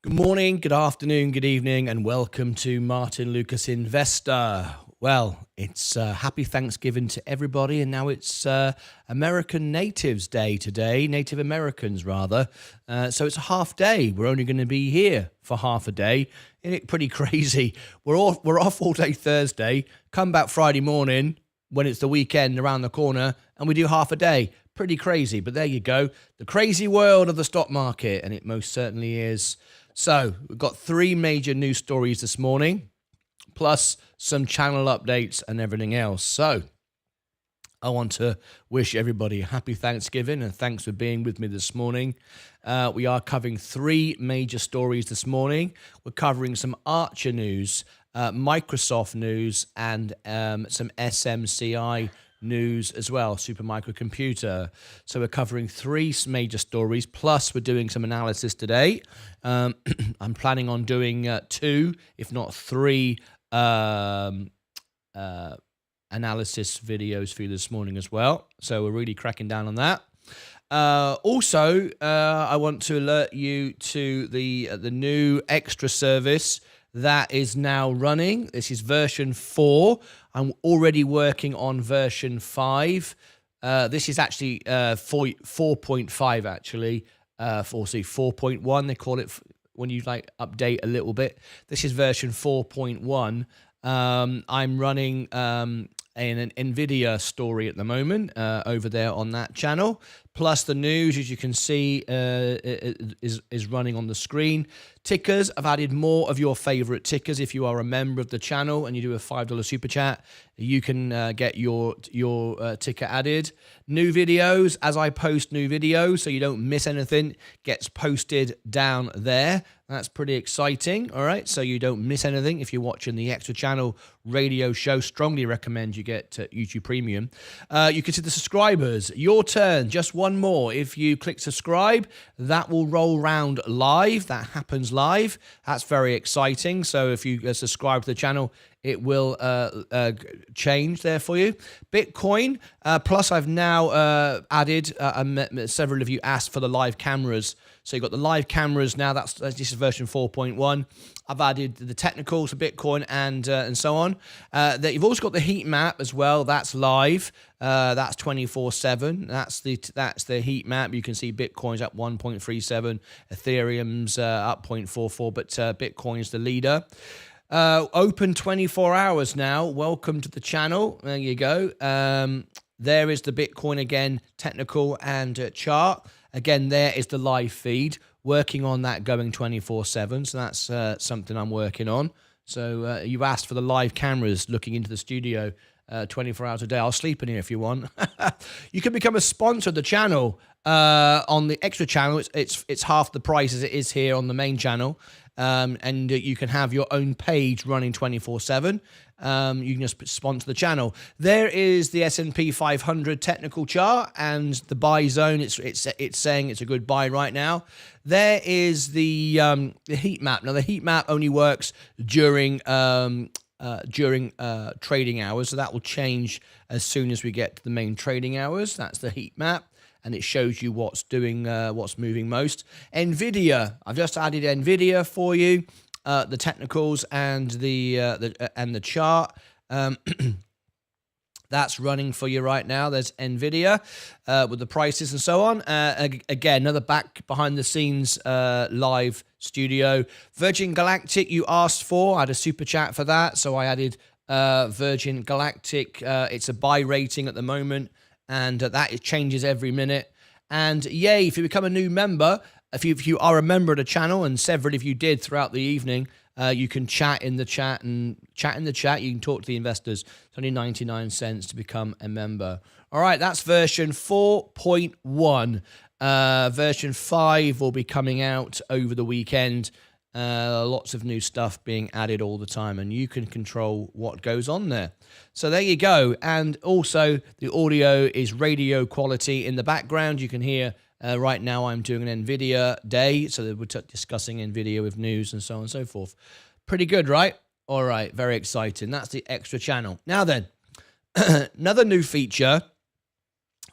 Good morning, good afternoon, good evening, and welcome to Martyn Lucas Investor. Well, it's happy Thanksgiving to everybody, and now it's American Natives Day today, Native Americans rather. So it's a half day. We're only going to be here for half a day. Isn't it pretty crazy? We're off all day Thursday, come back Friday morning when it's the weekend around the corner, and we do half a day. Pretty crazy, but there you go. The crazy world of the stock market, and it most certainly is. So we've got three major news stories this morning, plus some channel updates and everything else. So I want to wish everybody a happy Thanksgiving and thanks for being with me this morning. We are covering three major stories this morning. We're covering some Archer news, Microsoft news, and some SMCI news as well, supermicrocomputer. So we're covering three major stories, plus we're doing some analysis today. I'm planning on doing two, if not three, analysis videos for you this morning as well. So we're really cracking down on that. Also, I want to alert you to the new extra service that is now running. This is version 4. I'm already working on version 5. This is actually 4.5 actually. 4.1 they call it when you like update a little bit. This is version 4.1. I'm running an NVIDIA story at the moment over there on that channel. Plus the news, as you can see, is running on the screen. Tickers, I've added more of your favorite tickers. If you are a member of the channel and you do a $5 super chat, you can get your ticker added. New videos, as I post new videos, so you don't miss anything, gets posted down there. That's pretty exciting, all right? So you don't miss anything if you're watching the extra channel radio show. Strongly recommend you get YouTube Premium. You can see the subscribers. Your turn, just one more. If you click subscribe, that will roll round live. That happens live. That's very exciting. So if you subscribe to the channel, it will change there for you. Bitcoin, plus I've now added, several of you asked for the live cameras. So you've got the live cameras now, this is version 4.1. I've added the technicals for Bitcoin and so on. You've also got the heat map as well, that's live. That's 24/7. That's the heat map. You can see Bitcoin's at 1.37, Ethereum's up 0.44, but Bitcoin's the leader. Open 24 hours now. Welcome to the channel. There you go. There is the Bitcoin again, technical and chart. Again, there is the live feed. Working on that going 24/7. So that's something I'm working on. So you asked for the live cameras looking into the studio 24 hours a day. I'll sleep in here if you want. You can become a sponsor of the channel on the extra channel. It's half the price as it is here on the main channel. And you can have your own page running 24/7. You can just sponsor the channel. There is the S&P 500 technical chart and the buy zone. It's saying it's a good buy right now. There is the heat map. Now the heat map only works during trading hours, so that will change as soon as we get to the main trading hours. That's the heat map. And it shows you what's moving most. NVIDIA, I've just added NVIDIA for you, the technicals and the chart. That's running for you right now. There's NVIDIA with the prices and so on. Again, another behind the scenes live studio. Virgin Galactic, you asked for. I had a super chat for that, so I added Virgin Galactic. It's a buy rating at the moment. And it changes every minute. And yay, if you become a new member, if you are a member of the channel, and several of you did throughout the evening, you can chat in the chat. You can talk to the investors. It's only 99 cents to become a member. All right, that's version 4.1. Version 5 will be coming out over the weekend. Lots of new stuff being added all the time, and you can control what goes on there. So there you go. And also the audio is radio quality in the background. You can hear right now I'm doing an NVIDIA day, so we're discussing NVIDIA with news and so on and so forth. Pretty good, right? All right, very exciting. That's the extra channel. Now then, another new feature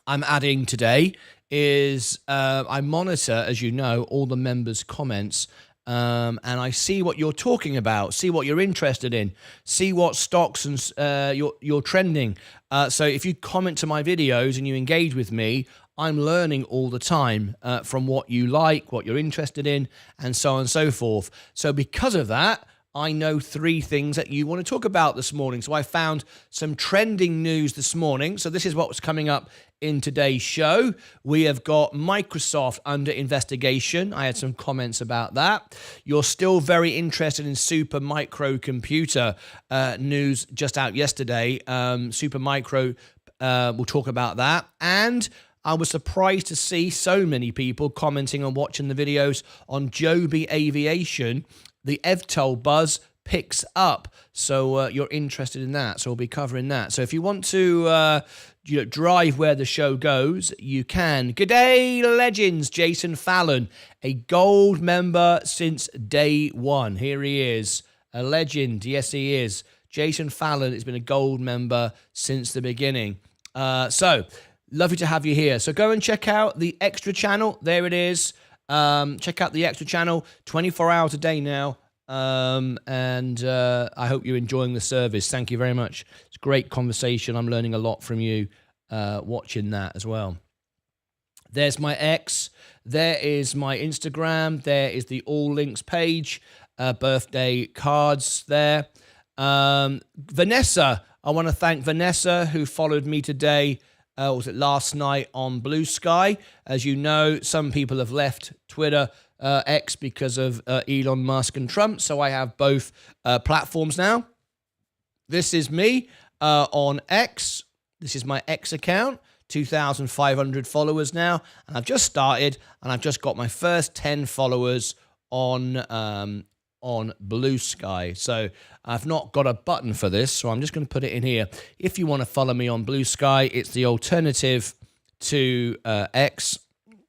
I'm adding today is I monitor, as you know, all the members' comments and I see what you're talking about, see what you're interested in, see what stocks and you're trending. So if you comment to my videos and you engage with me, I'm learning all the time from what you like, what you're interested in, and so on and so forth. So because of that, I know 3 things that you want to talk about this morning. So I found some trending news this morning. So this is what's coming up in today's show. We have got Microsoft under investigation. I had some comments about that. You're still very interested in super microcomputer news just out yesterday. Super micro, we'll talk about that. And I was surprised to see so many people commenting and watching the videos on Joby Aviation. The EVTOL buzz picks up, so you're interested in that. So we'll be covering that. So if you want to drive where the show goes, you can. G'day, legends. Jason Fallon, a gold member since day one. Here he is, a legend. Yes, he is. Jason Fallon has been a gold member since the beginning. So lovely to have you here. So go and check out the extra channel. There it is. Check out the extra channel, 24 hours a day now. And I hope you're enjoying the service. Thank you very much. It's a great conversation. I'm learning a lot from you watching that as well. There's my X. There is my Instagram. There is the all links page. Birthday cards there. Vanessa, I want to thank Vanessa who followed me today. Was it last night on Blue Sky? As you know, some people have left Twitter X because of Elon Musk and Trump. So I have both platforms now. This is me on X. This is my X account. 2,500 followers now. And I've just started and I've just got my first 10 followers on Blue Sky. So I've not got a button for this, so I'm just going to put it in here. If you want to follow me on Blue Sky, it's the alternative to X.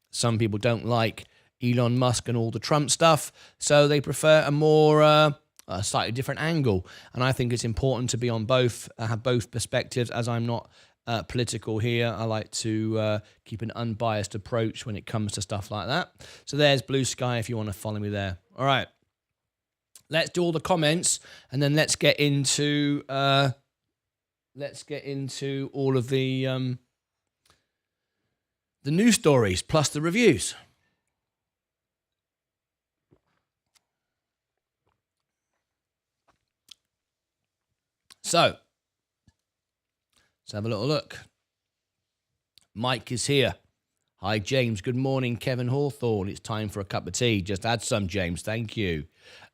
Some people don't like Elon Musk and all the Trump stuff, so they prefer a more a slightly different angle. And I think it's important to be on both, have both perspectives, as I'm not political here. I like to keep an unbiased approach when it comes to stuff like that. So there's Blue Sky if you want to follow me there. All right. Let's do all the comments, and then let's get into all of the news stories plus the reviews. So let's have a little look. Mike is here. Hi, James. Good morning, Kevin Hawthorne. It's time for a cup of tea. Just add some, James. Thank you.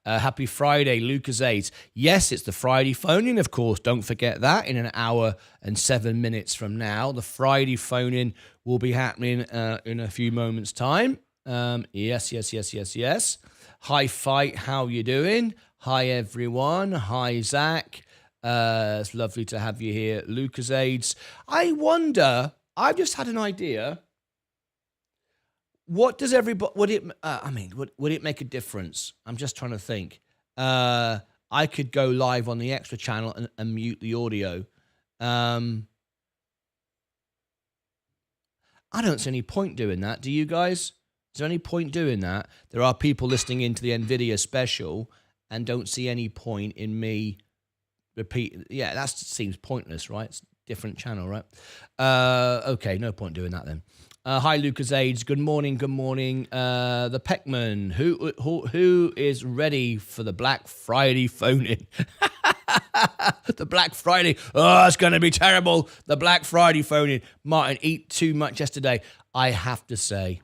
Happy Friday, Lucas 8. Yes, it's the Friday phone-in, of course. Don't forget that. In an hour and 7 minutes from now, the Friday phone-in will be happening in a few moments' time. Yes. Hi, Fight. How you doing? Hi, everyone. Hi, Zach. It's lovely to have you here. Lucas AIDS. I wonder, I've just had an idea. What does everybody, would it make a difference? I'm just trying to think. I could go live on the extra channel and mute the audio. I don't see any point doing that. Do you guys? Is there any point doing that? There are people listening into the NVIDIA special and don't see any point in me repeat. Yeah, that seems pointless, right? It's a different channel, right? Okay, no point doing that then. Hi, Lucas AIDS. Good morning. The Peckman, who is ready for the Black Friday phone-in? The Black Friday. Oh, it's going to be terrible. The Black Friday phone-in. Martin, eat too much yesterday. I have to say,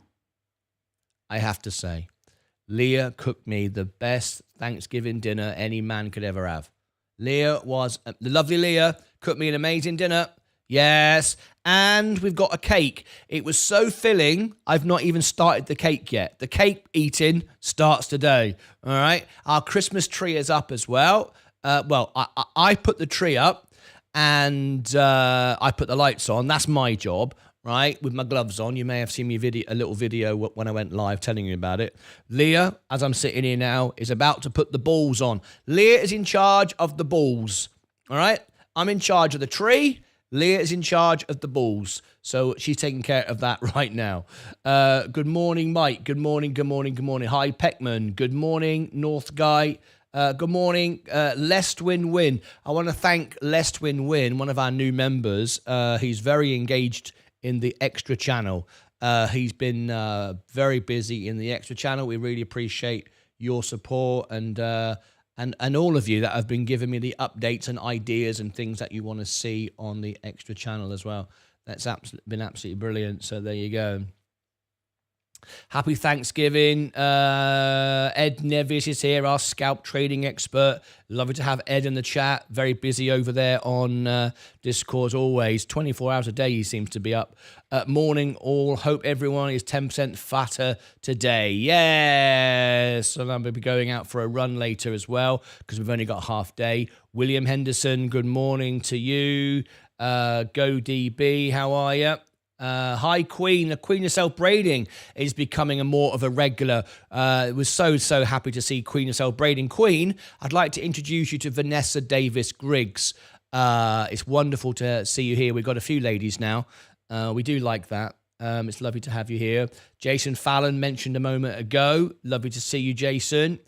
Leah cooked me the best Thanksgiving dinner any man could ever have. Leah was, the lovely Leah cooked me an amazing dinner. Yes, and we've got a cake. It was so filling, I've not even started the cake yet. The cake eating starts today, all right? Our Christmas tree is up as well. I put the tree up, and I put the lights on. That's my job, right, with my gloves on. You may have seen me a little video when I went live telling you about it. Leah, as I'm sitting here now, is about to put the balls on. Leah is in charge of the balls, all right? I'm in charge of the tree, Leah is in charge of the balls, so she's taking care of that right now. Good morning, Mike. Good morning, good morning, good morning. Hi, Peckman. Good morning, North Guy. Good morning, Lest Win Win. I want to thank Lest Win Win, one of our new members. He's very engaged in the Extra channel. He's been very busy in the Extra channel. We really appreciate your support and all of you that have been giving me the updates and ideas and things that you want to see on the Extra channel as well. That's been absolutely brilliant. So there you go. Happy Thanksgiving. Ed Nevis is here, our scalp trading expert. Lovely to have Ed in the chat. Very busy over there on Discord always. 24 hours a day he seems to be up. Morning all. Hope everyone is 10% fatter today. Yes. And I'm going to be going out for a run later as well because we've only got half day. William Henderson, good morning to you. GoDB, how are you? Hi, Queen. The Queen of Self-Braiding is becoming more of a regular. Was so happy to see Queen of Self-Braiding. Queen, I'd like to introduce you to Vanessa Davis-Griggs. It's wonderful to see you here. We've got a few ladies now. We do like that. It's lovely to have you here. Jason Fallon mentioned a moment ago. Lovely to see you, Jason.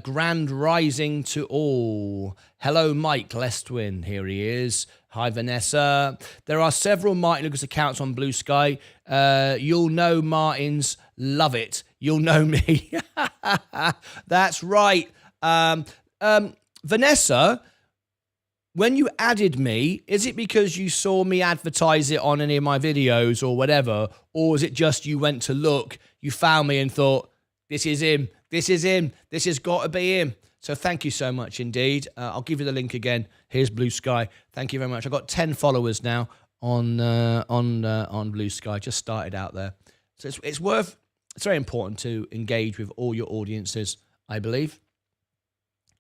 Grand rising to all. Hello, Mike Lestwin. Here he is. Hi, Vanessa. There are several Martyn Lucas accounts on Blue Sky. You'll know Martyn's. Love it. You'll know me. That's right. Vanessa, when you added me, is it because you saw me advertise it on any of my videos or whatever? Or is it just you went to look, you found me and thought, this is him. This is him. This has got to be him. So thank you so much indeed. I'll give you the link again. Here's Blue Sky. Thank you very much. I've got 10 followers now on Blue Sky. Just started out there. So it's very important to engage with all your audiences, I believe.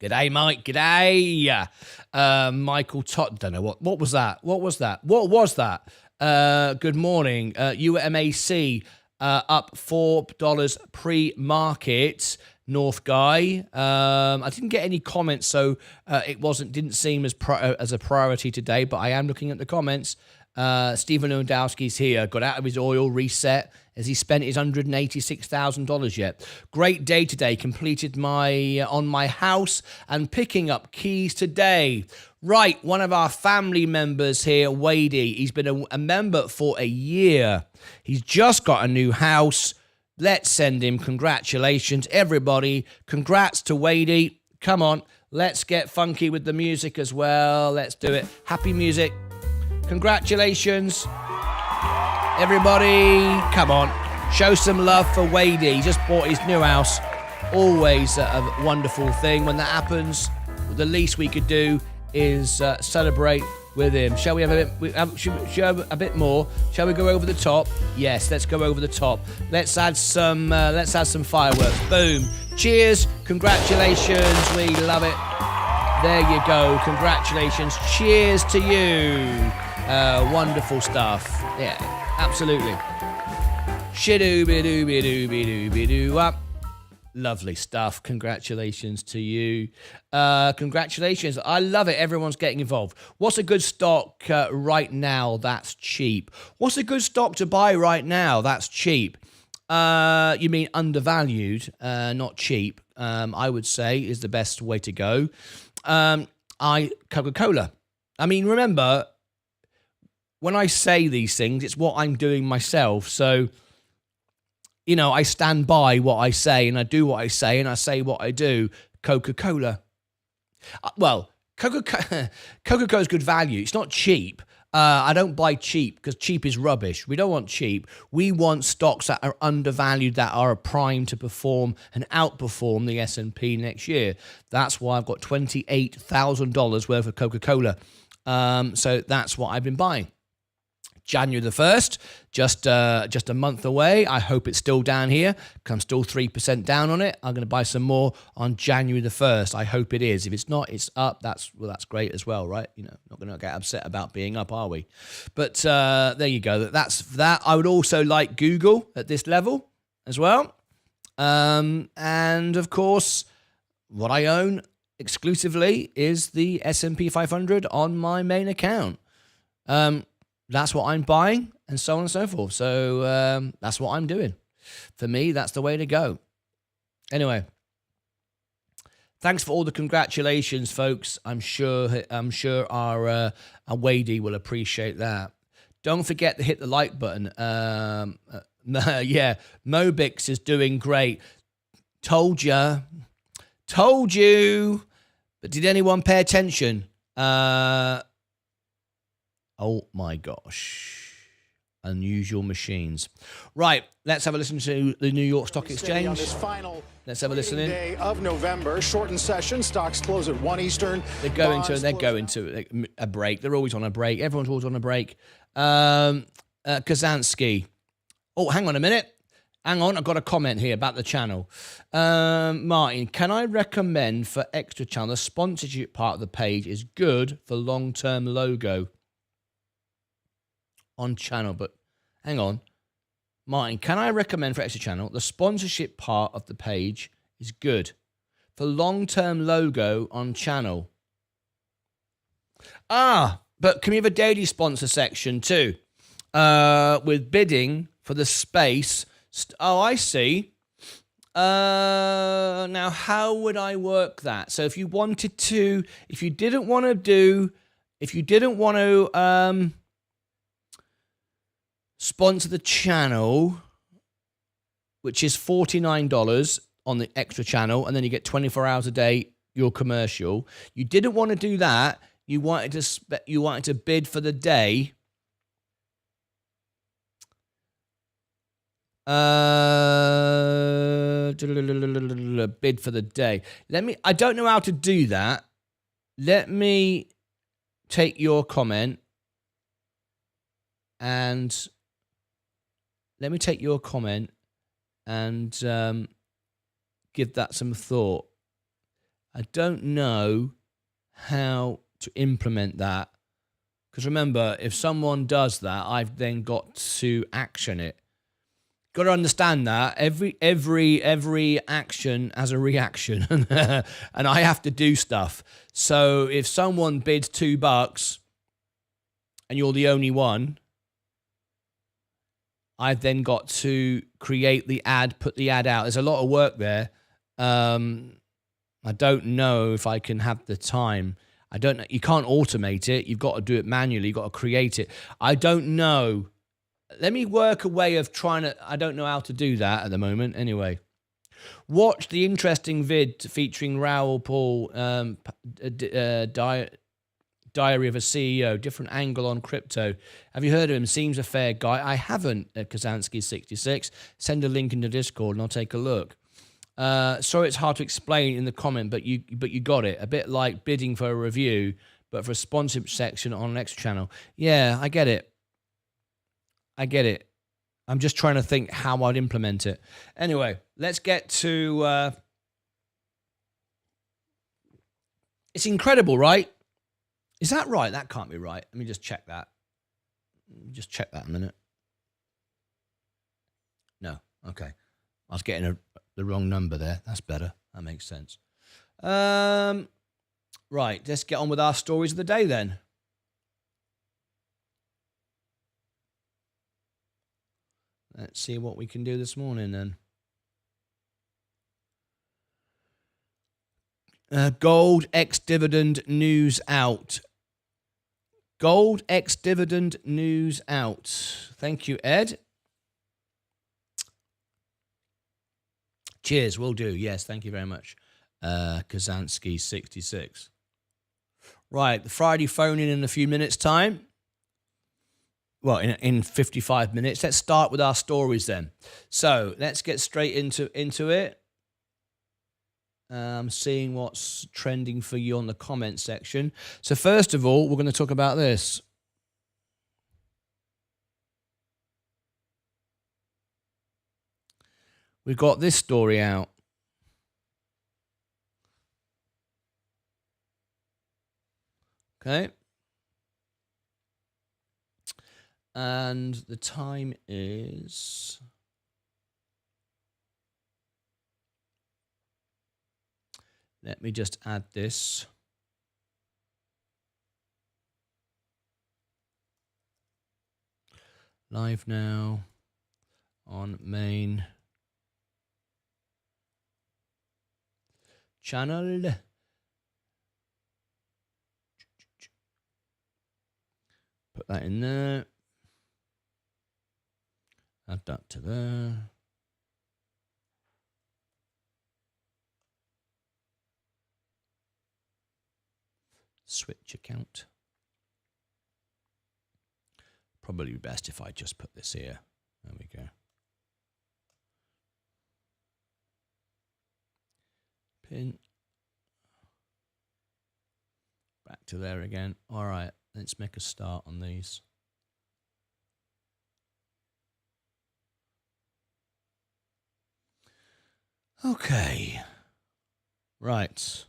G'day, Mike. G'day. Michael Todd. Don't know what was that? What was that? Good morning. UMAC up $4 pre-market. North Guy. I didn't get any comments, so it didn't seem as a priority today, but I am looking at the comments. Stephen Lewandowski's here, got out of his oil reset as he spent his $186,000 yet. Great day today, completed on my house and picking up keys today. Right, one of our family members here, Wadey, he's been a member for a year. He's just got a new house. Let's send him congratulations, everybody. Congrats to Wadey. Come on, let's get funky with the music as well. Let's do it. Happy music. Congratulations, everybody. Come on, show some love for Wadey. He just bought his new house. Always a wonderful thing when that happens. The least we could do is celebrate with him. Shall we have a bit more? Shall we go over the top? Yes, let's go over the top. Let's add some fireworks. Boom. Cheers. Congratulations. We love it. There you go. Congratulations. Cheers to you. Wonderful stuff. Yeah, absolutely. Shidoo-bidoo-bidoo-bidoo-bidoo up. Lovely stuff. Congratulations to you. Congratulations. I love it. Everyone's getting involved. What's a good stock right now that's cheap? What's a good stock to buy right now that's cheap? You mean undervalued, not cheap, I would say is the best way to go. Coca-Cola. I mean, remember, when I say these things, it's what I'm doing myself. So, you know, I stand by what I say and I do what I say and I say what I do. Coca-Cola. Well, Coca-Cola is good value. It's not cheap. I don't buy cheap because cheap is rubbish. We don't want cheap. We want stocks that are undervalued, that are primed to perform and outperform the S&P next year. That's why I've got $28,000 worth of Coca-Cola. So that's what I've been buying. January the 1st, just a month away. I hope it's still down here. I'm still 3% down on it. I'm going to buy some more on January the 1st. I hope it is. If it's not, it's up. That's great as well, right? You know, not going to get upset about being up, are we? But there you go. That's that. I would also like Google at this level as well. And of course, what I own exclusively is the S&P 500 on my main account. That's what I'm buying, and so on and so forth. So that's what I'm doing. For me, that's the way to go. Anyway, thanks for all the congratulations, folks. I'm sure our Wadey will appreciate that. Don't forget to hit the like button. Yeah, Mobix is doing great. Told you. But did anyone pay attention? Oh my gosh. Unusual machines. Right, let's have a listen to the New York Stock Exchange. On this final let's have a listen in. Day of November, shortened session. Stocks close at 1 Eastern. They're going to a break. They're always on a break. Everyone's always on a break. Kazansky. Oh, hang on a minute. Hang on, I've got a comment here about the channel. Martyn, can I recommend for Extra Channel, the sponsorship part of the page is good for long-term logo on channel, but hang on. Martyn, can I recommend for Extra Channel, the sponsorship part of the page is good for long-term logo on channel. But can we have a daily sponsor section too? With bidding for the space. Oh, I see. Now, how would I work that? So if you wanted to, if you didn't want to sponsor the channel, which is $49 on the Extra Channel, and then you get 24 hours a day, your commercial. You didn't want to do that. You wanted to bid for the day. Bid for the day. I don't know how to do that. Let me take your comment and give that some thought. I don't know how to implement that, because remember, if someone does that, I've then got to action it. Got to understand that every action has a reaction, and I have to do stuff. So if someone bids $2 and you're the only one, I've then got to create the ad, put the ad out. There's a lot of work there. I don't know if I can have the time. I don't know. You can't automate it. You've got to do it manually. You've got to create it. I don't know. Let me work a way of trying to... I don't know how to do that at the moment. Anyway. Watch the interesting vid featuring Raoul Paul, Diary of a CEO, different angle on crypto. Have you heard of him? Seems a fair guy. I haven't, Kazansky66. Send a link into Discord and I'll take a look. Sorry it's hard to explain in the comment, but you got it. A bit like bidding for a review, but for a sponsorship section on an Extra Channel. Yeah, I get it. I'm just trying to think how I'd implement it. Anyway, let's get to... It's incredible, right? Is that right? That can't be right. Let me just check that. Just check that a minute. No. Okay. I was getting the wrong number there. That's better. That makes sense. Right. Let's get on with our stories of the day then. Let's see what we can do this morning then. Gold ex-dividend news out. Gold ex-dividend news out. Thank you, Ed. Cheers, will do. Yes, thank you very much. Kazansky66. Right, the Friday phone in a few minutes' time. Well, in 55 minutes. Let's start with our stories then. So let's get straight into it. Seeing what's trending for you on the comment section. So first of all, we're going to talk about this. We've got this story out. Okay. And the time is... Let me just add this. Live now on main channel. Put that in there. Add that to there. Switch account. Probably best if I just put this here. There we go. Pin. Back to there again. All right, let's make a start on these. Okay. Right.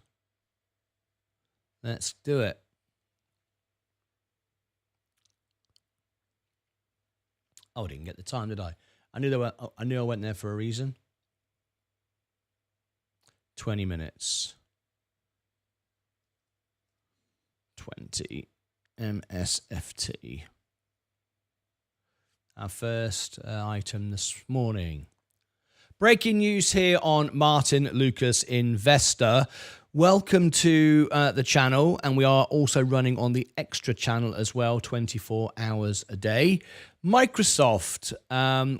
Let's do it. Oh, I didn't get the time, did I? I knew I went there for a reason. 20 minutes. 20 MSFT. Our first item this morning. Breaking news here on Martyn Lucas Investor. Welcome to the channel, and we are also running on the extra channel as well, 24 hours a day. Microsoft,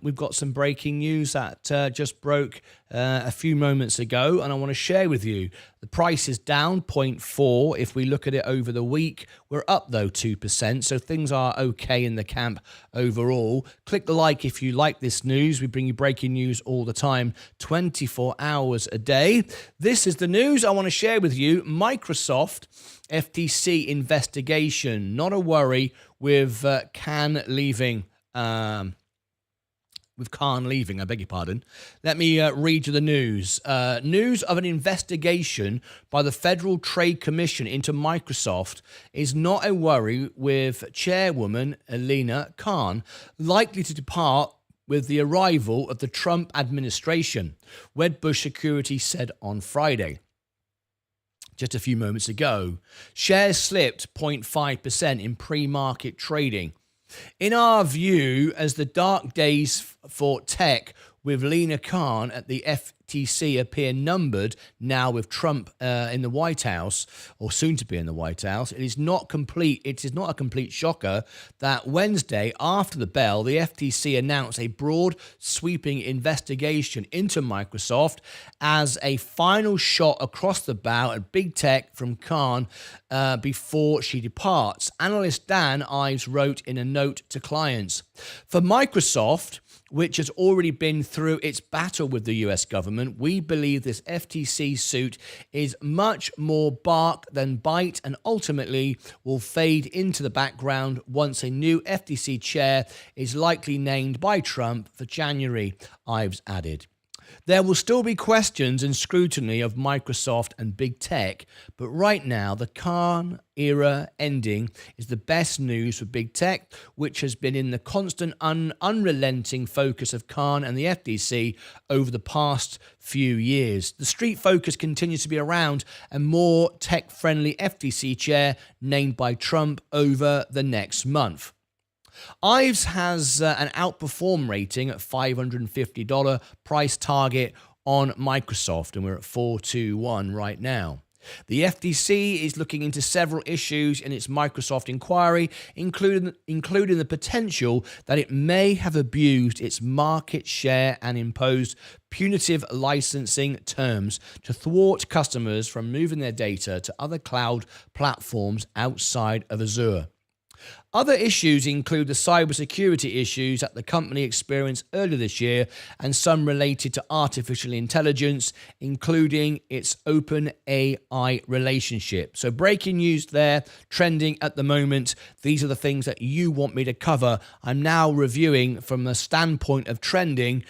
we've got some breaking news that just broke a few moments ago, and I want to share with you. The price is down 0.4. If we look at it over the week, we're up though 2%, so things are okay in the camp overall. Click the like if you like this news. We bring you breaking news all the time, 24 hours a day. This is the news I want to share with you. Microsoft FTC investigation. Not a worry with Khan leaving. With Khan leaving, I beg your pardon. Let me read you the news. News of an investigation by the Federal Trade Commission into Microsoft is not a worry with Chairwoman Elena Khan likely to depart with the arrival of the Trump administration, Wedbush Security said on Friday. Just a few moments ago, shares slipped 0.5% in pre-market trading. In our view, as the dark days for tech with Lena Khan at the FTC appear numbered now with Trump in the White House, or soon to be in the White House, it is not a complete shocker that Wednesday, after the bell, the FTC announced a broad sweeping investigation into Microsoft as a final shot across the bow at big tech from Khan before she departs. Analyst Dan Ives wrote in a note to clients. For Microsoft, which has already been through its battle with the US government, we believe this FTC suit is much more bark than bite and ultimately will fade into the background once a new FTC chair is likely named by Trump for January, Ives added. There will still be questions and scrutiny of Microsoft and big tech, but right now the Khan era ending is the best news for big tech, which has been in the constant unrelenting focus of Khan and the FTC over the past few years. The street focus continues to be around a more tech-friendly FTC chair named by Trump over the next month. Ives has an outperform rating at $550 price target on Microsoft, and we're at 421 right now. The FTC is looking into several issues in its Microsoft inquiry, including the potential that it may have abused its market share and imposed punitive licensing terms to thwart customers from moving their data to other cloud platforms outside of Azure. Other issues include the cybersecurity issues that the company experienced earlier this year and some related to artificial intelligence, including its OpenAI relationship. So breaking news there, trending at the moment. These are the things that you want me to cover. I'm now reviewing from the standpoint of trending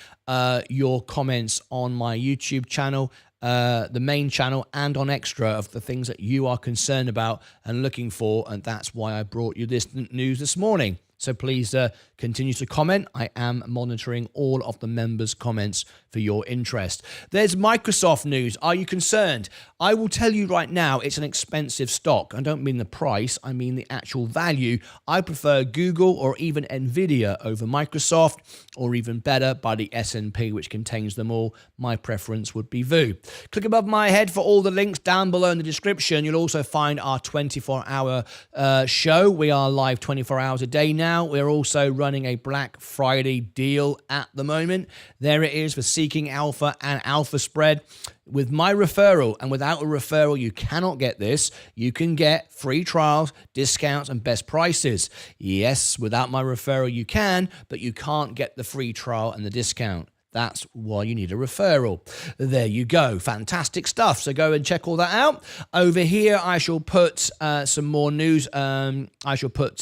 your comments on my YouTube channel, the main channel, and on extra of the things that you are concerned about and looking for, and that's why I brought you this news this morning. So please continue to comment. I am monitoring all of the members' comments for your interest. There's Microsoft news. Are you concerned? I will tell you right now, it's an expensive stock. I don't mean the price, I mean the actual value. I prefer Google or even Nvidia over Microsoft, or even better, by the S&P, which contains them all. My preference would be VU. Click above my head for all the links down below in the description. You'll also find our 24-hour show. We are live 24 hours a day now. We're also running a Black Friday deal at the moment. There it is for Seeking Alpha and Alpha Spread. With my referral, and without a referral, you cannot get this. You can get free trials, discounts, and best prices. Yes, without my referral, you can, but you can't get the free trial and the discount. That's why you need a referral. There you go. Fantastic stuff. So go and check all that out. Over here, I shall put some more news. I shall put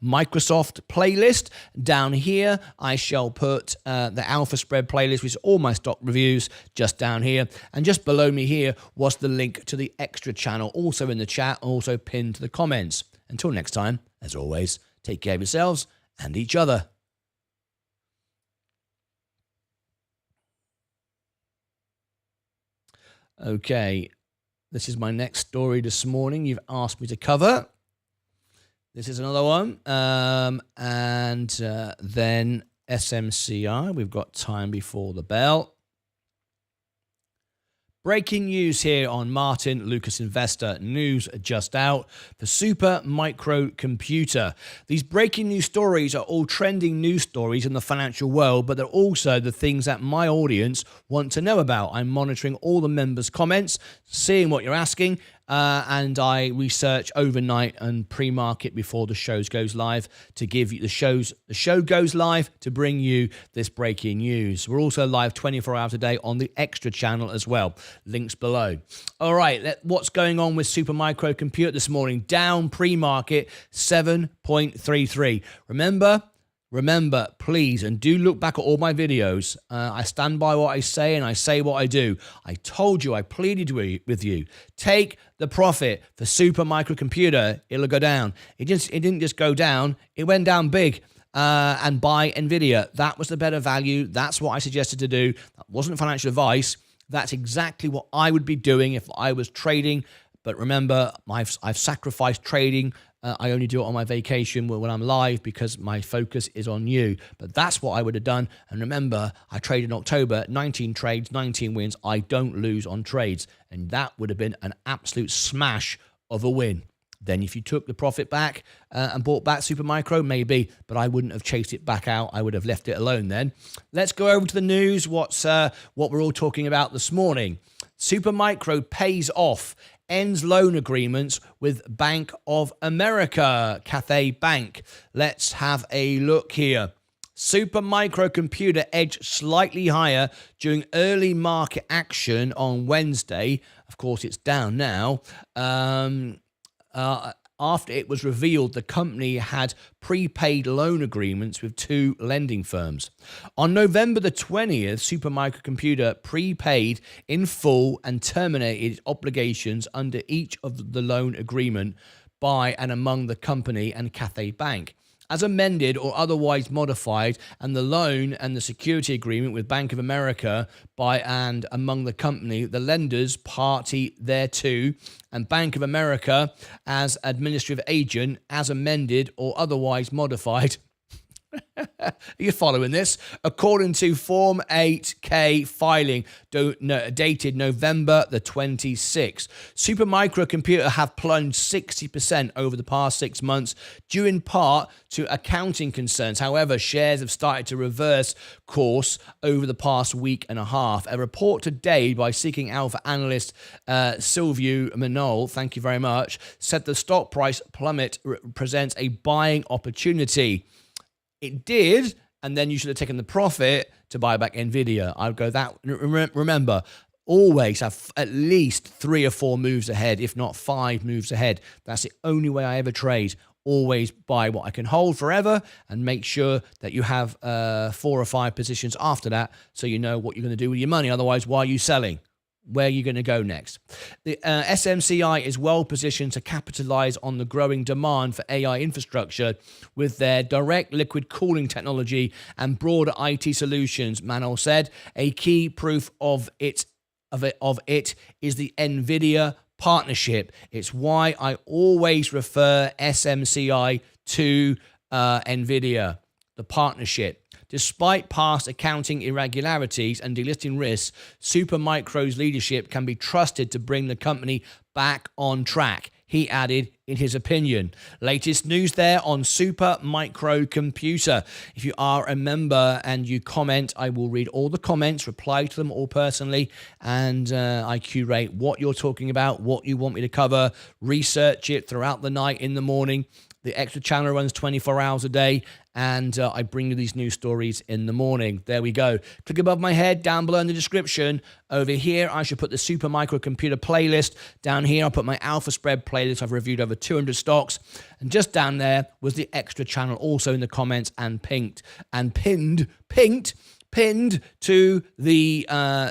Microsoft playlist. Down here, I shall put the Alpha Spread playlist, which is all my stock reviews, just down here. And just below me here was the link to the extra channel, also in the chat, also pinned to the comments. Until next time, as always, take care of yourselves and each other. Okay, this is my next story this morning you've asked me to cover. This is another one. And then SMCI, we've got time before the bell. Breaking news here on Martyn Lucas Investor. News just out for Super Micro Computer. These breaking news stories are all trending news stories in the financial world, but they're also the things that my audience want to know about. I'm monitoring all the members' comments, seeing what you're asking, and I research overnight and pre-market before the shows goes live to give you the show goes live to bring you this breaking news. We're also live 24 hours a day on the extra channel as well. Links below. All right, what's going on with Super Micro Computer this morning? Down pre-market 7.33. Remember, please, and do look back at all my videos. I stand by what I say and I say what I do. I told you, I pleaded with you. Take the profit for Super Micro Computer. It'll go down. It didn't just go down. It went down big. And buy Nvidia. That was the better value. That's what I suggested to do. That wasn't financial advice. That's exactly what I would be doing if I was trading. But remember, I've sacrificed trading. I only do it on my vacation when I'm live because my focus is on you. But that's what I would have done. And remember, I traded in October, 19 trades, 19 wins. I don't lose on trades. And that would have been an absolute smash of a win. Then if you took the profit back and bought back Supermicro, maybe, but I wouldn't have chased it back out. I would have left it alone then. Let's go over to the news, what we're all talking about this morning. Supermicro pays off, ends loan agreements with Bank of America, Cathay Bank. Let's have a look here. Supermicro Computer edged slightly higher during early market action on Wednesday. Of course, it's down now. After it was revealed the company had prepaid loan agreements with two lending firms. On November the 20th, Supermicro Computer prepaid in full and terminated its obligations under each of the loan agreement by and among the company and Cathay Bank. As amended or otherwise modified, and the loan and the security agreement with Bank of America by and among the company, the lenders party thereto, and Bank of America as administrative agent, as amended or otherwise modified. Are you following this? According to Form 8K filing dated November the 26th, Supermicro Computer have plunged 60% over the past 6 months, due in part to accounting concerns. However, shares have started to reverse course over the past week and a half. A report today by Seeking Alpha analyst Sylvia Manol, thank you very much, said the stock price plummet presents a buying opportunity. It did, and then you should have taken the profit to buy back Nvidia. I'd go that. Remember, always have at least 3 or 4 moves ahead, if not 5 moves ahead. That's the only way I ever trade. Always buy what I can hold forever and make sure that you have 4 or 5 positions after that so you know what you're going to do with your money. Otherwise, why are you selling? where you're going to go next. The SMCI is well positioned to capitalize on the growing demand for AI infrastructure with their direct liquid cooling technology and broader IT solutions. Manuel said a key proof of it is the NVIDIA partnership. It's why I always refer SMCI to NVIDIA, the partnership. Despite past accounting irregularities and delisting risks, Supermicro's leadership can be trusted to bring the company back on track, he added in his opinion. Latest news there on Supermicro Computer. If you are a member and you comment, I will read all the comments, reply to them all personally, and I curate what you're talking about, what you want me to cover, research it throughout the night, in the morning. The Extra channel runs 24 hours a day, and I bring you these news stories in the morning. There we go. Click above my head, down below in the description. Over here, I should put the Supermicro Computer playlist. Down here, I'll put my Alpha Spread playlist. I've reviewed over 200 stocks. And just down there was the Extra channel, also in the comments and pinned to the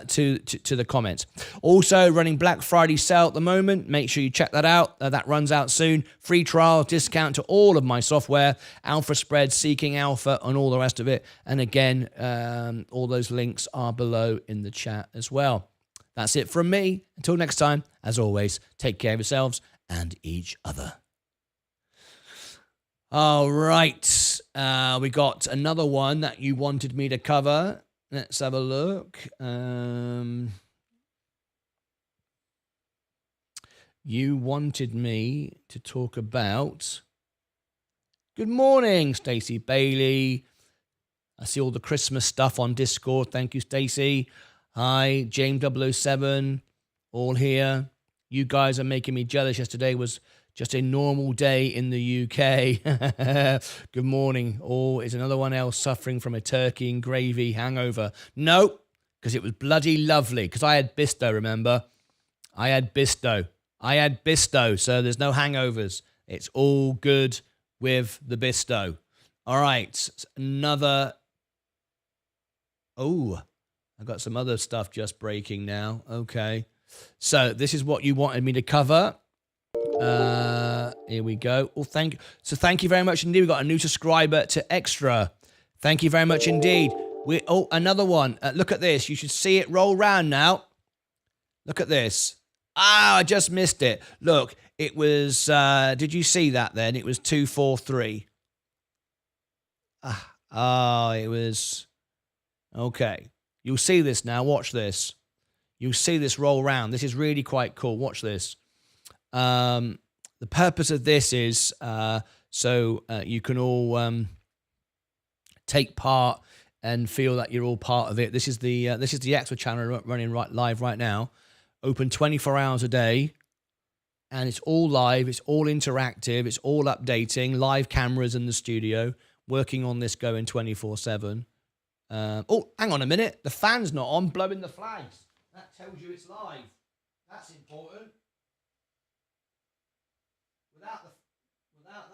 to the comments. Also running Black Friday sale at the moment. Make sure you check that out. That runs out soon. Free trial, discount to all of my software, Alpha Spread, Seeking Alpha, and all the rest of it. And again, all those links are below in the chat as well. That's it from me. Until next time, as always, take care of yourselves and each other. All right, we got another one that you wanted me to cover. Let's have a look. You wanted me to talk about... Good morning, Stacey Bailey. I see all the Christmas stuff on Discord. Thank you, Stacey. Hi, James007, all here. You guys are making me jealous. Yesterday was just a normal day in the UK. Good morning. Or is another one else suffering from a turkey and gravy hangover? No, because it was bloody lovely. Because I had Bisto, remember? I had Bisto, so there's no hangovers. It's all good with the Bisto. All right, another... Oh, I've got some other stuff just breaking now. Okay. So this is what you wanted me to cover. Here we go. Oh, thank you very much indeed. We've got a new subscriber to Extra. Thank you very much indeed. Another one. Look at this. You should see it roll round now. Look at this. I just missed it. Look, it was, did you see that then? It was 243. It was, okay. You'll see this now. Watch this. You'll see this roll round. This is really quite cool. Watch this. The purpose of this is so you can all take part and feel that you're all part of it. This is the Extra channel running live right now, open 24 hours a day, and it's all live. It's all interactive. It's all updating. Live cameras in the studio, working on this going 24/7. Oh, hang on a minute. The fan's not on. Blowing the flags. That tells you it's live. That's important. Without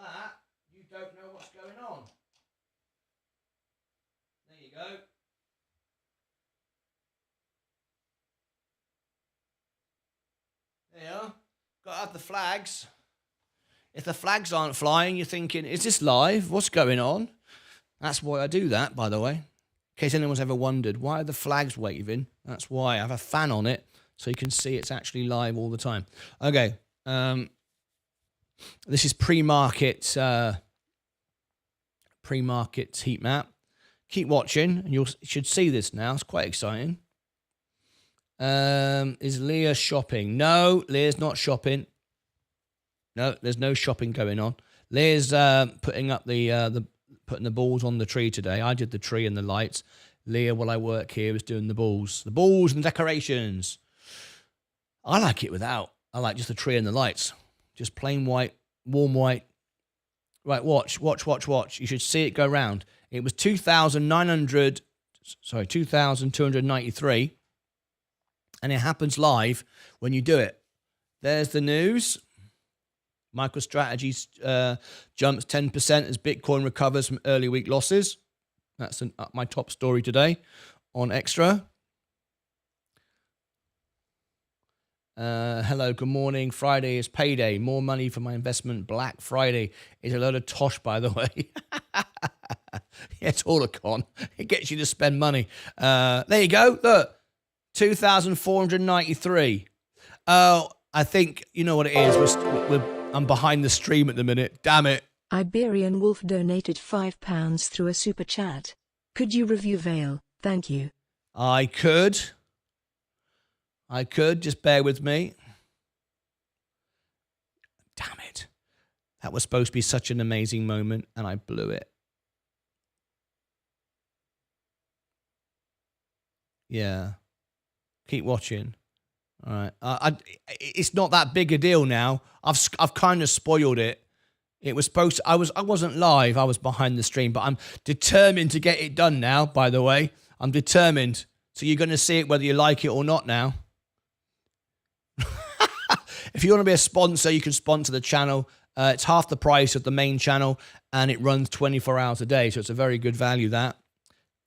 that, you don't know what's going on. There you go. There you are. Got to have the flags. If the flags aren't flying, you're thinking, is this live? What's going on? That's why I do that, by the way. In case anyone's ever wondered, why are the flags waving? That's why I have a fan on it, so you can see it's actually live all the time. Okay. This is pre-market heat map. Keep watching, and you should see this now. It's quite exciting. Is Leah shopping? No, Leah's not shopping. No, there's no shopping going on. Leah's putting up putting the balls on the tree today. I did the tree and the lights. Leah, while I work here, is doing the balls and the decorations. I like it without. I like just the tree and the lights. Just plain white, warm white. Right, watch. You should see it go round. It was 2,293. And it happens live when you do it. There's the news. MicroStrategy jumps 10% as Bitcoin recovers from early week losses. That's my top story today on Extra. Hello, good morning. Friday is payday. More money for my investment. Black Friday is a load of tosh, by the way. Yeah, it's all a con. It gets you to spend money. There you go. Look, 2,493. Oh, I think you know what it is. I'm behind the stream at the minute. Damn it. Iberian Wolf donated £5 through a super chat. Could you review Vale? Thank you. I could. Just bear with me. Damn it. That was supposed to be such an amazing moment, and I blew it. Yeah. Keep watching. All right. It's not that big a deal now. I've kind of spoiled it. It was supposed to, I wasn't live. I was behind the stream, but I'm determined to get it done now, by the way. I'm determined. So you're going to see it whether you like it or not now. If you want to be a sponsor, you can sponsor the channel. It's half the price of the main channel, and it runs 24 hours a day. So it's a very good value, that.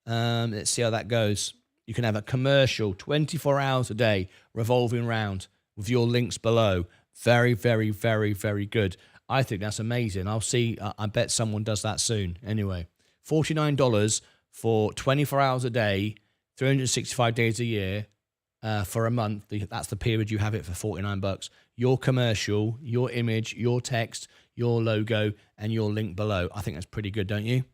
Let's see how that goes. You can have a commercial 24 hours a day revolving round with your links below. Very, very, very, very good. I think that's amazing. I'll see. I bet someone does that soon. Anyway, $49 for 24 hours a day, 365 days a year for a month. That's the period you have it for $49. Your commercial, your image, your text, your logo, and your link below. I think that's pretty good, don't you?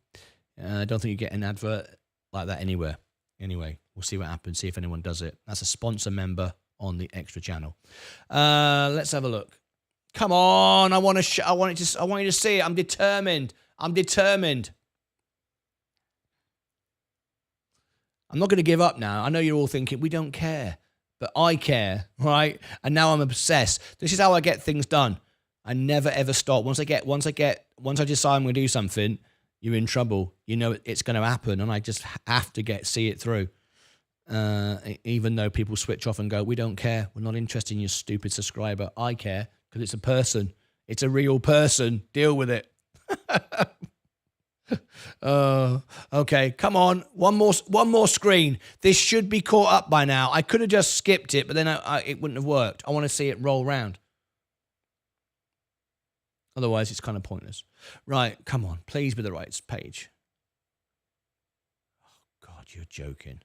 I don't think you get an advert like that anywhere. Anyway, we'll see what happens, see if anyone does it. That's a sponsor member on the extra channel. Let's have a look. Come on, I want you to see it. I'm determined. I'm not going to give up now. I know you're all thinking we don't care, but I care, right? And now I'm obsessed. This is how I get things done. I never ever stop. Once I decide I'm going to do something, you're in trouble. You know it's going to happen, and I just have to see it through. Even though people switch off and go, we don't care. We're not interested in your stupid subscriber. I care because it's a person. It's a real person. Deal with it. Okay, come on. One more screen. This should be caught up by now. I could have just skipped it, but then it wouldn't have worked. I want to see it roll round. Otherwise, it's kind of pointless. Right, come on. Please be the right page. Oh, God, you're joking.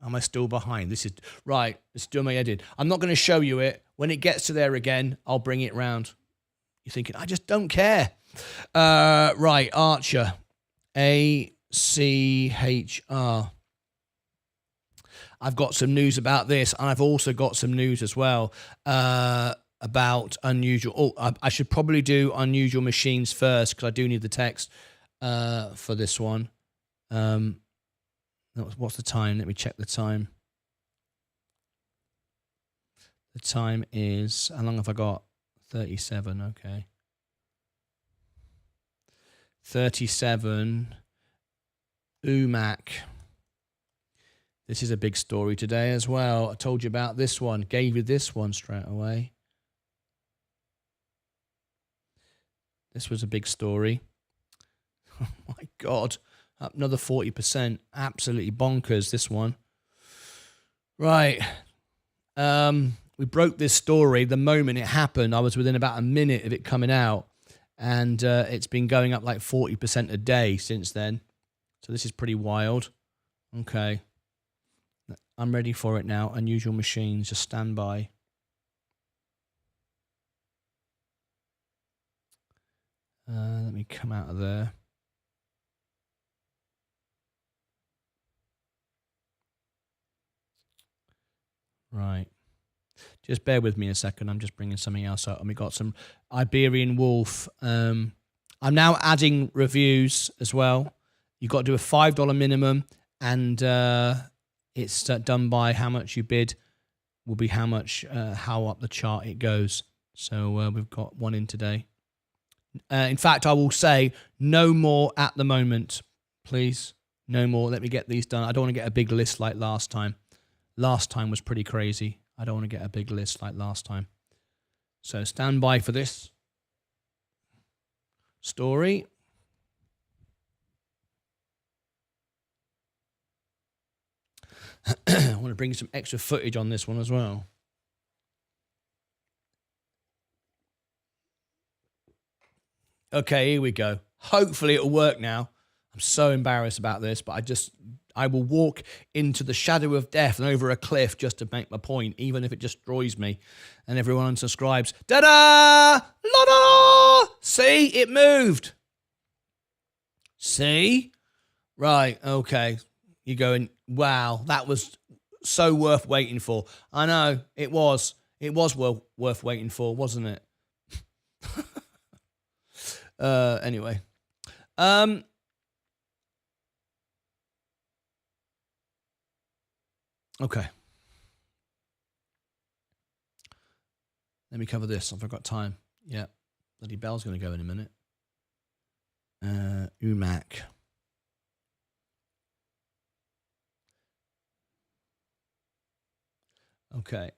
Am I still behind? This is... Right, let's do my head in. I'm not going to show you it. When it gets to there again, I'll bring it round. You're thinking, I just don't care. Right, Archer. ACHR. I've got some news about this, and I've also got some news as well about unusual... Oh, I should probably do unusual machines first, because I do need the text for this one. What's the time? Let me check the time. The time is... How long have I got? 37, okay. 37. UMAC. This is a big story today as well. I told you about this one. Gave you this one straight away. This was a big story. Oh my God. Up another 40%. Absolutely bonkers, this one. Right. We broke this story the moment it happened. I was within about a minute of it coming out. And it's been going up like 40% a day since then. So this is pretty wild. Okay. I'm ready for it now. Unusual machines, just stand by. Let me come out of there. Right. Just bear with me a second. I'm just bringing something else up. And we got some Iberian Wolf. I'm now adding reviews as well. You've got to do a $5 minimum, and it's done by how much you bid will be how up the chart it goes. So we've got one in today. In fact, I will say no more at the moment, please. No more. Let me get these done. I don't want to get a big list like last time. Last time was pretty crazy. I don't want to get a big list like last time. So stand by for this story. I want to bring some extra footage on this one as well. Okay, here we go. Hopefully it'll work now. I'm so embarrassed about this, but I will walk into the shadow of death and over a cliff just to make my point, even if it destroys me. And everyone unsubscribes. Da-da! La-da! See? It moved. See? Right, okay. You're going, wow, that was so worth waiting for. I know, it was. It was worth waiting for, wasn't it? Anyway. Okay. Let me cover this. I've got time. Yeah. Bloody bell's going to go in a minute. UMAC. Okay.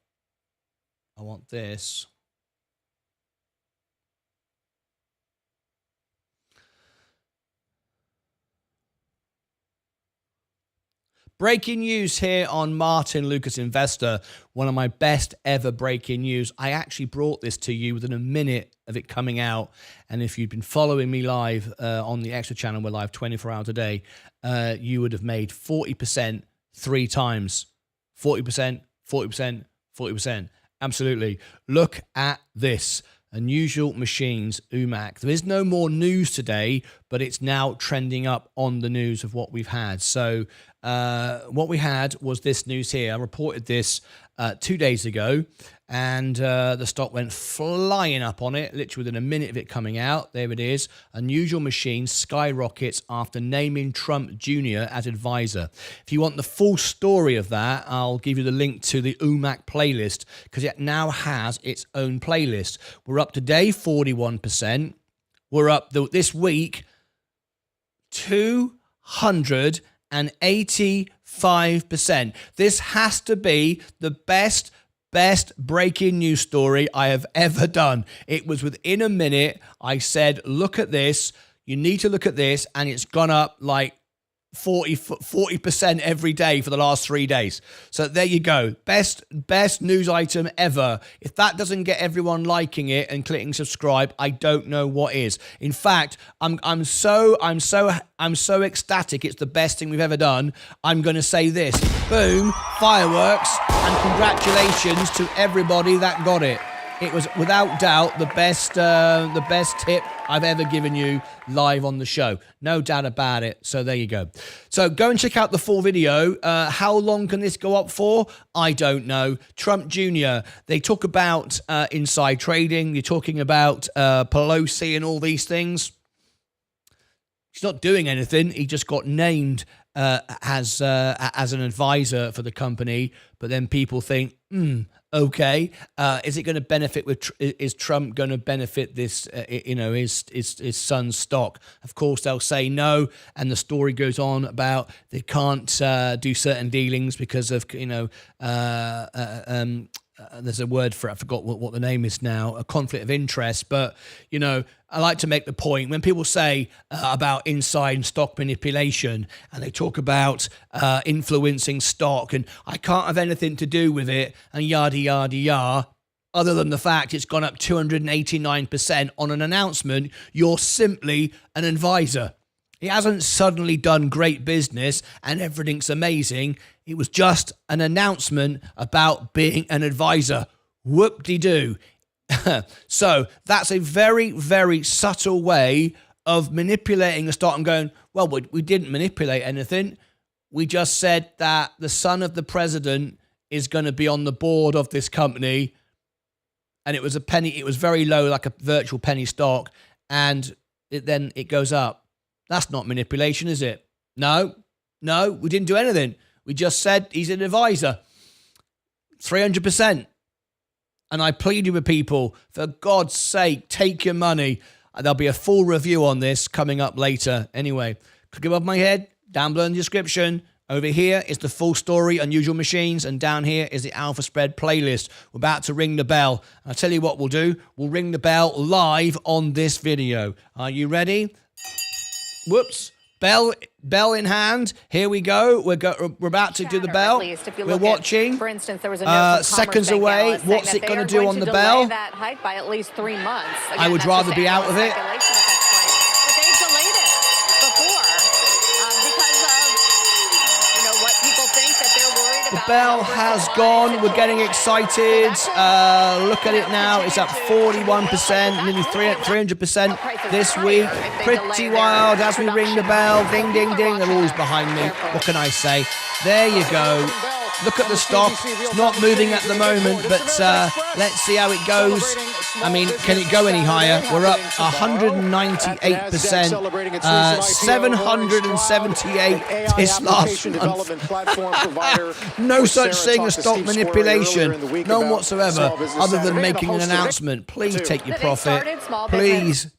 I want this. Breaking news here on Martyn Lucas Investor, one of my best ever breaking news. I actually brought this to you within a minute of it coming out. And if you've been following me live on the Extra channel, we're live 24 hours a day, you would have made 40% 3 times. 40%, 40%, 40%. Absolutely. Look at this. Unusual Machines, UMAC. There is no more news today, but it's now trending up on the news of what we've had. So what we had was this news here. I reported this 2 days ago, and the stock went flying up on it, literally within a minute of it coming out. There it is. Unusual Machines skyrockets after naming Trump Jr. as advisor. If you want the full story of that, I'll give you the link to the UMAC playlist, because it now has its own playlist. We're up today 41%. We're up this week 285%. This has to be the best breaking news story I have ever done. It was within a minute. I said, look at this. You need to look at this. And it's gone up like 40% every day for the last 3 days. So there you go. Best news item ever. If that doesn't get everyone liking it and clicking subscribe, I don't know what is. In fact, I'm so ecstatic. It's the best thing we've ever done. I'm going to say this. Boom, fireworks, and congratulations to everybody that got it. It was without doubt the best tip I've ever given you live on the show. No doubt about it. So there you go. So go and check out the full video. How long can this go up for? I don't know. Trump Jr., they talk about inside trading. You're talking about Pelosi and all these things. He's not doing anything. He just got named as an advisor for the company. But then people think, okay, is it going to benefit is Trump going to benefit this, his son's stock? Of course, they'll say no. And the story goes on about they can't do certain dealings because of, there's a word for it. I forgot what the name is now, a conflict of interest. But, I like to make the point when people say about inside stock manipulation and they talk about influencing stock and I can't have anything to do with it and yada, yada, yada, other than the fact it's gone up 289% on an announcement, you're simply an advisor. He hasn't suddenly done great business and everything's amazing. It was just an announcement about being an advisor. Whoop-de-doo. So that's a very, very subtle way of manipulating the stock and going, well, we didn't manipulate anything. We just said that the son of the president is going to be on the board of this company. And it was a penny. It was very low, like a virtual penny stock. And then it goes up. That's not manipulation, is it? No, we didn't do anything. We just said he's an advisor. 300%. And I pleaded with people, for God's sake, take your money. There'll be a full review on this coming up later. Anyway, click above my head, down below in the description. Over here is the full story, Unusual Machines, and down here is the Alpha Spread playlist. We're about to ring the bell. I'll tell you what we'll do. We'll ring the bell live on this video. Are you ready? Whoops. Bell in hand. Here we go. We're about to do the bell. We're watching. For instance, there was a seconds away. What's it going to do on the bell? That hike by at least 3 months. Again, I would rather be out of it. The bell has gone. We're getting excited. Look at it now. It's up 41%, nearly 300% this week. Pretty wild as we ring the bell. Ding, ding, ding. They're always behind me. What can I say? There you go. Look at the stock. It's not moving at the moment, but let's see how it goes. I mean, can it go any higher? We're up 198%, 778 this last month. No such thing as stock manipulation, none whatsoever, other than making an announcement. Please take your profit. Please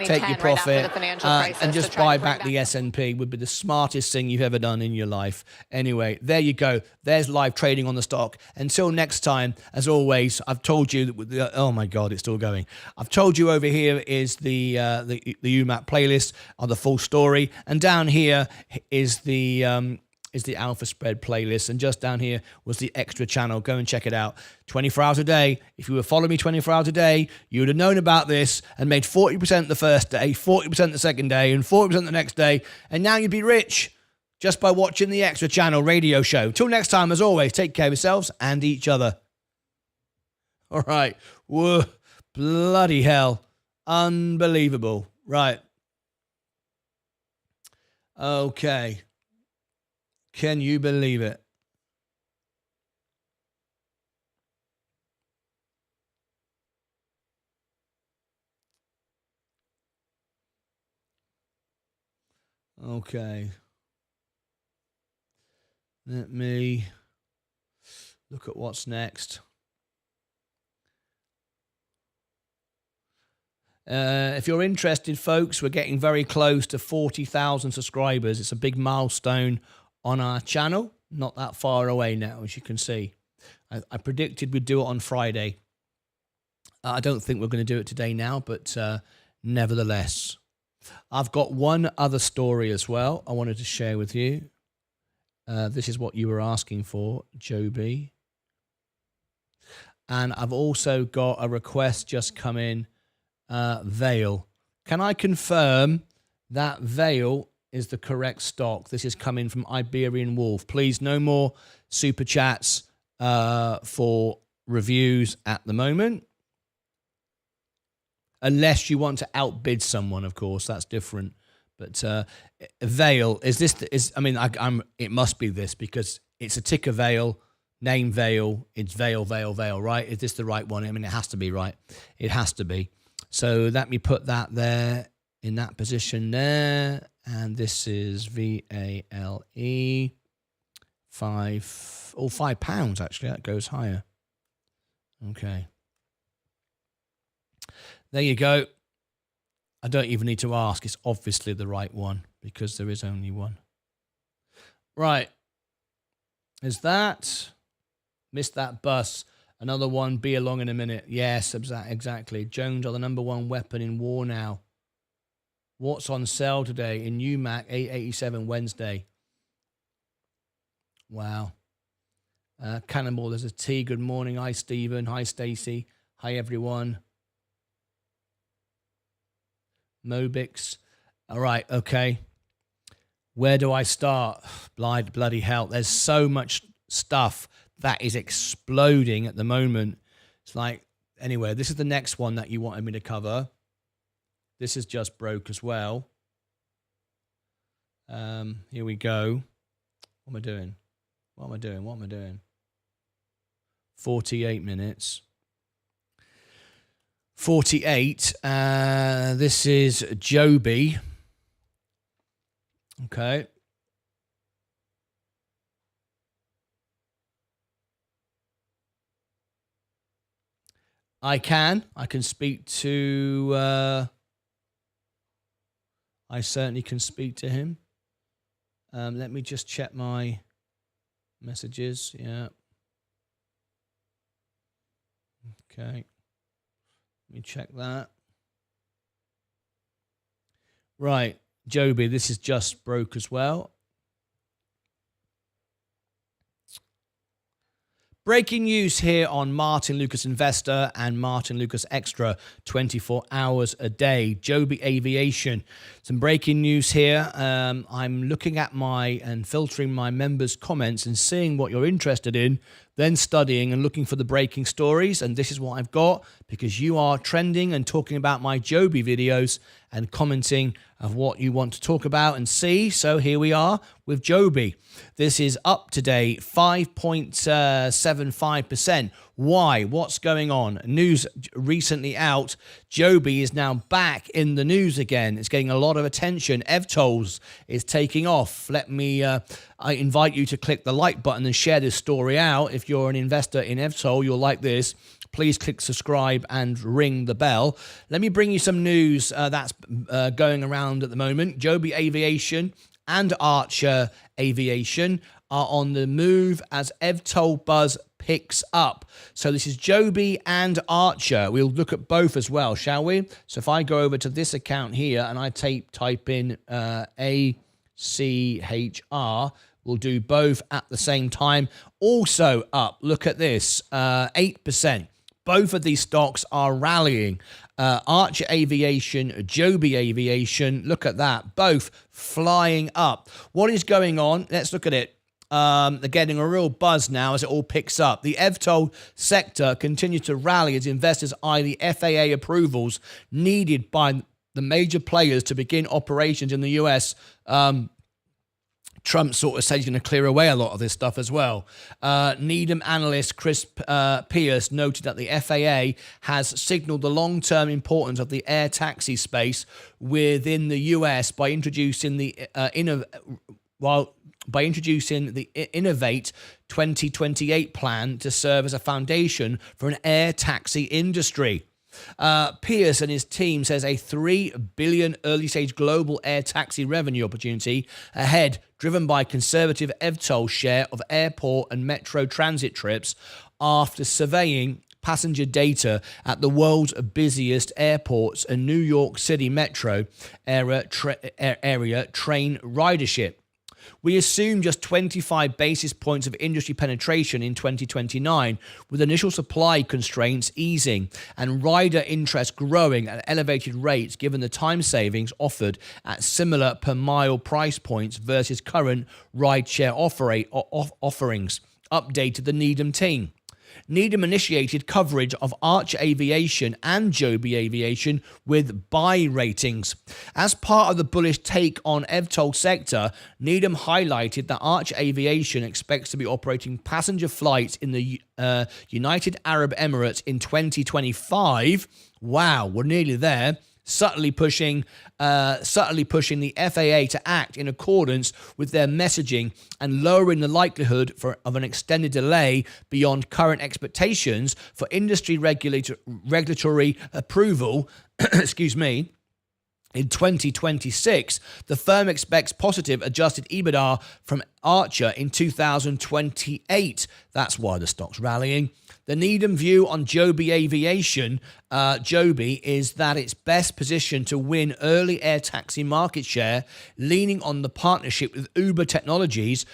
take your profit and just buy back the S&P. Would be the smartest thing you've ever done in your life. Anyway, there you go. There's live trading on the stock. Until next time, as always, I've told you that oh my God, it's still going. I've told you over here is the UMAP playlist on the full story, and down here is the Alpha Spread playlist, and just down here was the extra channel. Go and check it out. 24 hours a day. If you were following me 24 hours a day, you would have known about this and made 40% the first day, 40% the second day, and 40% the next day, and now you'd be rich just by watching the extra channel radio show. Till next time, as always, take care of yourselves and each other. All right. Whoa. Bloody hell. Unbelievable. Right. Okay. Can you believe it? Okay. Let me look at what's next. If you're interested, folks, we're getting very close to 40,000 subscribers. It's a big milestone on our channel. Not that far away now, as you can see. I predicted we'd do it on Friday. I don't think we're going to do it today now, but nevertheless. I've got one other story as well I wanted to share with you. This is what you were asking for, Joby. And I've also got a request just come in, Veil. Can I confirm that Veil is the correct stock? This is coming from Iberian Wolf. Please, no more super chats for reviews at the moment. Unless you want to outbid someone, of course, that's different. But Veil, is this? It must be this because it's a ticker Veil, name Veil. It's Veil, right? Is this the right one? I mean, it has to be, right? It has to be. So let me put that there in that position there, and this is VALE £5 actually. That goes higher. Okay. There you go. I don't even need to ask. It's obviously the right one because there is only one. Right. Is that? Missed that bus. Another one. Be along in a minute. Yes, exactly. Jones are the number one weapon in war now. What's on sale today in UMAC 887 Wednesday? Wow. Cannonball, there's a T. Good morning. Hi, Stephen. Hi, Stacy. Hi, everyone. Mobix. All right, okay. Where do I start? Bloody hell. There's so much stuff that is exploding at the moment. It's like, anyway, this is the next one that you wanted me to cover. This is just broke as well. Here we go. What am I doing? 48 minutes. 48. This is Joby. Okay. I can speak to, I certainly can speak to him. Let me just check my messages. Yeah. Okay. Let me check that. Right. Joby, this is just broke as well. Breaking news here on Martyn Lucas Investor and Martyn Lucas Extra 24 hours a day. Joby Aviation. Some breaking news here. I'm looking at and filtering my members' comments and seeing what you're interested in, then studying and looking for the breaking stories. And this is what I've got because you are trending and talking about my Joby videos and commenting of what you want to talk about and see. So here we are with Joby. This is up today, 5.75%. Why? What's going on? News recently out. Joby is now back in the news again. It's getting a lot of attention. EVTOLs is taking off. I invite you to click the like button and share this story out. If you're an investor in EVTOL, you'll like this. Please click subscribe and ring the bell. Let me bring you some news that's going around at the moment. Joby Aviation and Archer Aviation are on the move as EVTOL buzz picks up. So this is Joby and Archer. We'll look at both as well, shall we? So if I go over to this account here and I type in ACHR, we'll do both at the same time. Also up, look at this, 8%. Both of these stocks are rallying. Archer Aviation, Joby Aviation, look at that. Both flying up. What is going on? Let's look at it. They're getting a real buzz now as it all picks up. The EVTOL sector continues to rally as investors eye the FAA approvals needed by the major players to begin operations in the US. Trump sort of said he's going to clear away a lot of this stuff as well. Needham analyst Chris Pierce noted that the FAA has signaled the long-term importance of the air taxi space within the US by introducing the Innovate 2028 plan to serve as a foundation for an air taxi industry. Pierce and his team says a $3 billion early-stage global air taxi revenue opportunity ahead, driven by conservative EVTOL share of airport and metro transit trips after surveying passenger data at the world's busiest airports and New York City metro area train ridership. We assume just 25 basis points of industry penetration in 2029, with initial supply constraints easing and rider interest growing at elevated rates given the time savings offered at similar per mile price points versus current rideshare offerings, updated the Needham team. Needham initiated coverage of Archer Aviation and Joby Aviation with buy ratings. As part of the bullish take on EVTOL sector, Needham highlighted that Archer Aviation expects to be operating passenger flights in the United Arab Emirates in 2025. Wow, we're nearly there. Subtly pushing the FAA to act in accordance with their messaging and lowering the likelihood of an extended delay beyond current expectations for industry regulatory approval. Excuse me. In 2026, the firm expects positive adjusted EBITDA from Archer in 2028. That's why the stock's rallying. The Needham view on Joby Aviation, Joby, is that it's best positioned to win early air taxi market share, leaning on the partnership with Uber Technologies.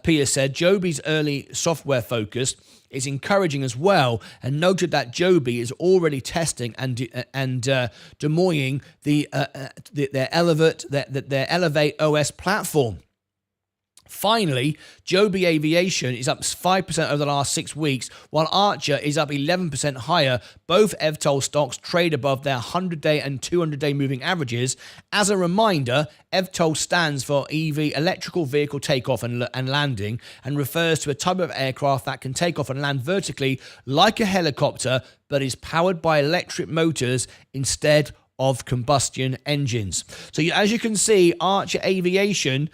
Pierce said Joby's early software focus is encouraging as well, and noted that Joby is already testing and demoing their Elevate OS platform. Finally, Joby Aviation is up 5% over the last 6 weeks, while Archer is up 11% higher. Both EVTOL stocks trade above their 100-day and 200-day moving averages. As a reminder, EVTOL stands for EV, electrical vehicle takeoff and landing, and refers to a type of aircraft that can take off and land vertically like a helicopter, but is powered by electric motors instead of combustion engines. So as you can see, Archer Aviation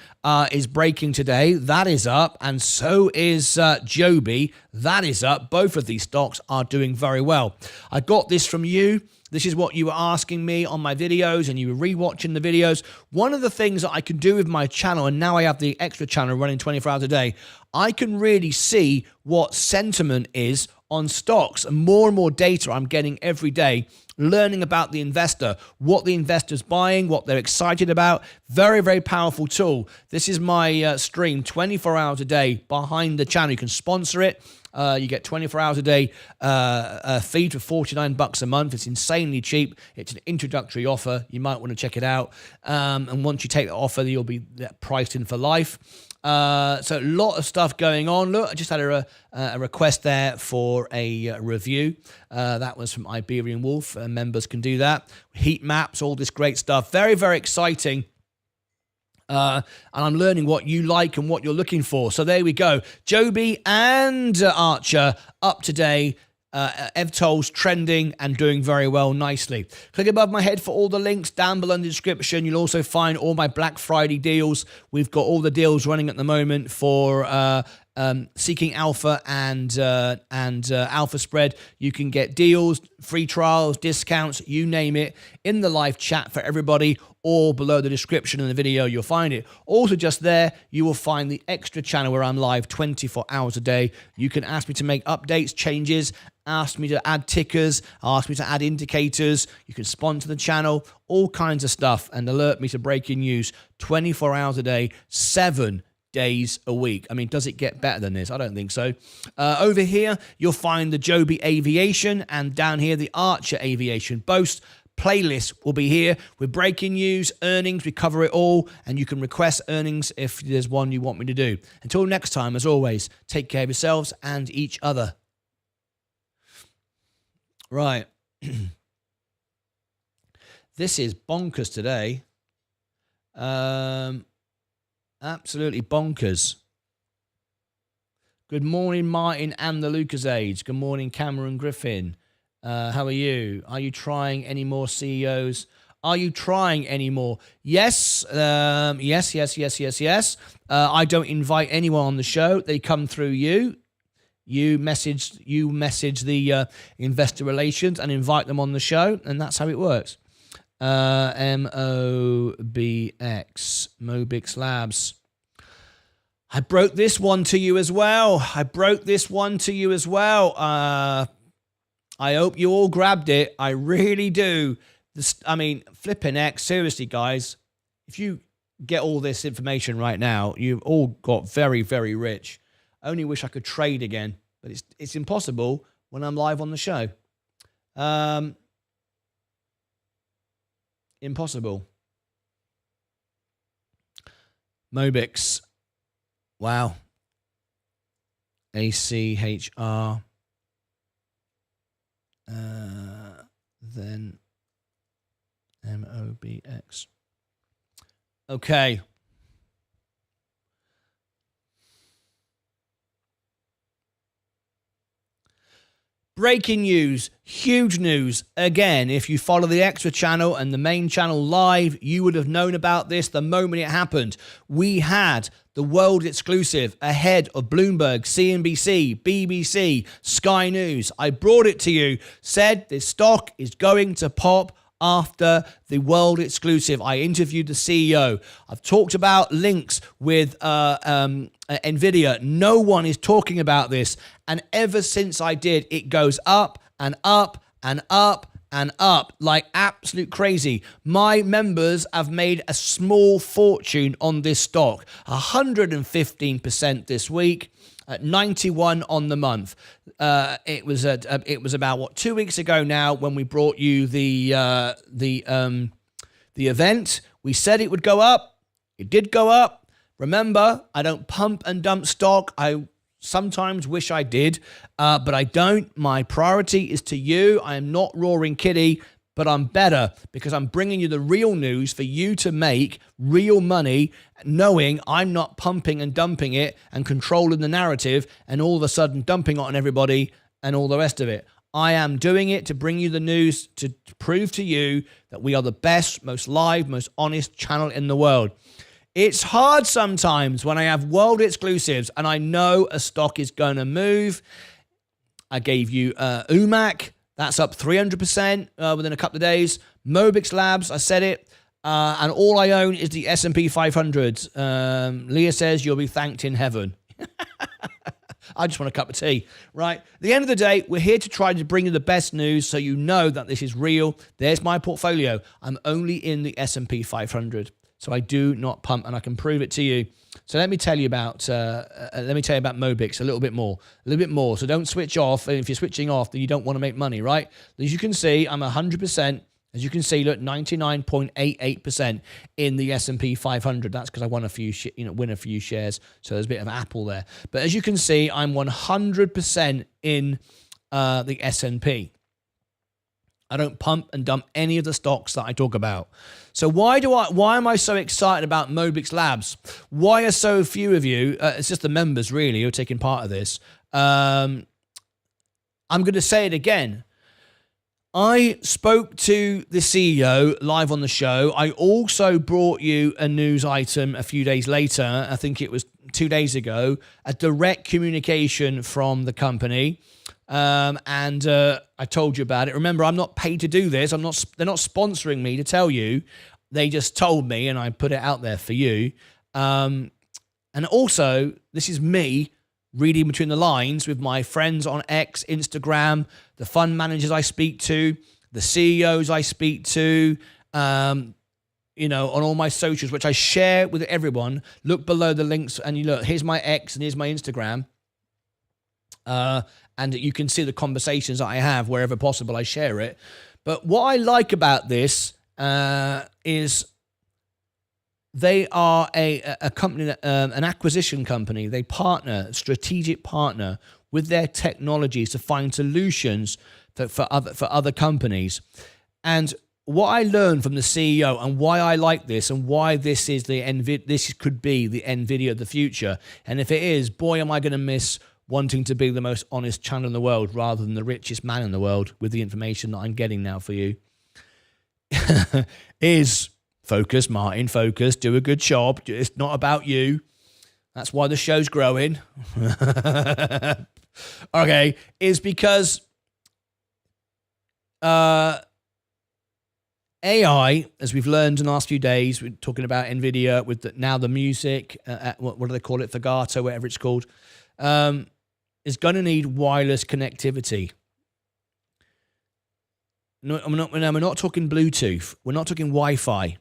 is breaking today. That is up, and so is Joby. That is up. Both of these stocks are doing very well. I got this from you. This is what you were asking me on my videos, and you were rewatching the videos. One of the things that I can do with my channel, and now I have the extra channel running 24 hours a day, I can really see what sentiment is on stocks, and more data I'm getting every day learning about the investor, what the investor's buying, what they're excited about. Very, very powerful tool. This is my stream 24 hours a day behind the channel. You can sponsor it. You get 24 hours a day feed for $49 a month. It's insanely cheap. It's an introductory offer. You might want to check it out. And once you take the offer, you'll be priced in for life. So a lot of stuff going on. Look, I just had a request there for a review. That was from Iberian Wolf. Members can do that. Heat maps, all this great stuff. Very, very exciting. And I'm learning what you like and what you're looking for. So there we go. Joby and Archer up today. EVTOL's trending and doing very well nicely. Click above my head for all the links down below in the description. You'll also find all my Black Friday deals. We've got all the deals running at the moment for Seeking Alpha and Alpha Spread. You can get deals, free trials, discounts, you name it, in the live chat for everybody, or below the description in the video, you'll find it. Also just there, you will find the extra channel where I'm live 24 hours a day. You can ask me to make updates, changes, ask me to add tickers, ask me to add indicators. You can sponsor the channel, all kinds of stuff, and alert me to breaking news 24 hours a day, 7 days a week. I mean, does it get better than this? I don't think so. Over here, you'll find the Joby Aviation, and down here, the Archer Aviation. Both playlist will be here with breaking news, earnings. We cover it all, and you can request earnings if there's one you want me to do. Until next time, as always, take care of yourselves and each other. Right. This is bonkers today. Absolutely bonkers. Good morning, Martyn and the Lucas Age. Good morning, Cameron Griffin. How are you? Are you trying any more CEOs? Are you trying any more? Yes. Yes. I don't invite anyone on the show. They come through you. You message the investor relations and invite them on the show, and that's how it works. Mobix Labs. I broke this one to you as well. I hope you all grabbed it. I really do. Flipping X, seriously, guys. If you get all this information right now, you've all got very, very rich. I only wish I could trade again, but it's impossible when I'm live on the show. Impossible. Mobix. Wow. ACHR. Then MOBX. Okay. Breaking news, huge news. Again, if you follow the extra channel and the main channel live, you would have known about this the moment it happened. We had the world exclusive ahead of Bloomberg, CNBC, BBC, Sky News. I brought it to you, said this stock is going to pop after the world exclusive. I interviewed the CEO. I've talked about links with NVIDIA. No one is talking about this. And ever since I did, it goes up and up and up and up like absolute crazy. My members have made a small fortune on this stock. 115% this week. At 91 on the month. It was about 2 weeks ago now when we brought you the event. We said it would go up. It did go up. Remember, I don't pump and dump stock. I sometimes wish I did, but I don't. My priority is to you. I am not roaring kitty, but I'm better because I'm bringing you the real news for you to make real money, knowing I'm not pumping and dumping it and controlling the narrative and all of a sudden dumping it on everybody and all the rest of it. I am doing it to bring you the news, to prove to you that we are the best, most live, most honest channel in the world. It's hard sometimes when I have world exclusives and I know a stock is going to move. I gave you UMAC. That's up 300% within a couple of days. Mobix Labs, I said it. And all I own is the S&P 500. Leah says you'll be thanked in heaven. I just want a cup of tea, right? At the end of the day, we're here to try to bring you the best news so you know that this is real. There's my portfolio. I'm only in the S&P 500, so I do not pump, and I can prove it to you. So let me tell you about Mobix a little bit more. So don't switch off. And if you're switching off, then you don't want to make money, right? As you can see, I'm 100%. As you can see, look, 99.88% in the S&P 500. That's because I won win a few shares. So there's a bit of Apple there. But as you can see, I'm 100% in the S&P. I don't pump and dump any of the stocks that I talk about. So why am I so excited about Mobix Labs? Why are so few of you? It's just the members really who are taking part of this. I'm going to say it again. I spoke to the CEO live on the show. I also brought you a news item a few days later. I think it was 2 days ago, a direct communication from the company. And I told you about it. Remember, I'm not paid to do this. They're not sponsoring me to tell you. They just told me, and I put it out there for you. And also, this is me reading between the lines with my friends on X, Instagram, the fund managers I speak to, the CEOs I speak to, on all my socials, which I share with everyone. Look below the links, and you look, here's my X and here's my Instagram. And you can see the conversations that I have wherever possible. I share it. But what I like about this is they are a company, an acquisition company. They strategic partner with their technologies to find solutions for other companies. And what I learned from the CEO and why I like this and why this is this could be the NVIDIA of the future. And if it is, boy, am I going to miss wanting to be the most honest channel in the world rather than the richest man in the world with the information that I'm getting now for you. Is focus, Martyn, focus, do a good job. It's not about you. That's why the show's growing. Okay, is because AI, as we've learned in the last few days, we're talking about NVIDIA with the music, what do they call it, Fagato, whatever it's called, is going to need wireless connectivity. No, we're not talking Bluetooth. We're not talking Wi-Fi.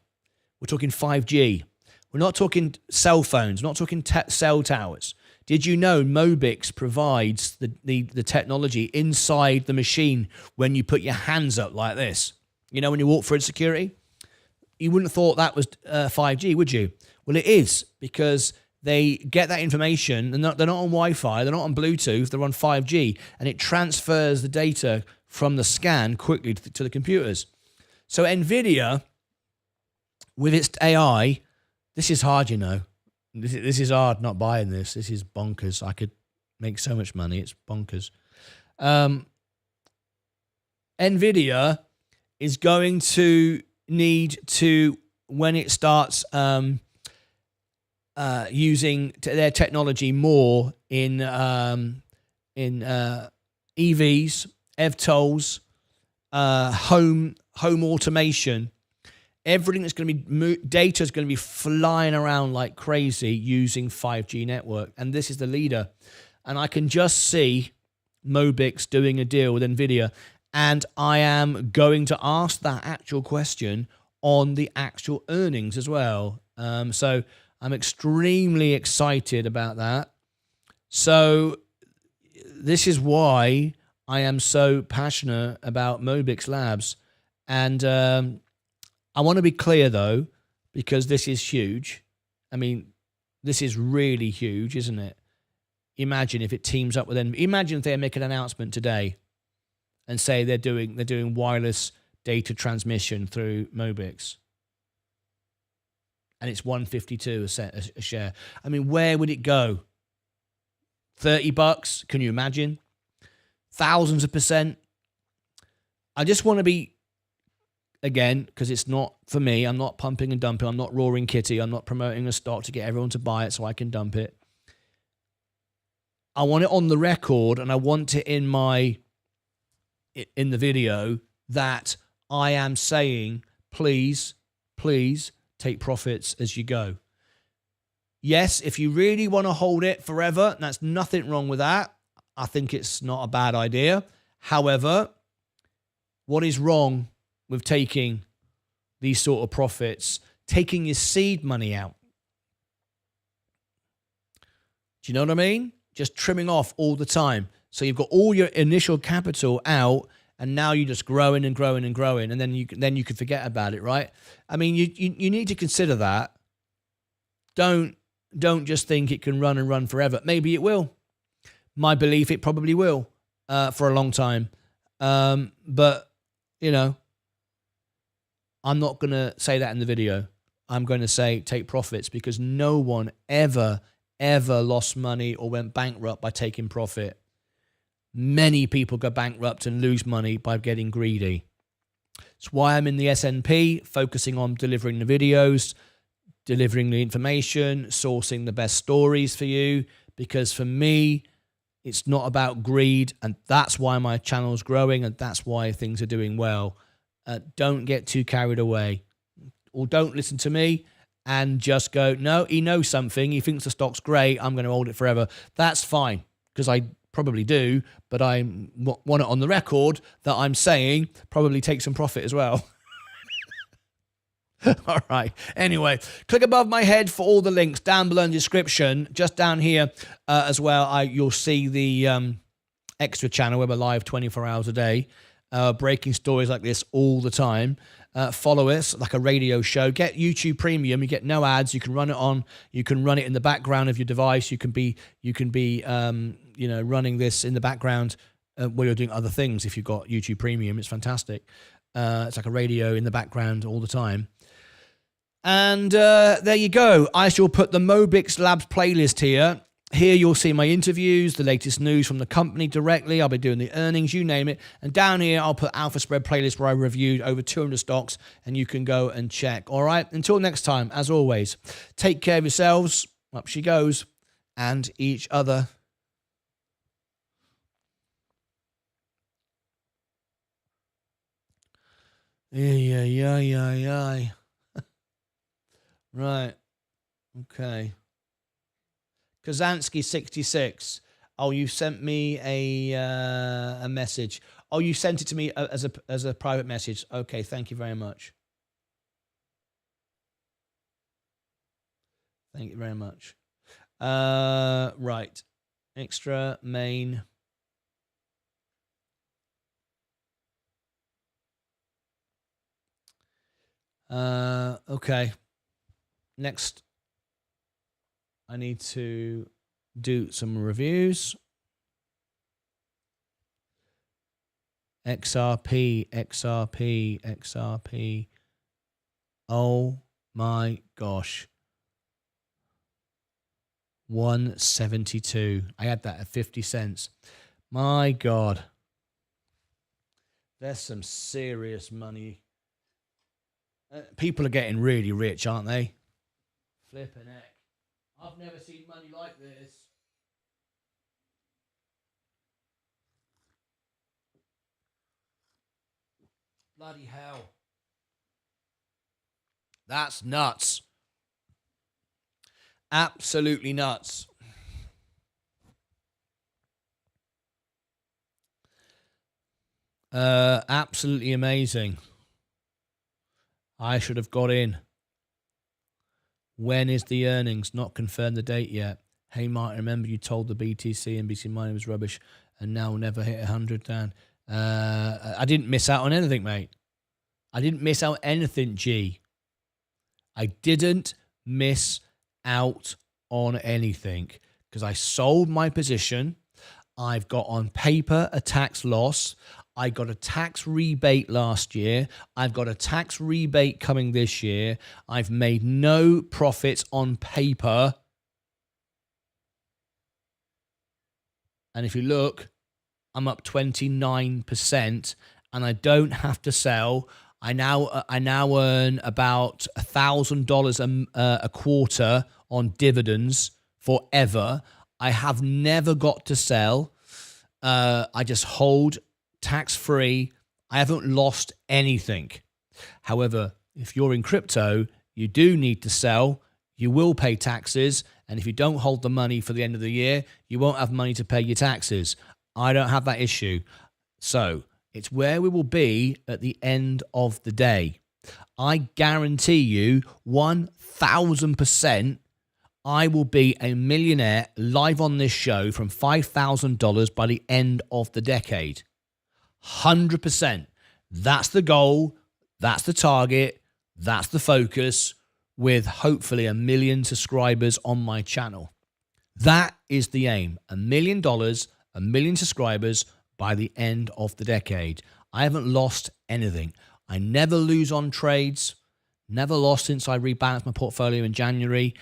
We're talking 5G. We're not talking cell phones. We're not talking cell towers. Did you know Mobix provides the technology inside the machine when you put your hands up like this? You know, when you walk through security? You wouldn't have thought that was 5G, would you? Well, it is, because they get that information. They're not on Wi-Fi. They're not on Bluetooth. They're on 5G. And it transfers the data from the scan quickly to the computers. So NVIDIA, with its AI, this is hard, you know. This is hard not buying this. This is bonkers. I could make so much money. It's bonkers. NVIDIA is going to need to, when it starts using their technology more in EVs, EVTOLs, home automation, everything that's going to be data is going to be flying around like crazy using 5G network, and this is the leader. And I can just see Mobix doing a deal with NVIDIA, and I am going to ask that actual question on the actual earnings as well. So I'm extremely excited about that. So this is why I am so passionate about Mobix Labs. And I want to be clear, though, because this is huge. I mean, this is really huge, isn't it? Imagine if it teams up with them. Imagine if they make an announcement today and say they're doing wireless data transmission through Mobix, and it's $152 a share. I mean, where would it go? $30? Can you imagine? Thousands of percent. I just want to be, again, because it's not for me. I'm not pumping and dumping. I'm not roaring kitty. I'm not promoting a stock to get everyone to buy it so I can dump it. I want it on the record, and I want it in the video that I am saying, please take profits as you go. Yes, if you really want to hold it forever, that's nothing wrong with that. I think it's not a bad idea. However, what is wrong with taking these sort of profits, taking your seed money out? Do you know what I mean? Just trimming off all the time. So you've got all your initial capital out, and now you're just growing and growing and growing, and then you can forget about it, right? I mean, you need to consider that. Don't just think it can run and run forever. Maybe it will. My belief, it probably will for a long time. But, you know, I'm not going to say that in the video. I'm going to say take profits, because no one ever lost money or went bankrupt by taking profit. Many people go bankrupt and lose money by getting greedy. It's why I'm in the S&P, focusing on delivering the videos, delivering the information, sourcing the best stories for you, because for me, it's not about greed, and that's why my channel's growing, and that's why things are doing well. Don't get too carried away, or don't listen to me and just go, no, he knows something, he thinks the stock's great, I'm going to hold it forever. That's fine, because I probably do, but I want it on the record that I'm saying probably take some profit as well. All right. Anyway, click above my head for all the links down below in the description. Just down here as well, you'll see the extra channel where we're live 24 hours a day, breaking stories like this all the time. Follow us like a radio show. Get YouTube Premium. You get no ads. You can run it on. You can run it in the background of your device. You can be running this in the background while you're doing other things. If you've got YouTube Premium, it's fantastic. It's like a radio in the background all the time. And there you go. I shall put the Mobix Labs playlist here. Here you'll see my interviews, the latest news from the company directly. I'll be doing the earnings, you name it. And down here, I'll put Alpha Spread playlist where I reviewed over 200 stocks, and you can go and check. All right. Until next time, as always, take care of yourselves. Up she goes. And each other. Yeah. Right. Okay. Kazansky 66. Oh, you sent me a message. Oh, you sent it to me as a private message. Okay, thank you very much. Thank you very much. Right. Extra main. Okay. Next, I need to do some reviews. XRP. Oh my gosh. 172. I had that at 50 cents. My God. There's some serious money. People are getting really rich, aren't they? Flipping heck. I've never seen money like this. Bloody hell. That's nuts. Absolutely nuts. Absolutely amazing. I should have got in. When is the earnings? Not confirmed the date yet. Hey, Martin, remember you told the BTC and BC mining was rubbish and now we'll never hit 100, Dan. I didn't miss out on anything, mate. I didn't miss out anything, G. I didn't miss out on anything because I sold my position. I've got on paper a tax loss. I got a tax rebate last year. I've got a tax rebate coming this year. I've made no profits on paper. And if you look, I'm up 29% and I don't have to sell. I now earn about $1,000 a quarter on dividends forever. I have never got to sell. I just hold tax-free. I haven't lost anything. However, if you're in crypto, you do need to sell. you will pay taxes. And if you don't hold the money for the end of the year, you won't have money to pay your taxes. I don't have that issue. So it's where we will be at the end of the day. I guarantee you 1,000% I will be a millionaire live on this show from $5,000 by the end of the decade. 100%. That's the goal. That's the target. That's the focus, with hopefully 1 million subscribers on my channel. That is the aim. $1 million, 1 million subscribers by the end of the decade. I haven't lost anything. I never lose on trades. Never lost since I rebalanced my portfolio in January.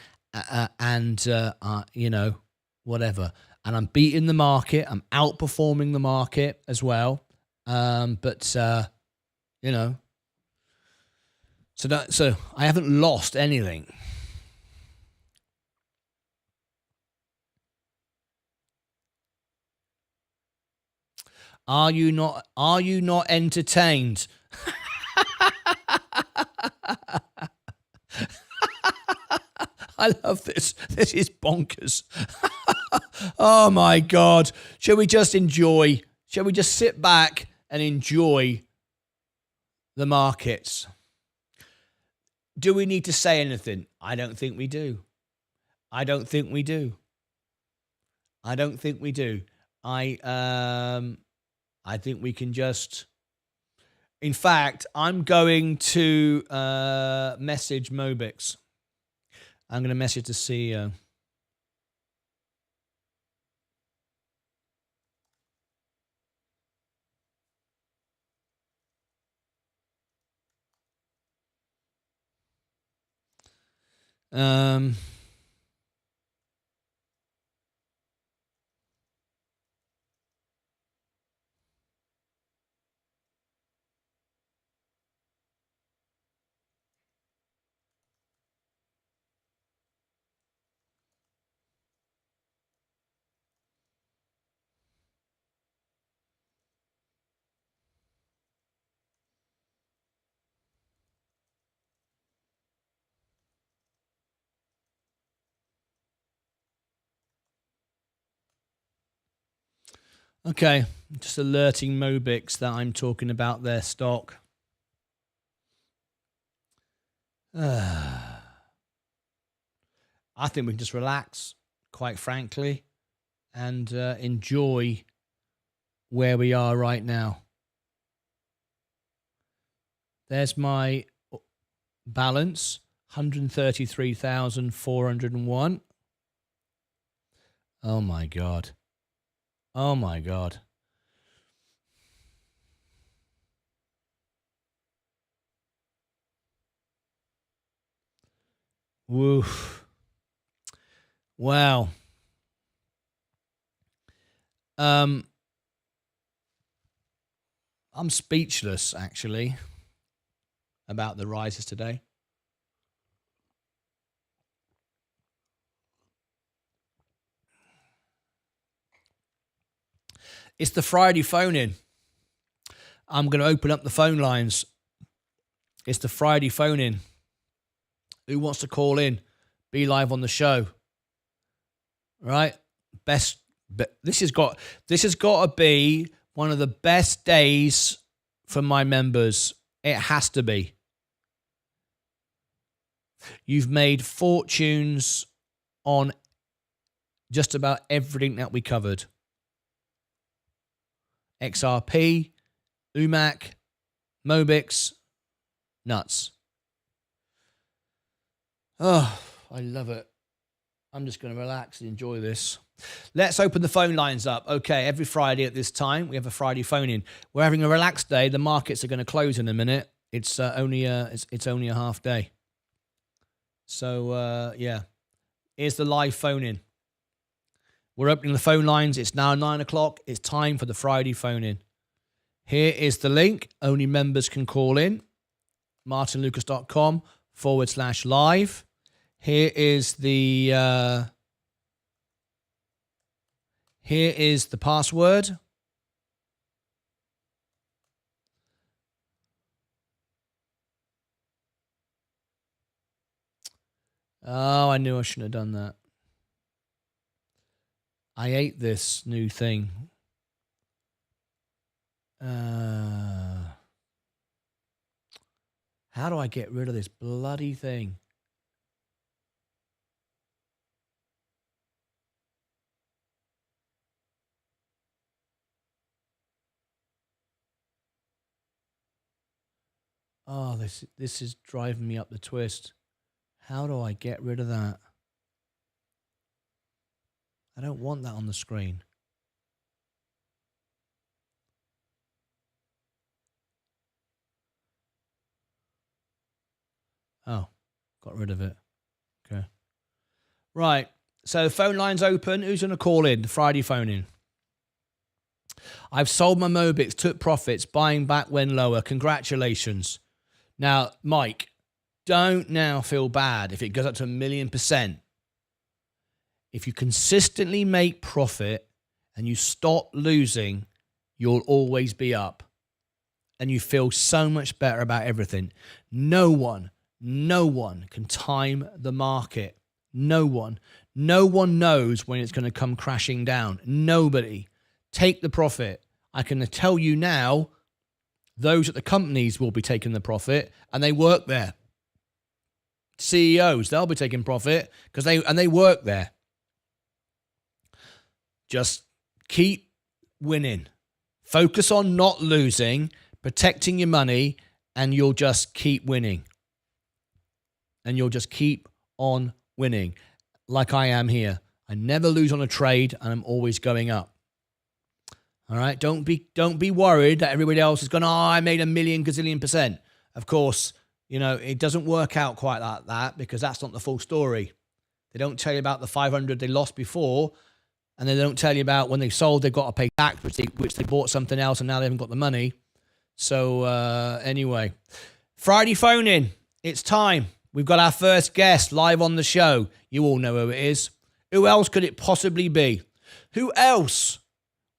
Whatever. And I'm beating the market. I'm outperforming the market as well. So I haven't lost anything. Are you not entertained? I love this. This is bonkers. Oh my God. Shall we just enjoy? Shall we just sit back and enjoy the markets? Do we need to say anything? I don't think we do. I think we can just... In fact, I'm going to message Mobix. I'm going to message the CEO. Okay, just alerting Mobix that I'm talking about their stock. I think we can just relax, quite frankly, and enjoy where we are right now. There's my balance, 133,401. Oh my God. Oh my God. Woof. Wow. I'm speechless, actually, about the rises today. It's the Friday phone-in. I'm going to open up the phone lines. It's the Friday phone-in. Who wants to call in? Be live on the show. Right? This has got to be one of the best days for my members. It has to be. You've made fortunes on just about everything that we covered. XRP, UMAC, Mobix, nuts. Oh, I love it. I'm just going to relax and enjoy this. Let's open the phone lines up. Okay, every Friday at this time, we have a Friday phone-in. We're having a relaxed day. The markets are going to close in a minute. It's only a half day. So, yeah. Here's the live phone-in. We're opening the phone lines. It's now 9 o'clock. It's time for the Friday phone-in. Here is the link. Only members can call in. martynlucas.com/live. Here is the password. Oh, I knew I shouldn't have done that. I ate this new thing. How do I get rid of this bloody thing? Oh, this is driving me up the twist. How do I get rid of that? I don't want that on the screen. Oh, got rid of it. Okay. Right. So phone line's open. Who's going to call in? Friday phone in. I've sold my Mobix, took profits, buying back when lower. Congratulations. Now, Mike, don't now feel bad if it goes up to 1,000,000%. If you consistently make profit and you stop losing, you'll always be up. And you feel so much better about everything. No one can time the market. No one knows when it's going to come crashing down. Nobody. Take the profit. I can tell you now, those at the companies will be taking the profit, and they work there. CEOs, they'll be taking profit because they work there. Just keep winning. Focus on not losing, protecting your money, and you'll just keep winning. And you'll just keep on winning, like I am here. I never lose on a trade, and I'm always going up. All right, don't be worried that everybody else is going, oh, I made 1,000,000 gazillion%. Of course, you know, it doesn't work out quite like that because that's not the full story. They don't tell you about the 500 they lost before, and they don't tell you about when they sold, they've got to pay tax, which they bought something else, and now they haven't got the money. So anyway, Friday phone in. It's time. We've got our first guest live on the show. You all know who it is. Who else could it possibly be? Who else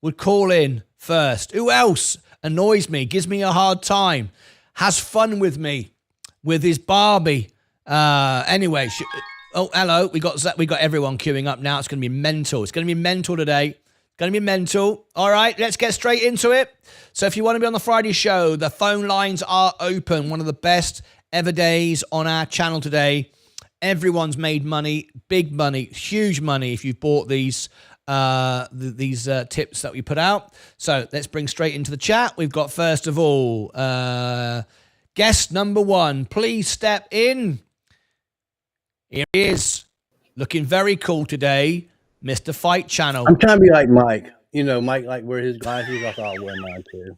would call in first? Who else annoys me, gives me a hard time, has fun with me, with his Barbie? Anyway, oh, hello. We got everyone queuing up now. It's going to be mental. It's going to be mental today. It's going to be mental. All right, let's get straight into it. So if you want to be on the Friday show, the phone lines are open. One of the best ever days on our channel today. Everyone's made money, big money, huge money if you've bought these tips that we put out. So let's bring straight into the chat. We've got, first of all, guest number one. Please step in. Here he is, looking very cool today, Mr. Fight Channel. I'm trying to be like Mike. You know, Mike like wear his glasses. I thought I'd wear mine too.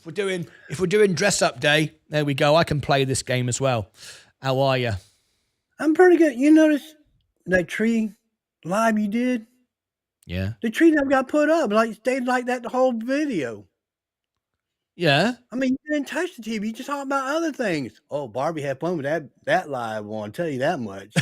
If we're doing dress up day, there we go. I can play this game as well. How are you? I'm pretty good. You notice that tree live you did? Yeah. The tree never got put up. Like stayed like that the whole video. Yeah. I mean, you didn't touch the TV. You just talk about other things. Oh, Barbie had fun with that live one. I'll tell you that much.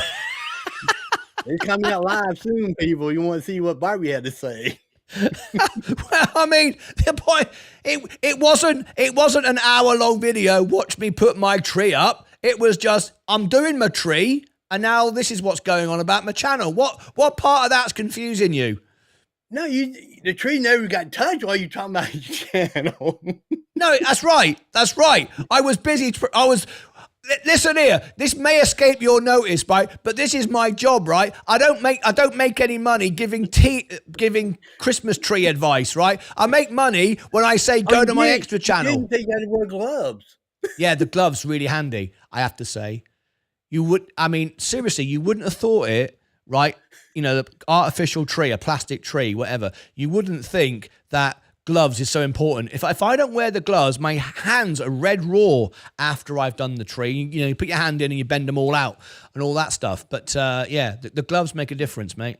It's coming out live soon, people. You want to see what Barbie had to say. Well, I mean, the point, it wasn't an hour-long video, watch me put my tree up. It was just, I'm doing my tree, and now this is what's going on about my channel. What part of that's confusing you? No, the tree never got touched while you talking about your channel. No, that's right. That's right. I was busy. Listen here. This may escape your notice, right? But this is my job, right? I don't make any money giving Christmas tree advice, right? I make money when I say go to my extra channel. You didn't think you had to wear gloves. Yeah, the gloves really handy, I have to say. Seriously, you wouldn't have thought it, right? You know, the artificial tree, a plastic tree, whatever. You wouldn't think that gloves is so important. If I don't wear the gloves, my hands are red raw after I've done the tree. You know, you put your hand in and you bend them all out and all that stuff. But yeah, the gloves make a difference, mate.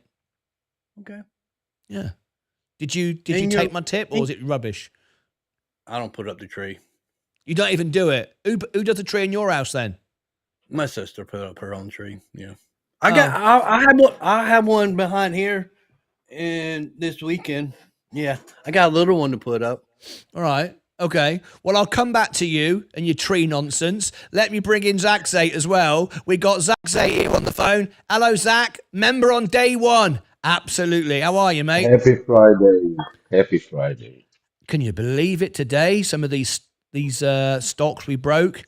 Okay. Yeah. Did you take my tip, or was it rubbish? I don't put up the tree. You don't even do it. Who does the tree in your house then? My sister put up her own tree. Yeah. I have one behind here, and this weekend. Yeah, I got a little one to put up. All right. Okay. Well, I'll come back to you and your tree nonsense. Let me bring in Zach Zate as well. We got Zach Zate here on the phone. Hello, Zach. Member on day one. Absolutely. How are you, mate? Happy Friday. Happy Friday. Can you believe it today? Some of these stocks we broke.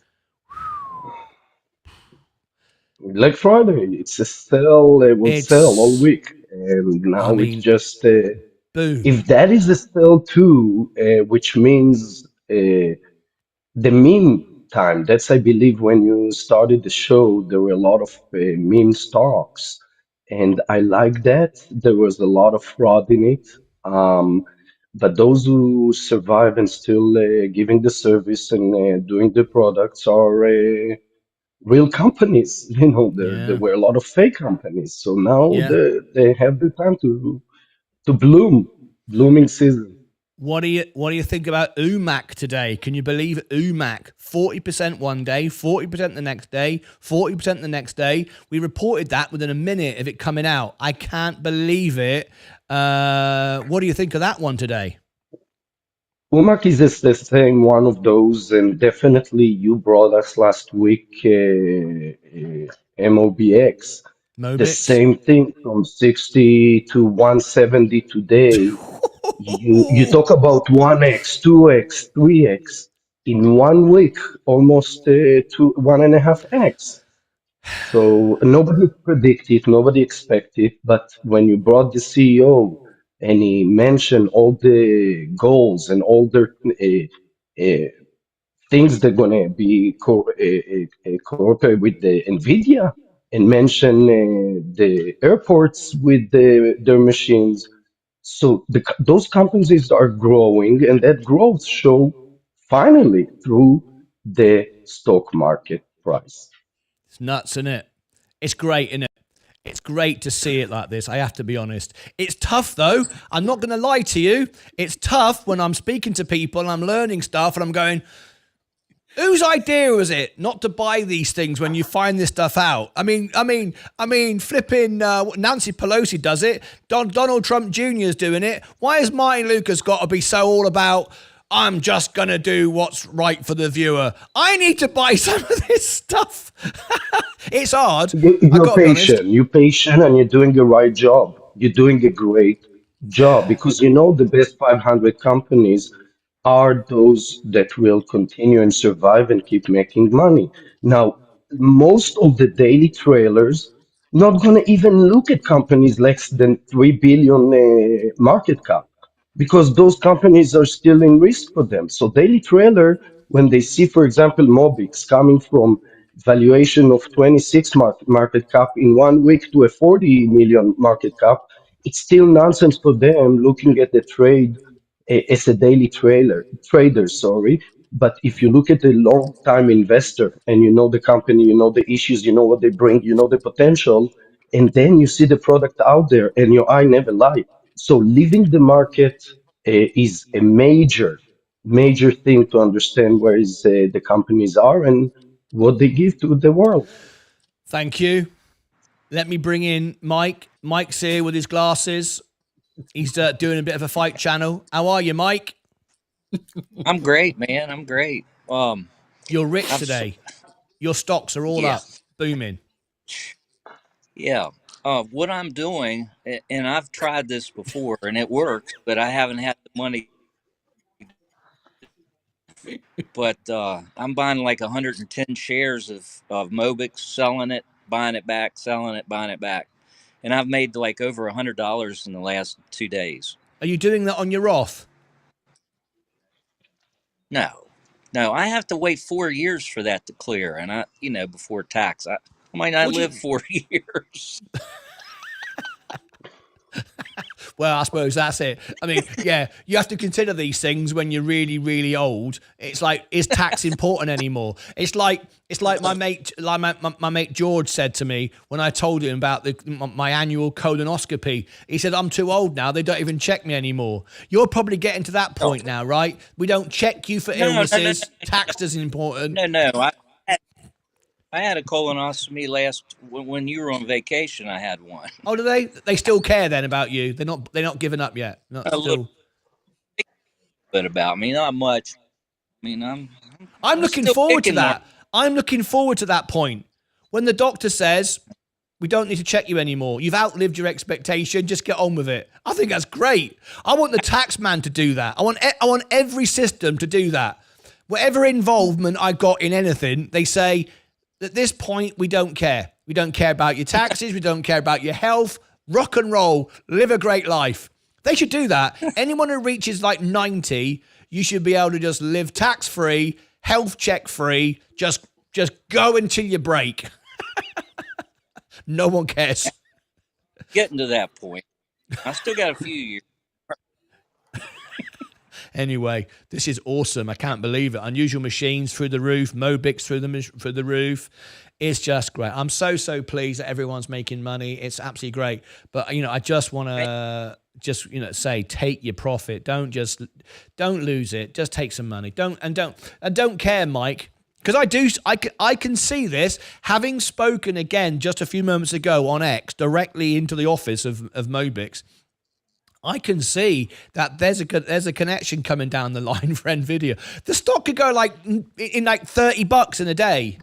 Like Friday, it's a sell, it will sell all It's, week. And I now it's mean, just, boom. if that is a sell too, which means the meme time, that's, I believe, when you started the show, there were a lot of meme stocks. And I like that. There was a lot of fraud in it. But those who survive and still giving the service and doing the products are real companies. There Yeah. were a lot of fake companies. So now Yeah. they have the time to bloom, blooming season. What do you think about UMAC today? Can you believe UMAC? 40% one day, 40% the next day, 40% the next day. We reported that within a minute of it coming out. I can't believe it. What do you think of that one today? Umak is the same one of those, and definitely you brought us last week MOBX. The Mobix? same thing from 60 to 170 today. You talk about 1x, 2x, 3x in 1 week, almost two, 1.5x. So nobody predicted, nobody expected, but when you brought the CEO and he mentioned all the goals and all the uh, things they're gonna be cooperate with the NVIDIA and mention the airports with their machines. So those companies are growing, and that growth show finally through the stock market price. It's nuts, isn't it? It's great, isn't it? It's great to see it like this. I have to be honest. It's tough though. I'm not going to lie to you. It's tough when I'm speaking to people and I'm learning stuff and I'm going, whose idea was it not to buy these things when you find this stuff out? Flipping Nancy Pelosi does it. Donald Trump Jr. is doing it. Why has Martyn Lucas got to be so all about? I'm just gonna do what's right for the viewer. I need to buy some of this stuff. It's hard. I You're gotta be honest. patient. You're patient and you're doing the right job. You're doing a great job because the best 500 companies are those that will continue and survive and keep making money. Now, most of the daily trailers not going to even look at companies less than 3 billion market cap because those companies are still in risk for them. So daily trailer, when they see, for example, Mobix coming from valuation of 26 market cap in 1 week to a 40 million market cap, it's still nonsense for them looking at the trade as a daily trader, sorry. But if you look at a long time investor and you know the company, you know the issues, you know what they bring, you know the potential, and then you see the product out there and your eye never lie. So leaving the market is a major thing to understand where is the companies are and what they give to the world. Thank you. Let me bring in Mike. Mike's here with his glasses. He's doing a bit of a fight channel. How are you, Mike? I'm great, man. I'm great. You're rich I'm so, today. Your stocks are all yeah, up, booming. yeah. What I'm doing, and I've tried this before, and it works, but I haven't had the money. But I'm buying like 110 shares of Mobix, selling it, buying it back, selling it, buying it back, and I've made like over $100 in the last 2 days. Are you doing that on your Roth? No, no, I have to wait 4 years for that to clear, and before tax, I might not What do live you? 4 years. Well, I suppose that's it. I mean, yeah, you have to consider these things when you're really, really old. It's like, is tax important anymore? It's like my mate, my mate George said to me when I told him about my annual colonoscopy. He said, "I'm too old now. They don't even check me anymore." You're probably getting to that point now, right? We don't check you for No, no, no, no, illnesses. Tax isn't important. no, no. I had a colonoscopy when you were on vacation. I had one. Oh, do they? They still care then about you? They're not giving up yet. Not A little still. bit about me, not much. mean, I'm looking still forward to kicking, Mark. that. I'm looking forward to that point when the doctor says, we don't need to check you anymore. You've outlived your expectation. Just get on with it. I think that's great. I want the tax man to do that. I want every system to do that. Whatever involvement I got in anything, they say, at this point, we don't care. We don't care about your taxes. We don't care about your health. Rock and roll. Live a great life. They should do that. Anyone who reaches like 90, you should be able to just live tax-free, health check-free. Just go until you break. No one cares. Getting to that point. I still got a few years. Anyway, this is awesome. I can't believe it. Unusual machines through the roof, Mobix through the roof. It's just great. I'm so pleased that everyone's making money. It's absolutely great. But I just want to say, take your profit. Don't lose it. Just take some money. Don't care, Mike. Because I can see this, having spoken again just a few moments ago on X directly into the office of Mobix. I can see that there's a connection coming down the line for NVIDIA. The stock could go in like $30 in a day.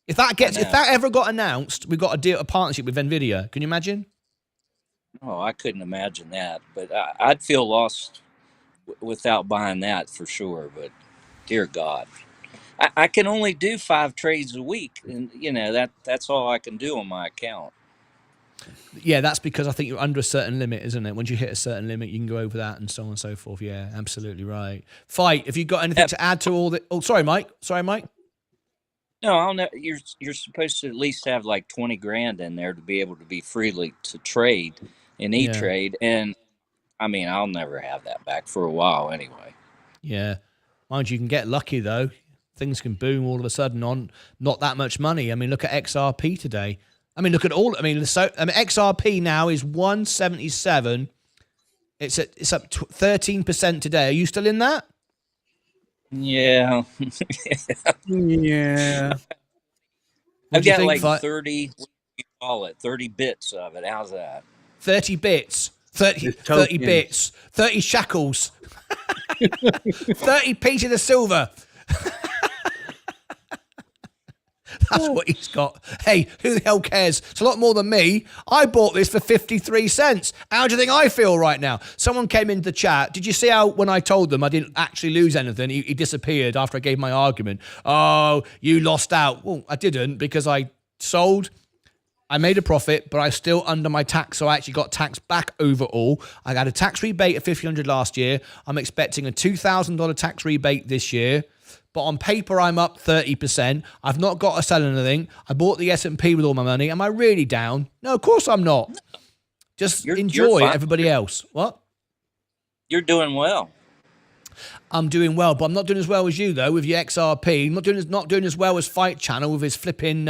If that ever got announced, we've got a partnership with NVIDIA. Can you imagine? Oh, I couldn't imagine that. But I'd feel lost without buying that for sure. But dear God. I can only do 5 trades a week, and that's all I can do on my account. Yeah, that's because I think you're under a certain limit, isn't it? Once you hit a certain limit, you can go over that and so on and so forth. Yeah, absolutely right. Fight. Have you got anything to add to all the? Oh, sorry, Mike. No, I'll know. You're supposed to at least have like 20 grand in there to be able to be freely to trade in E-Trade, and I mean, I'll never have that back for a while anyway. Yeah, mind you, can get lucky though. Things can boom all of a sudden on not that much money. I mean, look at XRP today. I mean, look at all. XRP now is 177. It's up 13% today. Are you still in that? Yeah. Yeah. I've got like 30. What do you call it? 30 bits of it. How's that? 30 bits. 30 bits. 30 shackles. 30 pieces of silver. That's what he's got. Hey, who the hell cares? It's a lot more than me. I bought this for 53 cents. How do you think I feel right now? Someone came into the chat. Did you see how when I told them I didn't actually lose anything, he disappeared after I gave my argument? Oh, you lost out. Well, I didn't because I sold. I made a profit, but I was still under my tax, so I actually got tax back overall. I got a tax rebate of $1,500 last year. I'm expecting a $2,000 tax rebate this year. But on paper, I'm up 30%. I've not got to sell anything. I bought the S&P with all my money. Am I really down? No, of course I'm not. Just enjoy everybody else. What? You're doing well. I'm doing well, but I'm not doing as well as you, though, with your XRP. I'm not doing as well as Fight Channel with his flipping,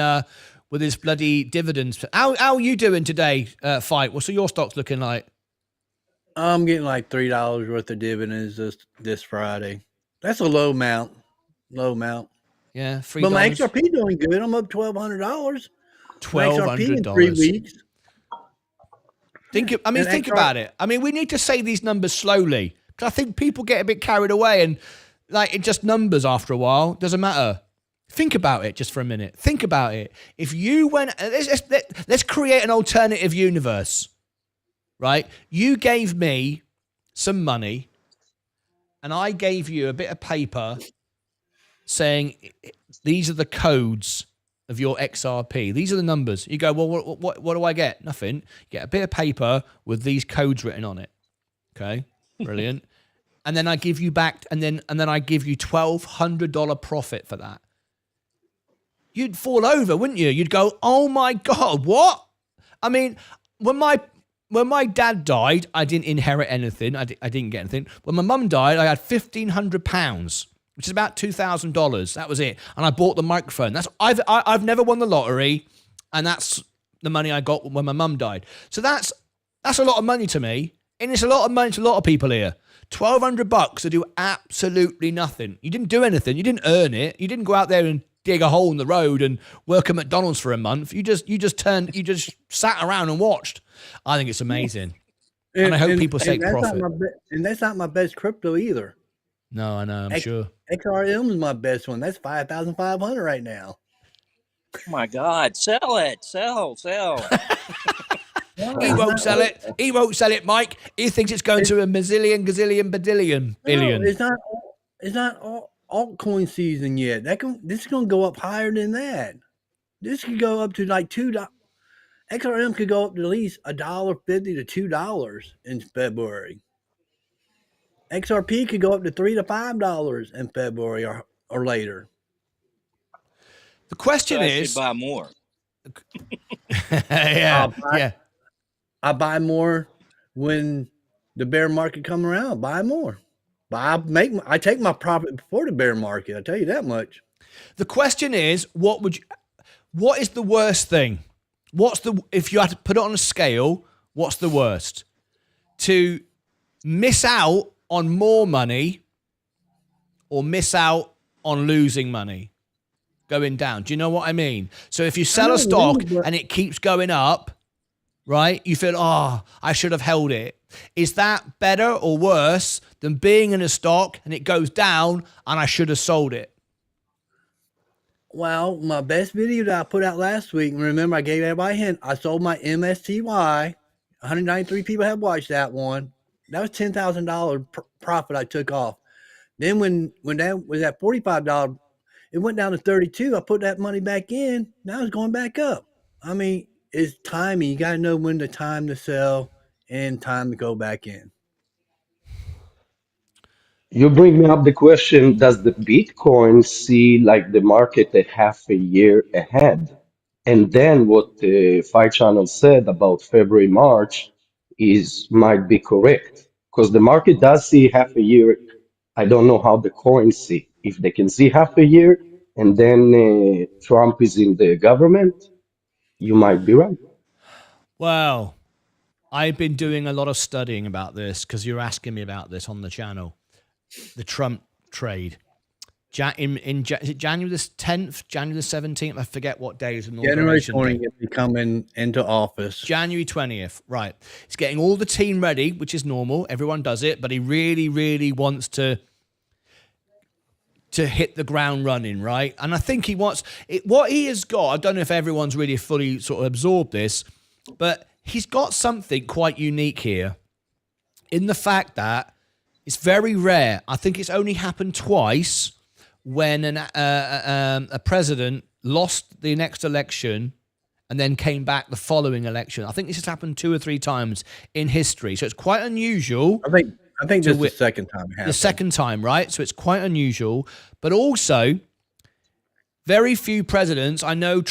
with his bloody dividends. How are you doing today, Fight? What's your stocks looking like? I'm getting like $3 worth of dividends this Friday. That's a low amount. Yeah, $3. But my XRP doing good. I'm up $1,200. $1,200 in 3 weeks. Think about it. I mean, we need to say these numbers slowly because I think people get a bit carried away and like it just numbers after a while. Doesn't matter. Think about it just for a minute. Think about it. If you went, let's create an alternative universe, right? You gave me some money and I gave you a bit of paper saying these are the codes of your XRP. These are the numbers. You go, well, what do I get? Nothing. You get a bit of paper with these codes written on it. Okay, brilliant. And then I give you back, and then I give you $1,200 profit for that. You'd fall over, wouldn't you? You'd go, oh my God, what? I mean, when my dad died, I didn't inherit anything. I didn't get anything. When my mum died, I had £1,500. Which is about $2,000. That was it. And I bought the microphone. I've never won the lottery, and that's the money I got when my mum died. So that's a lot of money to me, and it's a lot of money to a lot of people here. $1,200 to do absolutely nothing. You didn't do anything. You didn't earn it. You didn't go out there and dig a hole in the road and work at McDonald's for a month. You just sat around and watched. I think it's amazing, and I hope people take profit. And that's not my best crypto either. No, I know. I'm sure. XRM is my best one. That's 5,500 right now. Oh my God, sell it, sell. No, He it's won't not sell it. He won't sell it, Mike. He thinks it's going to a mazillion, gazillion, badillion, billion. No, it's not altcoin season yet. This is gonna go up higher than that. This could go up to like $2. XRM could go up to at least $1.50 to $2 in February. XRP could go up to $3 to $5 in February or later. The So question I should is, buy more. yeah, buy- yeah. I buy more when the bear market come around. Buy more. I take my profit before the bear market. I tell you that much. The question is, what is the worst thing? If you had to put it on a scale, what's the worst? To miss out on more money or miss out on losing money going down? Do you know what I mean? So if you sell a stock and it keeps going up, right? You feel, I should have held it. Is that better or worse than being in a stock and it goes down and I should have sold it? Well, my best video that I put out last week, and remember I gave everybody a hint, I sold my MSTY. 193 people have watched that one. That was $10,000 profit I took off. Then when that was at $45, it went down to 32. I put that money back in. Now it's going back up. I mean, it's timing. You got to know when the time to sell and time to go back in. You bring me up the question, does the Bitcoin see like the market a half a year ahead? And then what the Five Channel said about February, March might be correct. Because the market does see half a year. I don't know how the coins see. If they can see half a year and then Trump is in the government, you might be right. Well, I've been doing a lot of studying about this because you're asking me about this on the channel. The Trump trade. Is it January the 10th, January the 17th? I forget what day is January inauguration 20th, day. be coming into office. January 20th, right. He's getting all the team ready, which is normal. Everyone does it, but he really, really wants to hit the ground running, right? And I think he wants it. What he has got, I don't know if everyone's really fully sort of absorbed this, but he's got something quite unique here in the fact that it's very rare. I think it's only happened twice when a president lost the next election and then came back the following election. I think this has happened 2 or 3 times in history. So it's quite unusual. I think this is the second time it happened. The second time, right? So it's quite unusual. But also, very few presidents. I know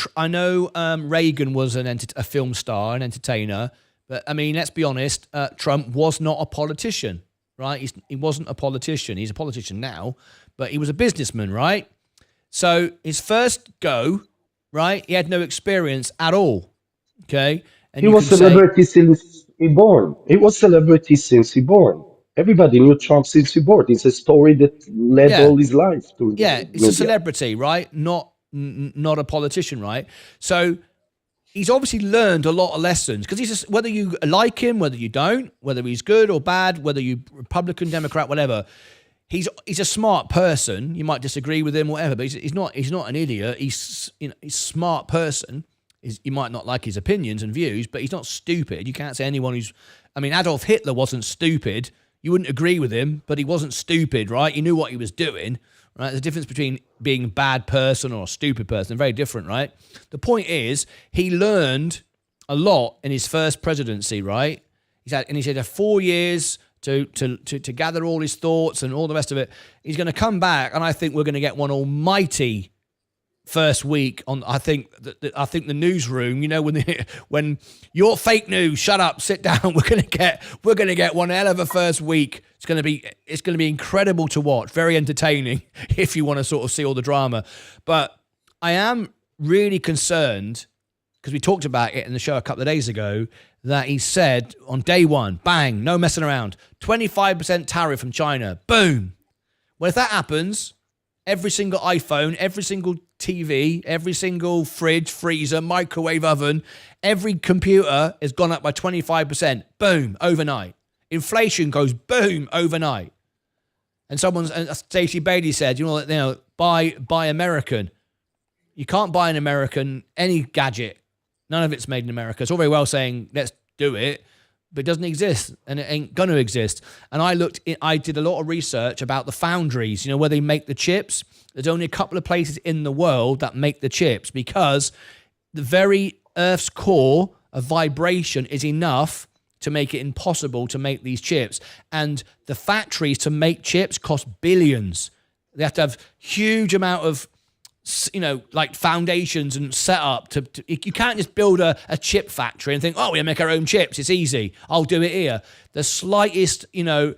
Reagan was a film star, an entertainer. But, I mean, let's be honest, Trump was not a politician, right? He wasn't a politician. He's a politician now, but he was a businessman, right? So his first go, right, he had no experience at all, okay? And He was celebrity since he born. He was celebrity since he born. Everybody knew Trump since he born. It's a story that led all his life to the it's media. a celebrity, right? Not a politician, right? So he's obviously learned a lot of lessons because whether you like him, whether you don't, whether he's good or bad, whether you Republican, Democrat, whatever, he's a smart person. You might disagree with him, whatever, but he's not an idiot. He's a smart person. You might not like his opinions and views, but he's not stupid. You can't say anyone who's. I mean, Adolf Hitler wasn't stupid. You wouldn't agree with him, but he wasn't stupid, right? He knew what he was doing, right? There's a difference between being a bad person or a stupid person. Very different, right? The point is, he learned a lot in his first presidency, right? He's had 4 years to gather all his thoughts and all the rest of it. He's going to come back, and I think we're going to get one almighty first week on. I think the newsroom. You know, when you're fake news, shut up, sit down. We're gonna get one hell of a first week. It's gonna be incredible to watch. Very entertaining if you want to sort of see all the drama. But I am really concerned because we talked about it in the show a couple of days ago that he said on day one, bang, no messing around, 25% tariff from China, boom. Well, if that happens, every single iPhone, every single TV, every single fridge, freezer, microwave oven, every computer has gone up by 25%. Boom, overnight. Inflation goes boom, overnight. And Stacey Bailey said, buy American. You can't buy an American, any gadget. None of it's made in America. It's all very well saying, let's do it, but it doesn't exist, and it ain't going to exist. And I did a lot of research about the foundries, where they make the chips. There's only a couple of places in the world that make the chips, because the very Earth's core of vibration is enough to make it impossible to make these chips. And the factories to make chips cost billions. They have to have huge amount of, like foundations and setup you can't just build a chip factory and think, oh, we make our own chips, it's easy, I'll do it here. The slightest, like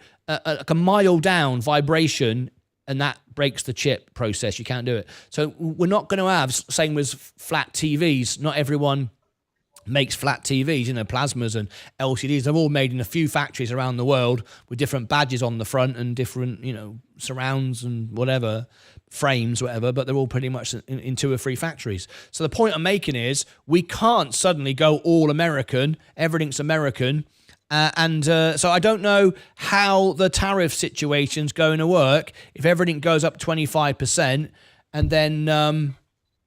a mile down vibration, and that breaks the chip process. You can't do it. So we're not going to have, same with flat TVs. Not everyone makes flat TVs, plasmas and LCDs. They're all made in a few factories around the world with different badges on the front and different, surrounds and whatever, frames, whatever, but they're all pretty much in 2 or 3 factories. So the point I'm making is we can't suddenly go all American, everything's American. So I don't know how the tariff situation's going to work if everything goes up 25% and then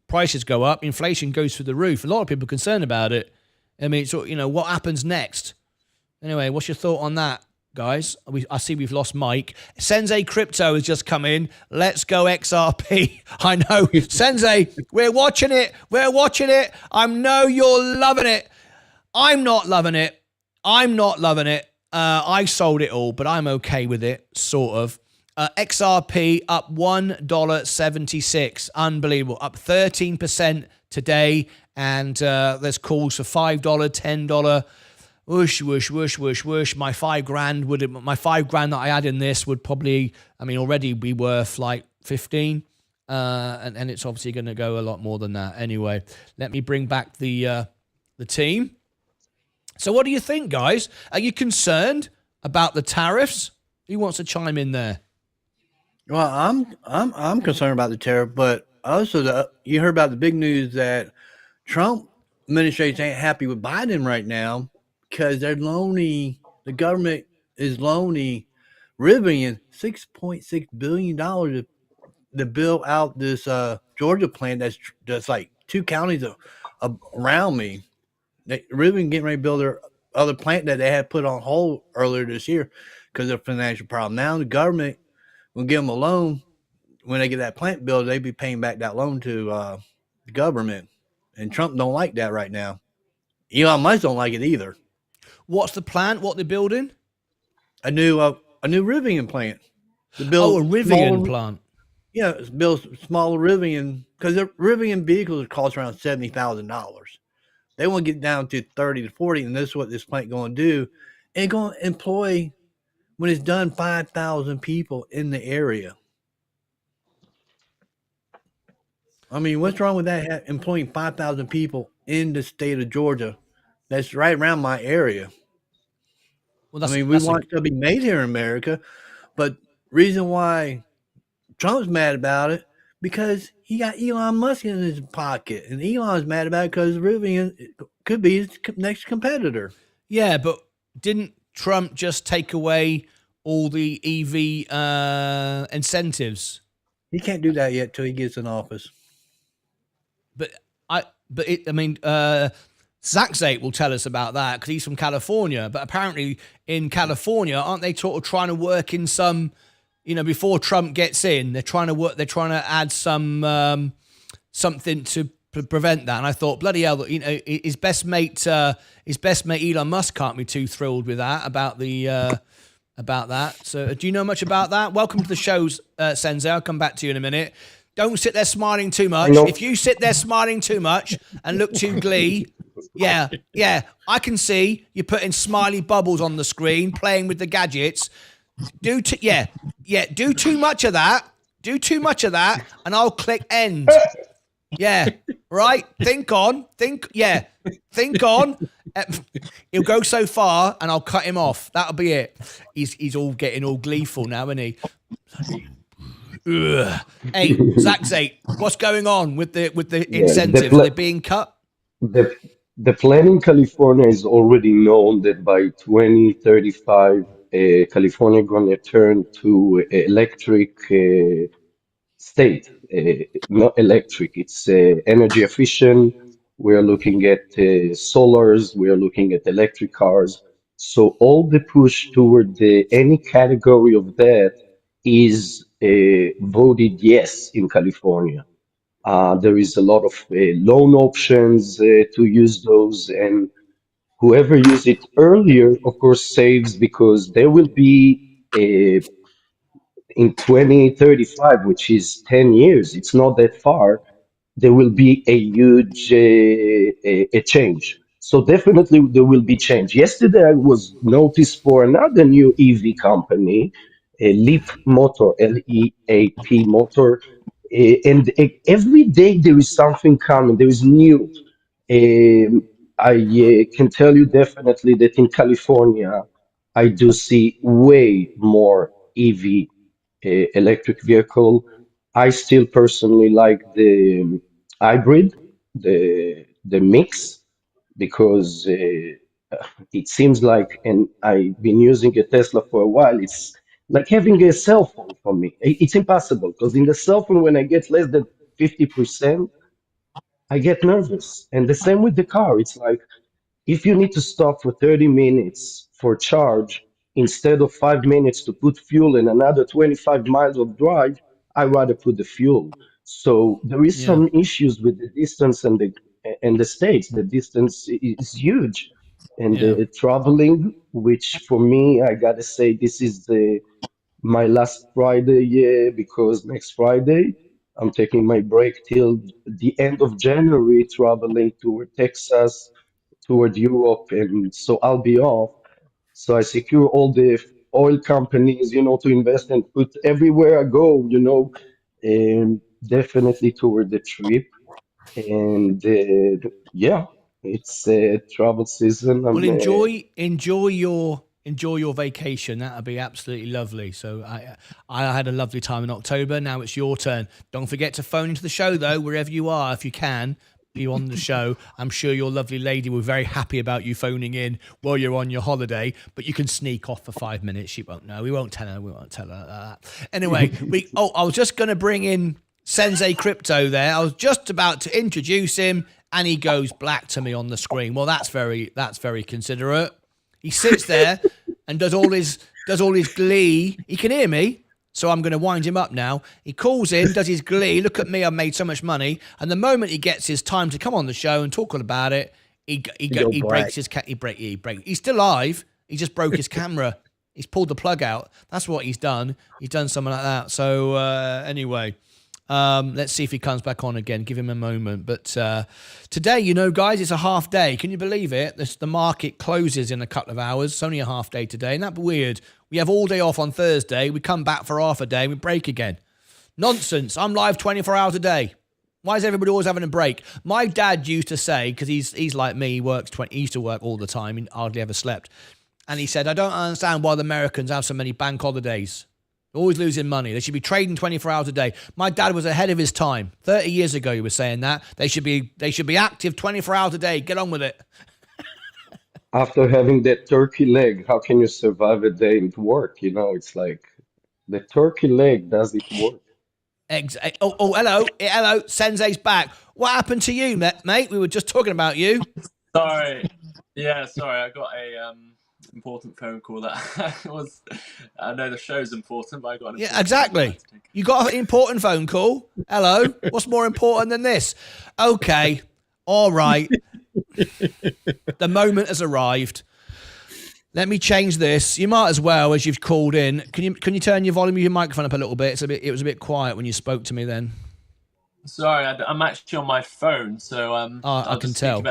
prices go up, inflation goes through the roof. A lot of people are concerned about it. I mean, what happens next? Anyway, what's your thought on that, guys? I see we've lost Mike. Sensei Crypto has just come in. Let's go XRP. I know. Sensei, we're watching it. I know you're loving it. I'm not loving it. I sold it all, but I'm okay with it, sort of. XRP up $1.76. Unbelievable. Up 13% today. And there's calls for $5, $10. Whoosh, whoosh, whoosh, whoosh, whoosh. My $5,000 that I had in this would probably, already be worth like 15. And it's obviously going to go a lot more than that. Anyway, let me bring back the team. So what do you think, guys? Are you concerned about the tariffs? Who wants to chime in there? Well, I'm concerned about the tariff, but also you heard about the big news that Trump administration ain't happy with Biden right now because the government is loaning Rivian $6.6 billion to build out this Georgia plant that's like 2 counties around me. Rivian getting ready to build their other plant that they had put on hold earlier this year because of financial problem. Now the government will give them a loan. When they get that plant built, they be paying back that loan to the government. And Trump don't like that right now. Elon Musk don't like it either. What's the plan? What they're building? A new Rivian plant. To build a Rivian plant. Yeah, build smaller Rivian, because the Rivian vehicles cost around $70,000. They want to get down to 30 to 40, and this is what this plant going to do. And going to employ, when it's done, 5,000 people in the area. I mean, what's wrong with that? Employing 5,000 people in the state of Georgia, that's right around my area. Well, we want it to be made here in America, but reason why Trump's mad about it, because he got Elon Musk in his pocket, and Elon's mad about it because Rivian could be his next competitor. Yeah, but didn't Trump just take away all the EV incentives? He can't do that yet till he gets in office. Zach will tell us about that because he's from California. But apparently in California, aren't they sort of trying to work in some, before Trump gets in, they're trying to add some something to prevent that. And I thought, bloody hell, his best mate Elon Musk can't be too thrilled with that about that. So do you know much about that? Welcome to the show, Sensei. I'll come back to you in a minute. Don't sit there smiling too much. No. If you sit there smiling too much and look too glee, yeah, I can see you putting smiley bubbles on the screen, playing with the gadgets. Do too much of that. Do too much of that, and I'll click end. Yeah, right. Think on. He'll go so far, and I'll cut him off. That'll be it. He's all getting all gleeful now, isn't he? Ugh. Hey, Zach, what's going on with the incentives? Are they being cut? The plan in California is already known that by 2035, California going to turn to electric state, not electric. It's energy efficient. We're looking at solars. We're looking at electric cars. So all the push toward any category of that is voted yes in California. There is a lot of loan options to use those, and whoever use it earlier, of course, saves because there will be in 2035, which is 10 years, it's not that far, there will be a huge a change. So definitely there will be change. Yesterday I was noticed for another new EV company, Leap Motor, Leap Motor, and every day there is something coming. There is new. I can tell you definitely that in California, I do see way more EV electric vehicle. I still personally like the hybrid, the mix, because it seems like, and I've been using a Tesla for a while, it's like having a cell phone for me. It's impossible because in the cell phone, when I get less than 50%, I get nervous. And the same with the car. It's like if you need to stop for 30 minutes for charge instead of 5 minutes to put fuel and another 25 miles of drive, I rather put the fuel. So there is Yeah. some issues with the distance and the states. The distance is huge, and Yeah. the traveling, which for me, I gotta say, this is the my last Friday, yeah, because next Friday I'm taking my break till the end of January, traveling toward Texas, toward Europe, and so I'll be off. So I secure all the oil companies, to invest and put everywhere I go, definitely toward the trip. And yeah, it's travel season. Well, enjoy your vacation. That'll be absolutely lovely. So I had a lovely time in October. Now it's your turn. Don't forget to phone into the show though, wherever you are, if you can. Be on the show. I'm sure your lovely lady will be very happy about you phoning in while you're on your holiday, but you can sneak off for 5 minutes. She won't know. We won't tell her that. Anyway, I was just going to bring in Sensei Crypto there. I was just about to introduce him and he goes black to me on the screen. Well, that's very considerate. He sits there and does all his glee. He can hear me. So I'm going to wind him up now. He calls in, does his glee. Look at me, I've made so much money. And the moment he gets his time to come on the show and talk all about it, he breaks his he's still live. He just broke his camera. He's pulled the plug out. That's what he's done. He's done something like that. So anyway, let's see if he comes back on again. Give him a moment. But today, guys, it's a half day. Can you believe it? The market closes in a couple of hours. It's only a half day today. Isn't that weird? We have all day off on Thursday. We come back for half a day. We break again. Nonsense. I'm live 24 hours a day. Why is everybody always having a break? My dad used to say, because he's like me, he used to work all the time and hardly ever slept. And he said, I don't understand why the Americans have so many bank holidays. They're always losing money. They should be trading 24 hours a day. My dad was ahead of his time. 30 years ago, he was saying that. They should be active 24 hours a day. Get on with it. After having that turkey leg, how can you survive a day at work? It's like the turkey leg, does it work? Hello. Sensei's back. What happened to you, mate? We were just talking about you. Sorry. Yeah, sorry. I got a important phone call that was. I know the show's important, but I got an exactly. You got an important phone call. Hello. What's more important than this? Okay. All right. The moment has arrived. Let me change this. You might as well, as you've called in. Can you turn your volume of your microphone up a little bit? It was a bit quiet when you spoke to me then. Sorry, I'm actually on my phone, so I can tell.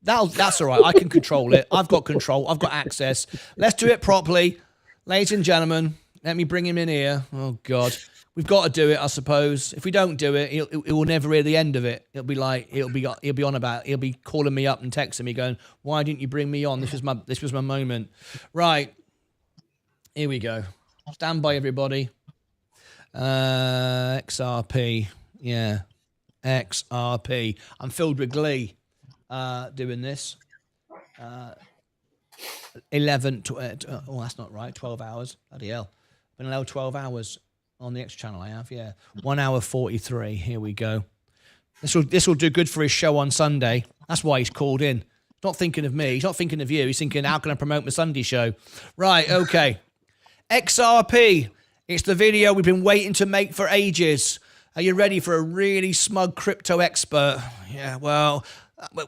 That's all right. I can control it. I've got control. I've got access. Let's do it properly, ladies and gentlemen. Let me bring him in here. Oh God, we've got to do it. I suppose if we don't do it, it will never hear the end of it. He'll be calling me up and texting me, going, "Why didn't you bring me on? This was my moment." Right, here we go. Stand by, everybody. XRP, yeah, XRP. I'm filled with glee doing this. 11, oh, that's not right, 12 hours. Bloody hell. Been allowed 12 hours on the X channel, I have, yeah. 1 hour 43, here we go. This will do good for his show on Sunday. That's why he's called in. He's not thinking of me. He's not thinking of you. He's thinking, how can I promote my Sunday show? Right, okay. XRP. It's the video we've been waiting to make for ages. Are you ready for a really smug crypto expert? Yeah, well,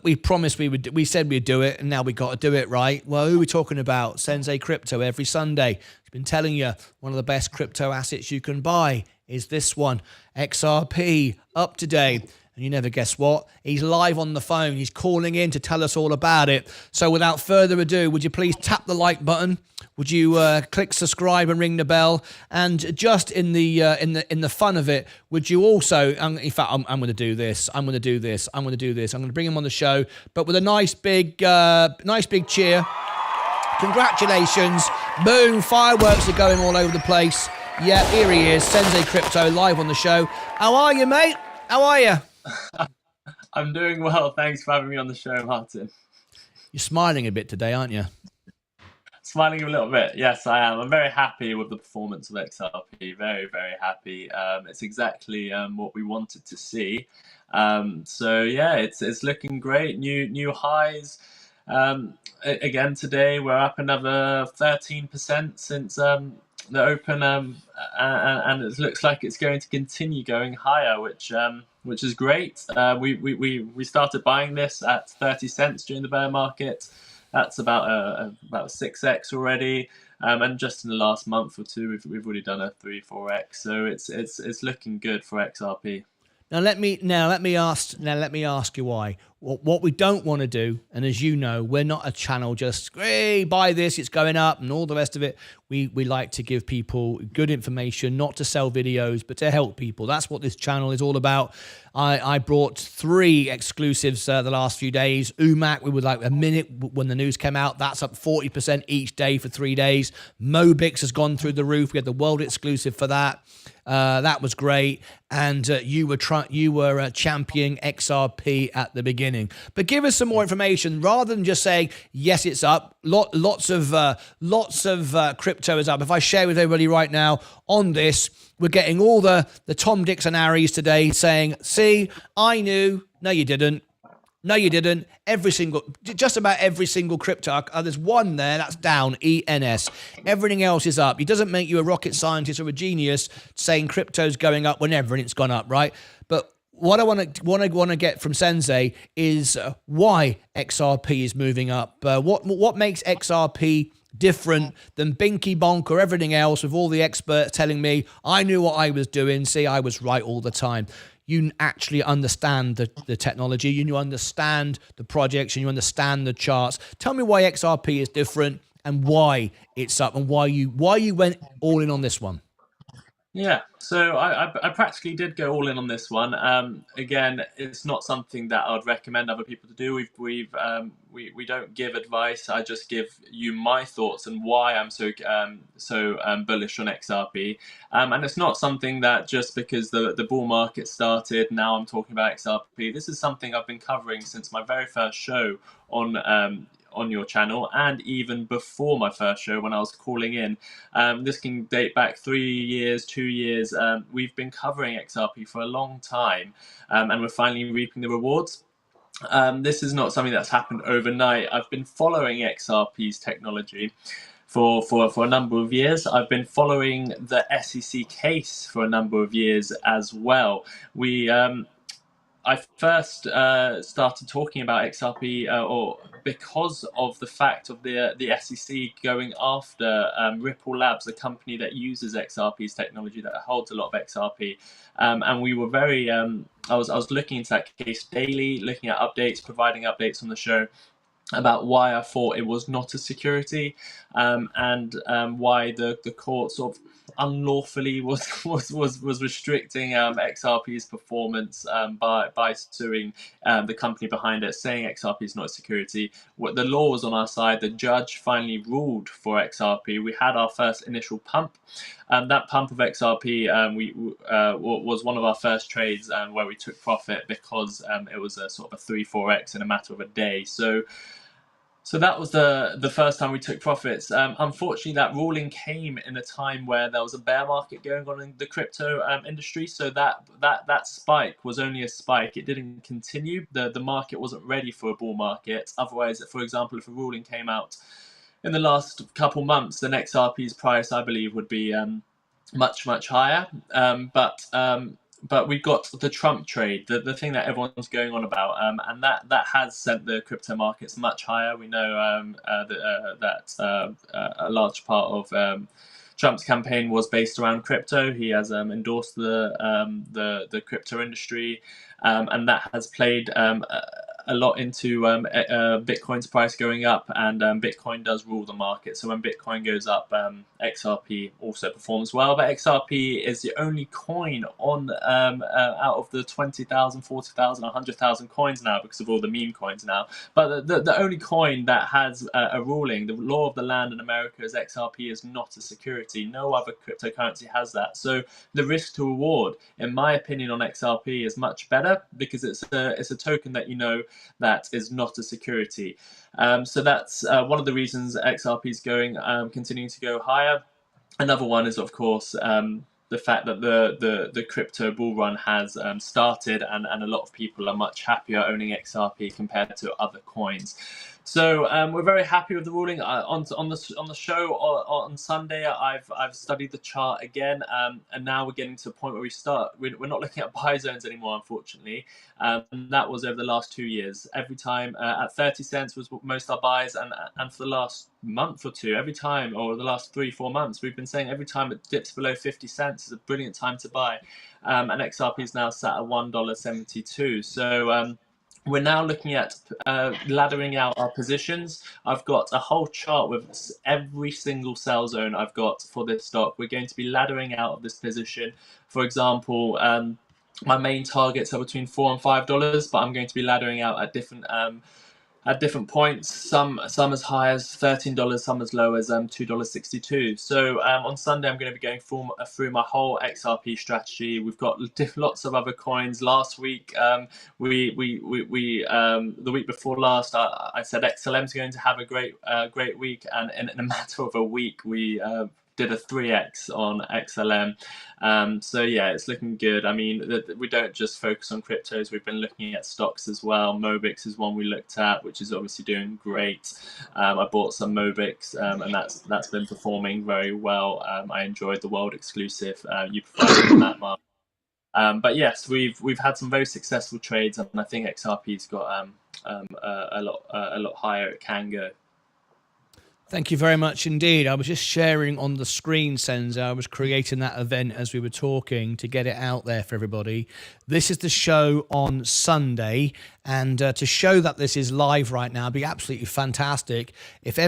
we promised we would. We said we'd do it, and now we got to do it, right? Well, who are we talking about? Sensei Crypto every Sunday. He's been telling you one of the best crypto assets you can buy is this one, XRP, up to date. And you never guess what? He's live on the phone. He's calling in to tell us all about it. So without further ado, would you please tap the like button? Would you click subscribe and ring the bell? And just in the fun of it, would you also? In fact, I'm going to do this. I'm going to do this. I'm going to do this. I'm going to bring him on the show, but with a nice big cheer. Congratulations! Boom! Fireworks are going all over the place. Yeah, here he is, Sensei Crypto, live on the show. How are you, mate? How are you? I'm doing well. Thanks for having me on the show, Martin. You're smiling a bit today, aren't you? Smiling a little bit. Yes, I am. I'm very happy with the performance of XRP. Very, very happy. It's exactly what we wanted to see. So yeah, it's looking great. New highs. Again today, we're up another 13% since the open, and it looks like it's going to continue going higher, which is great. We started buying this at 30 cents during the bear market. That's about 6x already, and just in the last month or two, we've already done a 3-4x. So it's looking good for XRP. Now let me ask you why. What we don't want to do, and as you know, we're not a channel just, hey, buy this, it's going up, and all the rest of it. We like to give people good information, not to sell videos, but to help people. That's what this channel is all about. I brought 3 exclusives the last few days. UMAC, we were like a minute when the news came out. That's up 40% each day for 3 days. Mobix has gone through the roof. We had the world exclusive for that. That was great, and you were championing XRP at the beginning. But give us some more information rather than just saying yes, it's up. Lots of crypto is up. If I share with everybody right now on this, we're getting all the Tom, Dicks, and Harrys today saying, "See, I knew." No, you didn't. No, you didn't. Just about every single crypto. There's one there that's down, ENS. Everything else is up. It doesn't make you a rocket scientist or a genius saying crypto's going up whenever it's gone up, right? But what I want to get from Sensei is why XRP is moving up. What makes XRP different than Binky Bonk or everything else, with all the experts telling me I knew what I was doing. See, I was right all the time. You actually understand the technology, you understand the projects, and you understand the charts. Tell me why XRP is different and why it's up, and why you went all in on this one. Yeah, so I practically did go all in on this one. Again, it's not something that I'd recommend other people to do. We don't give advice. I just give you my thoughts and why I'm so bullish on XRP. And it's not something that just because the bull market started, now I'm talking about XRP. This is something I've been covering since my very first show on your channel, and even before my first show when I was calling in. This can date back 3 years, 2 years. We've been covering XRP for a long time, and we're finally reaping the rewards. This is not something that's happened overnight. I've been following XRP's technology for a number of years. I've been following the SEC case for a number of years as well. I first started talking about XRP or because of the fact of the SEC going after Ripple Labs, a company that uses XRP's technology, that holds a lot of XRP, and we were very. I was looking into that case daily, looking at updates, providing updates on the show about why I thought it was not a security, and why the court sort of unlawfully was restricting XRP's performance by suing the company behind it, saying XRP is not a security. The law was on our side. The judge finally ruled for XRP. We had our first initial pump. That pump of XRP was one of our first trades where we took profit because it was a sort of a 3-4x in a matter of a day. So So that was the first time we took profits. Unfortunately, that ruling came in a time where there was a bear market going on in the crypto industry. So that spike was only a spike. It didn't continue. The market wasn't ready for a bull market. Otherwise, for example, if a ruling came out in the last couple months, the next XRP's price, I believe, would be much higher. But we got the Trump trade, the thing that everyone's going on about, and that has sent the crypto markets much higher. We know that a large part of Trump's campaign was based around crypto. He has endorsed the crypto industry, and that has played a lot into Bitcoin's price going up, and Bitcoin does rule the market. So when Bitcoin goes up, XRP also performs well. But XRP is the only coin on out of the 20,000, 40,000, 100,000 coins now, because of all the meme coins now. But the only coin that has a ruling, the law of the land in America, is XRP is not a security. No other cryptocurrency has that. So the risk to reward, in my opinion, on XRP is much better, because it's a token that that is not a security. So that's one of the reasons XRP is continuing to go higher. Another one is, of course, the fact that the crypto bull run has started, and a lot of people are much happier owning XRP compared to other coins. So we're very happy with the ruling. On the show on Sunday, I've studied the chart again, and now we're getting to a point where we're not looking at buy zones anymore, unfortunately. And that was over the last 2 years. Every time at 30 cents was most our buys, and for the last month or two, every time, or the last 3-4 months, we've been saying every time it dips below 50 cents is a brilliant time to buy. And XRP is now sat at $1.72. So we're now looking at laddering out our positions. I've got a whole chart with every single sell zone I've got for this stock. We're going to be laddering out of this position. For example, my main targets are between $4 and $5, but I'm going to be laddering out at different points. Some as high as $13, some as low as $2.62. So on Sunday, I'm going to be going through my whole XRP strategy. We've got lots of other coins. Last week, the week before last, I said XLM is going to have a great week, and in a matter of a week, we did a 3x on XLM. So yeah, it's looking good. I mean, we don't just focus on cryptos. We've been looking at stocks as well. Mobix is one we looked at, which is obviously doing great. I bought some Mobix, and that's been performing very well. I enjoyed the world exclusive you provided in that market. But yes, we've had some very successful trades, and I think XRP's got a lot higher it can go. Thank you very much indeed. I was just sharing on the screen, Sensei. I was creating that event as we were talking to get it out there for everybody. This is the show on Sunday, and to show that this is live right now would be absolutely fantastic if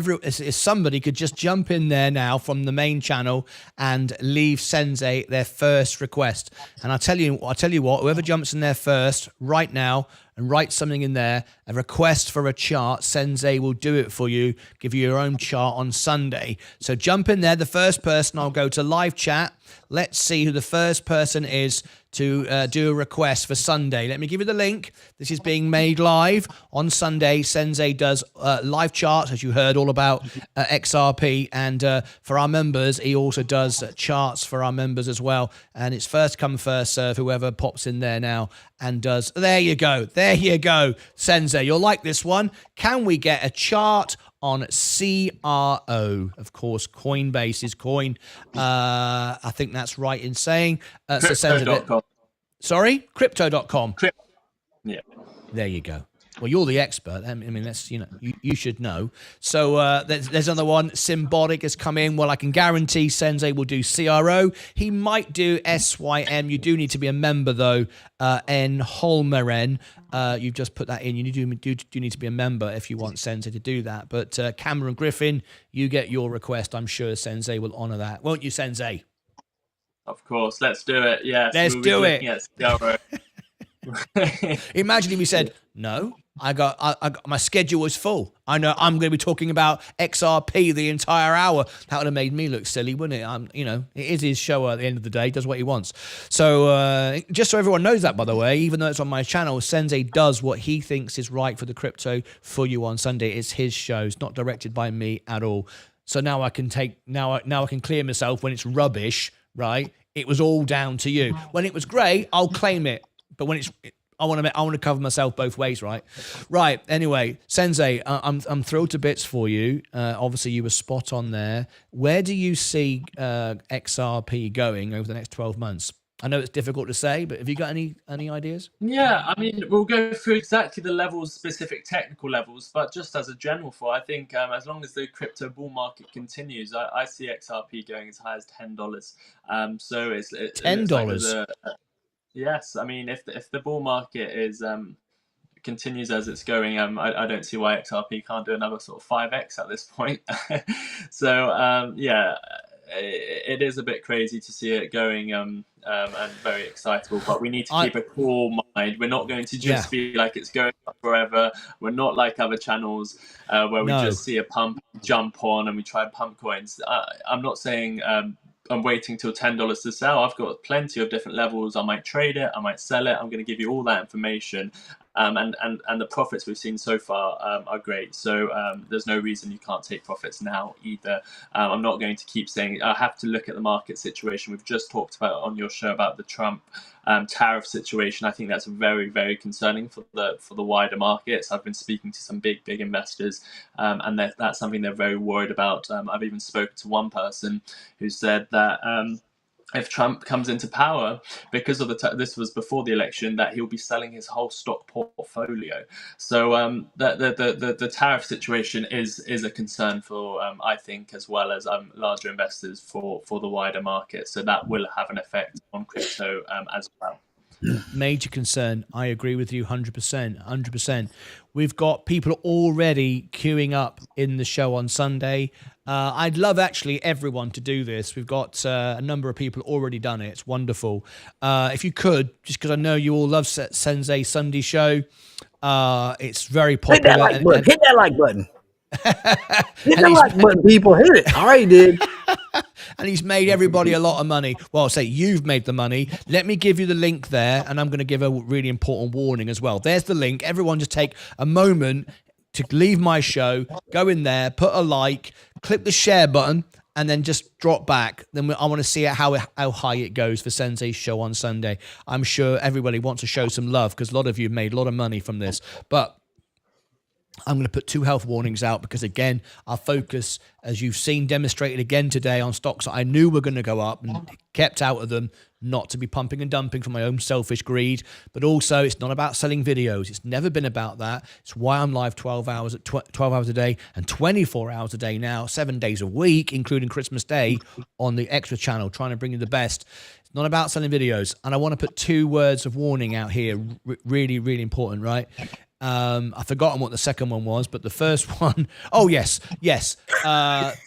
somebody could just jump in there now from the main channel and leave Sensei their first request. And I'll tell you what, whoever jumps in there first right now and write something in there, a request for a chart, Sensei will do it for you, give you your own chart on Sunday. So jump in there. The first person, I'll go to live chat. Let's see who the first person is to do a request for Sunday. Let me give you the link. This is being made live on Sunday. Sensei does live charts, as you heard all about XRP, and for our members, he also does charts for our members as well. And it's first come, first serve, whoever pops in there now and does. There you go. There you go, Sensei. You'll like this one. Can we get a chart on CRO? Of course, Coinbase is coin. I think that's right in saying. So Crypto.com. Sorry? Crypto.com. Yeah. There you go. Well, you're the expert. I mean, that's, you should know. So there's another one. Symbolic has come in. Well, I can guarantee Sensei will do CRO. He might do SYM. You do need to be a member, though. N. Holmeren. You've just put that in. You do need to be a member if you want Sensei to do that. But Cameron Griffin, you get your request. I'm sure Sensei will honor that. Won't you, Sensei? Of course. Let's do it. Yes. Let's do it. At CRO. Imagine if we said, no. I got my schedule was full. I know I'm going to be talking about XRP the entire hour. That would have made me look silly, wouldn't it? It is his show at the end of the day. He does what he wants. So just so everyone knows that, by the way, even though it's on my channel, Sensei does what he thinks is right for the crypto for you on Sunday. It's his show. It's not directed by me at all. So now I can now I can clear myself when it's rubbish, right? It was all down to you. When it was great, I'll claim it. But when it's I want to cover myself both ways, right? Right. Anyway, Sensei, I'm thrilled to bits for you. Obviously, you were spot on there. Where do you see XRP going over the next 12 months? I know it's difficult to say, but have you got any ideas? Yeah, I mean, we'll go through exactly the levels, specific technical levels, but just as a general thought, I think as long as the crypto bull market continues, I see XRP going as high as $10. So it's $10. Yes, I mean, if the bull market is continues as it's going, I don't see why XRP can't do another sort of 5x at this point. So yeah, it is a bit crazy to see it going and very excitable, but we need to keep a cool mind. We're not going to just be like it's going up forever. We're not like other channels where we just see a pump, jump on, and we try and pump coins. I'm not saying I'm waiting till $10 to sell. I've got plenty of different levels. I might trade it, I might sell it. I'm going to give you all that information. And the profits we've seen so far are great. So there's no reason you can't take profits now either. I'm not going to keep saying I have to look at the market situation. We've just talked about on your show about the Trump tariff situation. I think that's very, very concerning for the wider markets. I've been speaking to some big investors, and that's something they're very worried about. I've even spoken to one person who said that if Trump comes into power, because of this was before the election, that he'll be selling his whole stock portfolio. So the tariff situation is a concern for I think, as well as larger investors for the wider market. So that will have an effect on crypto as well. Major concern. I agree with you 100%. We've got people already queuing up in the show on Sunday. I'd love actually everyone to do this. We've got a number of people already done it. It's wonderful. If you could, just because I know you all love Sensei Sunday show. It's very popular. Hit that like button. Hit that like button, people. Hit it. All right, dude. And he's made everybody a lot of money. Well, I'll say you've made the money. Let me give you the link there, and I'm going to give a really important warning as well. There's the link. Everyone just take a moment to leave my show, go in there, put a like, click the share button, and then just drop back. Then I want to see how high it goes for Sensei's show on Sunday. I'm sure everybody wants to show some love because a lot of you made a lot of money from this. But I'm going to put 2 health warnings out because, again, our focus, as you've seen demonstrated again today, on stocks that I knew were going to go up and kept out of them, not to be pumping and dumping for my own selfish greed. But also, it's not about selling videos. It's never been about that. It's why I'm live 12 hours a day and 24 hours a day now, 7 days a week, including Christmas Day, on the Extra channel, trying to bring you the best. It's not about selling videos. And I want to put 2 words of warning out here, really, really important, right? I've forgotten what the second one was, but the first one, yes. The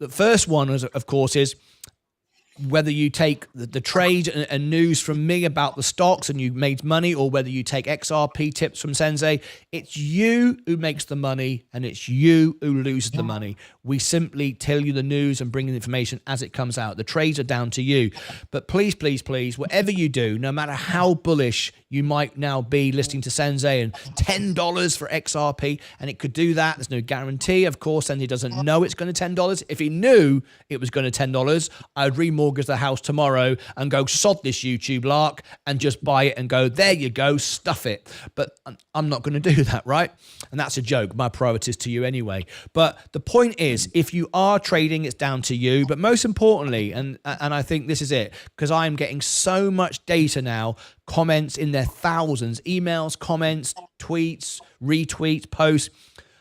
first one, of course, is whether you take the trade and news from me about the stocks and you made money, or whether you take XRP tips from Sensei, it's you who makes the money and it's you who loses the money. We simply tell you the news and bring the information as it comes out. The trades are down to you. But please, whatever you do, no matter how bullish you might now be listening to Sensei and $10 for XRP, and it could do that. There's no guarantee. Of course, Sensei doesn't know it's going to $10. If he knew it was going to $10, I'd remortgage the house tomorrow and go sod this YouTube lark and just buy it and go, there you go, stuff it. But I'm not going to do that, right? And that's a joke. My priorities to you anyway. But the point is, if you are trading, it's down to you. But most importantly, and I think this is it, because I'm getting so much data now, comments in their thousands, emails, comments, tweets, retweets, posts.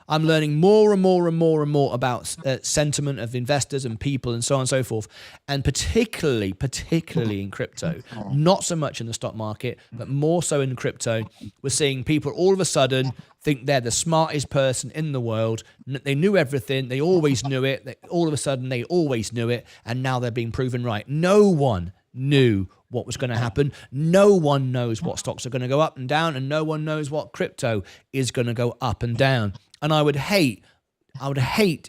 I'm learning more and more about sentiment of investors and people and so on and so forth. And particularly in crypto, not so much in the stock market, but more so in crypto, we're seeing people all of a sudden think they're the smartest person in the world. They knew everything. They always knew it. All of a sudden, they always knew it. And now they're being proven right. No one knew what was going to happen. No one knows what stocks are going to go up and down, and no one knows what crypto is going to go up and down. And I would hate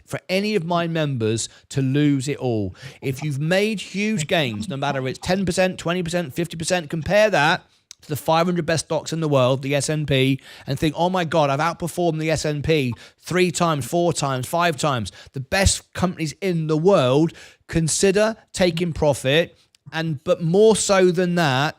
for any of my members to lose it all. If you've made huge gains, no matter if it's 10%, 20%, 50%, compare that to the 500 best stocks in the world, the S&P, and think, oh my God, I've outperformed the S&P 3 times, 4 times, 5 times. The best companies in the world. Consider taking profit, but more so than that,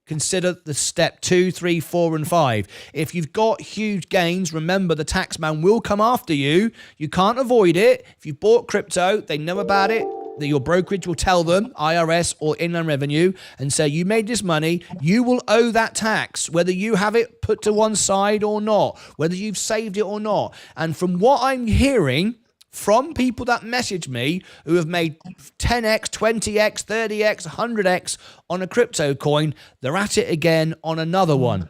consider the step 2, 3, 4, and 5. If you've got huge gains, remember the tax man will come after you. You can't avoid it. If you bought crypto, they know about it. Your brokerage will tell them, IRS or Inland Revenue, and say, you made this money, you will owe that tax, whether you have it put to one side or not, whether you've saved it or not. And from what I'm hearing from people that message me who have made 10x, 20x, 30x, 100x on a crypto coin, they're at it again on another one.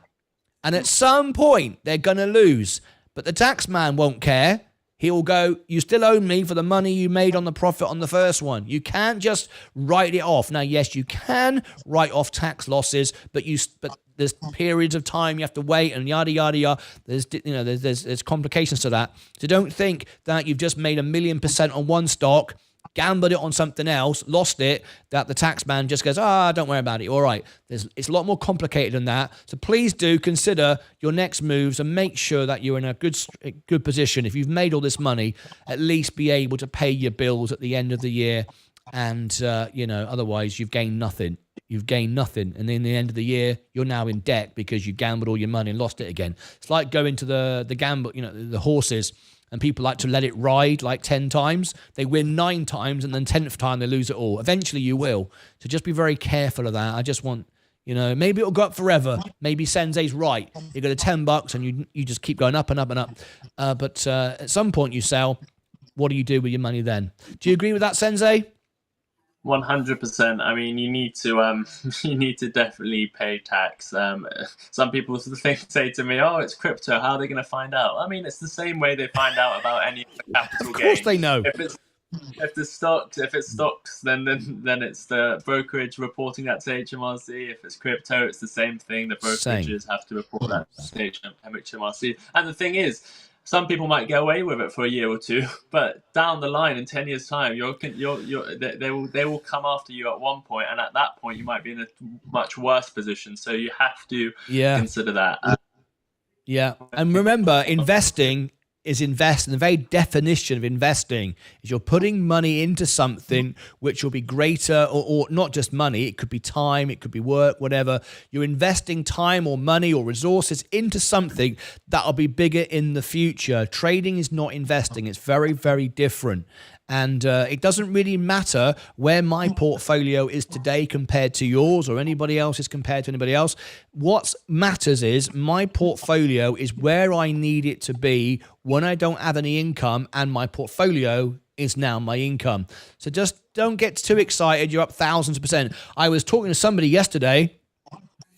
And at some point, they're going to lose. But the tax man won't care. He'll go, you still owe me for the money you made on the profit on the first one. You can't just write it off. Now, yes, you can write off tax losses, but there's periods of time you have to wait and yada, yada, yada. There's complications to that. So don't think that you've just made 1,000,000% on one stock, gambled it on something else, lost it, that the tax man just goes, don't worry about it, all right. It's a lot more complicated than that. So please do consider your next moves and make sure that you're in a good position. If you've made all this money, at least be able to pay your bills at the end of the year. And, otherwise you've gained nothing. You've gained nothing. And in the end of the year, you're now in debt because you gambled all your money and lost it again. It's like going to the gamble, the horses. And people like to let it ride like 10 times. They win 9 times, and then 10th time they lose it all. Eventually you will. So just be very careful of that. I just want, maybe it'll go up forever. Maybe Sensei's right. You go to $10 and you just keep going up and up and up. But at some point you sell. What do you do with your money then? Do you agree with that, Sensei? 100%. I mean, you need to definitely pay tax. Some people say to me, "Oh, it's crypto. How are they going to find out?" I mean, it's the same way they find out about any capital gain. Of course, they know. If it's stocks, then it's the brokerage reporting that to HMRC. If it's crypto, it's the same thing. The brokerages have to report that to HMRC. And the thing is, some people might get away with it for a year or two, but down the line in 10 years' time, they will come after you at one point, and at that point, you might be in a much worse position. So you have to consider that. Yeah, and remember, investing is invest, and the very definition of investing is you're putting money into something which will be greater, or not just money, it could be time, it could be work, whatever. You're investing time or money or resources into something that'll be bigger in the future. Trading is not investing. It's very, very different. And it doesn't really matter where my portfolio is today compared to yours, or anybody else's compared to anybody else. What matters is my portfolio is where I need it to be when I don't have any income, and my portfolio is now my income. So just don't get too excited. You're up thousands of percent. I was talking to somebody yesterday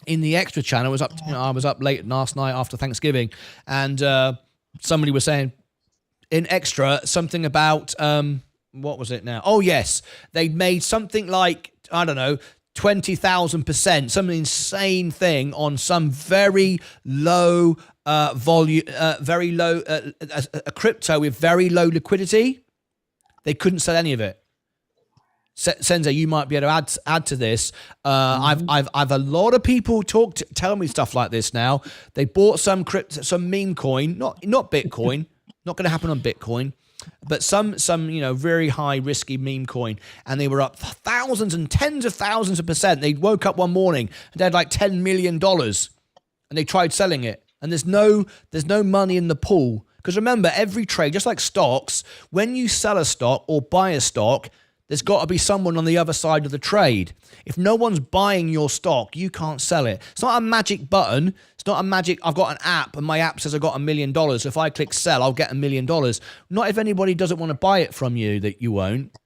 in the Extra channel. I was up late last night after Thanksgiving, and somebody was saying, in Extra, something about, what was it now? Oh, yes. They'd made something like, I don't know, 20,000%, some insane thing on some very low volume, a crypto with very low liquidity. They couldn't sell any of it. Sensei, you might be able to add to this. I've a lot of people tell me stuff like this now. They bought some meme coin, not Bitcoin. Not going to happen on Bitcoin, but some very high risky meme coin, and they were up thousands and tens of thousands of percent. They woke up one morning and they had like $10 million, and they tried selling it, and there's no money in the pool. Because remember, every trade, just like stocks, when you sell a stock or buy a stock, there's got to be someone on the other side of the trade. If no one's buying your stock, you can't sell it. It's not a magic button. It's not a magic, I've got an app and my app says I've got $1 million. So if I click sell, I'll get $1 million. Not if anybody doesn't want to buy it from you, that you won't.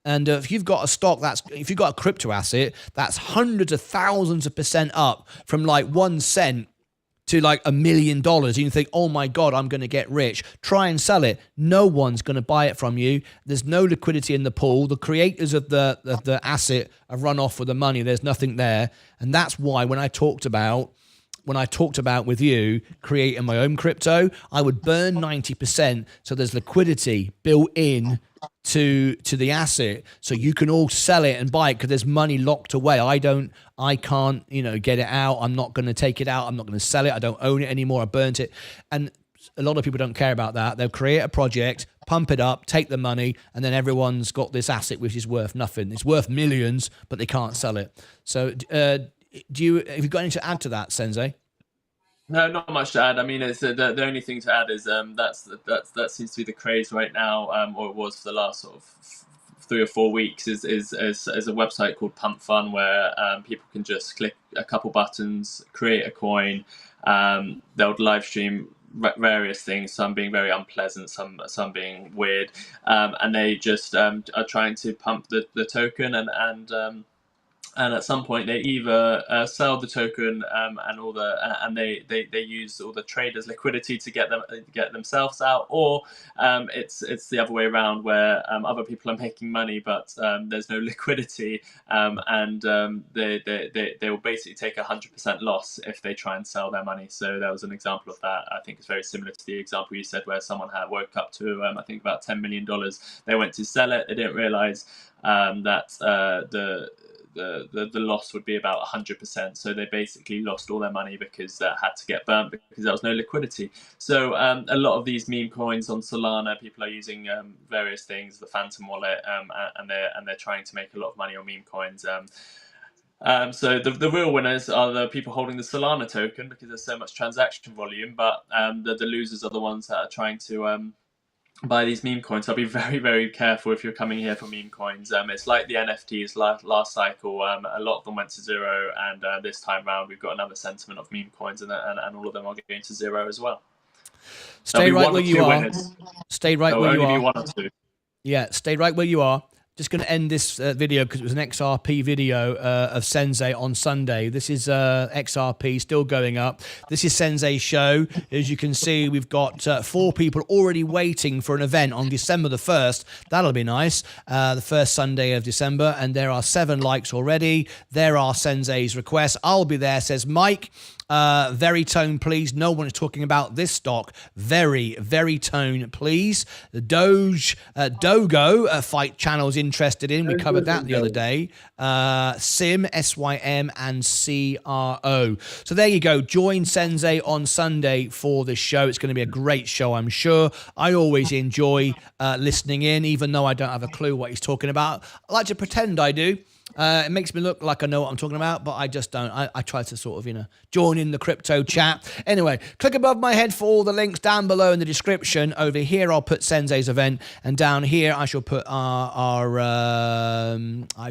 And if you've got a stock if you've got a crypto asset, that's hundreds of thousands of percent up from like 1 cent to like $1 million. You think, oh my God, I'm going to get rich. Try and sell it. No one's going to buy it from you. There's no liquidity in the pool. The creators of the asset have run off with the money. There's nothing there. And that's why when I talked about with you creating my own crypto, I would burn 90% so there's liquidity built in to the asset, so you can all sell it and buy it because there's money locked away. I can't, get it out. I'm not going to take it out. I'm not going to sell it. I don't own it anymore. I burnt it. And a lot of people don't care about that. They'll create a project, pump it up, take the money, and then everyone's got this asset which is worth nothing. It's worth millions, but they can't sell it. So have you got anything to add to that, Sensei? No, not much to add. I mean, it's the only thing to add is that seems to be the craze right now, or it was for the last sort of 3 or 4 weeks. Is a website called Pump Fun where people can just click a couple buttons, create a coin. They'll live stream various things, some being very unpleasant, some being weird, and they just are trying to pump the token and at some point they either sell the token and they use all the traders' liquidity to get themselves out, or it's the other way around where other people are making money but there's no liquidity, and they will basically take 100% loss if they try and sell their money. So there was an example of that. I think it's very similar to the example you said where someone had woke up to I think about $10 million. They went to sell it. They didn't realize that the loss would be about 100%. So they basically lost all their money because that had to get burnt because there was no liquidity. So a lot of these meme coins on Solana, people are using various things, the Phantom wallet, and they're trying to make a lot of money on meme coins. So the real winners are the people holding the Solana token because there's so much transaction volume, but the losers are the ones that are trying to buy these meme coins. So be very, very careful if you're coming here for meme coins. It's like the NFTs last cycle. A lot of them went to zero, and this time round we've got another sentiment of meme coins, and all of them are going to zero as well. Stay right where you are. Stay right where you are. Only are. be 1 or 2. Yeah, stay right where you are. Just going to end this video because it was an XRP video of Sensei on Sunday. This is XRP still going up. This is Sensei's show. As you can see, we've got 4 people already waiting for an event on December the 1st. That'll be nice. The first Sunday of December. And there are 7 likes already. There are Sensei's requests. I'll be there, says Mike. Very tone, please. No one is talking about this stock. Very, very tone, please. The Dogo fight channel's interested in. We covered that the other day. Sim, SYM, and CRO. So there you go. Join Sensei on Sunday for this show. It's going to be a great show, I'm sure. I always enjoy listening in, even though I don't have a clue what he's talking about. I like to pretend I do. It makes me look like I know what I'm talking about, but I just don't. I try to sort of, join in the crypto chat. Anyway, click above my head for all the links down below in the description. Over here, I'll put Sensei's event, and down here, I shall put I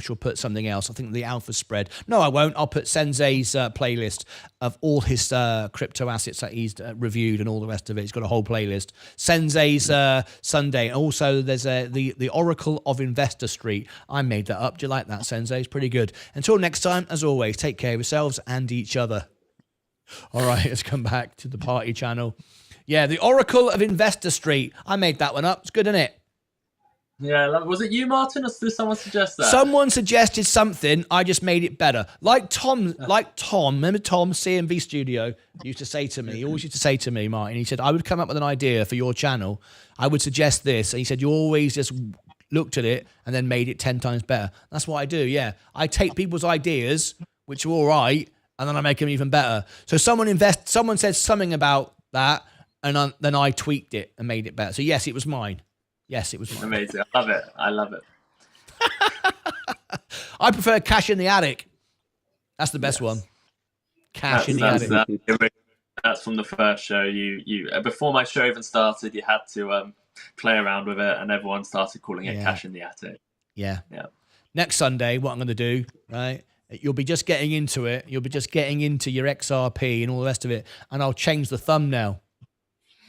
shall put something else. I think the alpha spread. No, I won't. I'll put Sensei's playlist of all his crypto assets that he's reviewed and all the rest of it. He's got a whole playlist. Sensei's Sunday. Also, there's the Oracle of Investor Street. I made that up. Do you like that, Sensei? It's pretty good. Until next time, as always, take care of yourselves and each other. All right, let's come back to the party channel. Yeah, the Oracle of Investor Street. I made that one up. It's good, isn't it? Yeah, was it you, Martin, or did someone suggest that? Someone suggested something. I just made it better. Like Tom, remember Tom, CMV Studio, used to say to me, he always used to say to me, Martin, he said, I would come up with an idea for your channel. I would suggest this. And he said, you always just looked at it and then made it 10 times better. That's what I do, yeah. I take people's ideas, which are all right, and then I make them even better. So someone said something about that, and then I tweaked it and made it better. So yes, it was mine. Yes, it was mine. Amazing. I love it. I prefer Cash in the Attic. That's the best one. Cash in the Attic. That's from the first show. You before my show even started, you had to play around with it, and everyone started calling it Cash in the Attic. Yeah. Next Sunday, what I'm going to do, right? You'll be just getting into it. You'll be just getting into your XRP and all the rest of it, and I'll change the thumbnail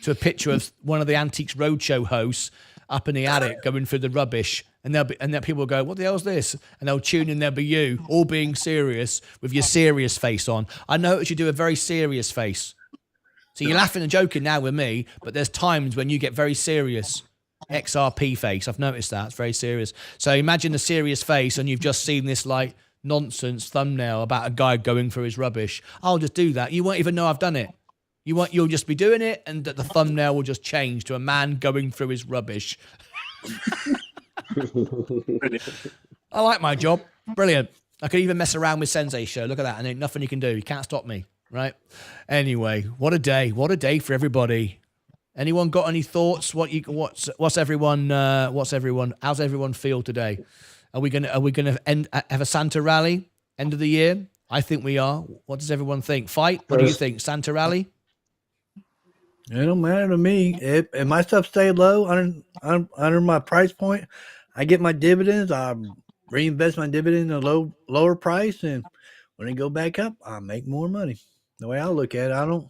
to a picture of one of the Antiques Roadshow hosts up in the attic going through the rubbish, and then people will go, "What the hell's this?" And they'll tune in. There'll be you all being serious with your serious face on. I noticed you do a very serious face. So you're laughing and joking now with me, but there's times when you get very serious. XRP face. I've noticed that. It's very serious. So imagine a serious face and you've just seen this like nonsense thumbnail about a guy going through his rubbish. I'll just do that. You won't even know I've done it. You'll just be doing it and the thumbnail will just change to a man going through his rubbish. I like my job. Brilliant. I could even mess around with Sensei show. Look at that. And ain't nothing you can do. You can't stop me. Right? Anyway, what a day. What a day for everybody. Anyone got any thoughts? How's everyone feel today? Are we gonna have a Santa rally end of the year? I think we are. What does everyone think? Fight? What do you think? Santa rally? It don't matter to me. If my stuff stay low under my price point, I get my dividends. I reinvest my dividend at a lower price, and when they go back up, I make more money. The way I look at it,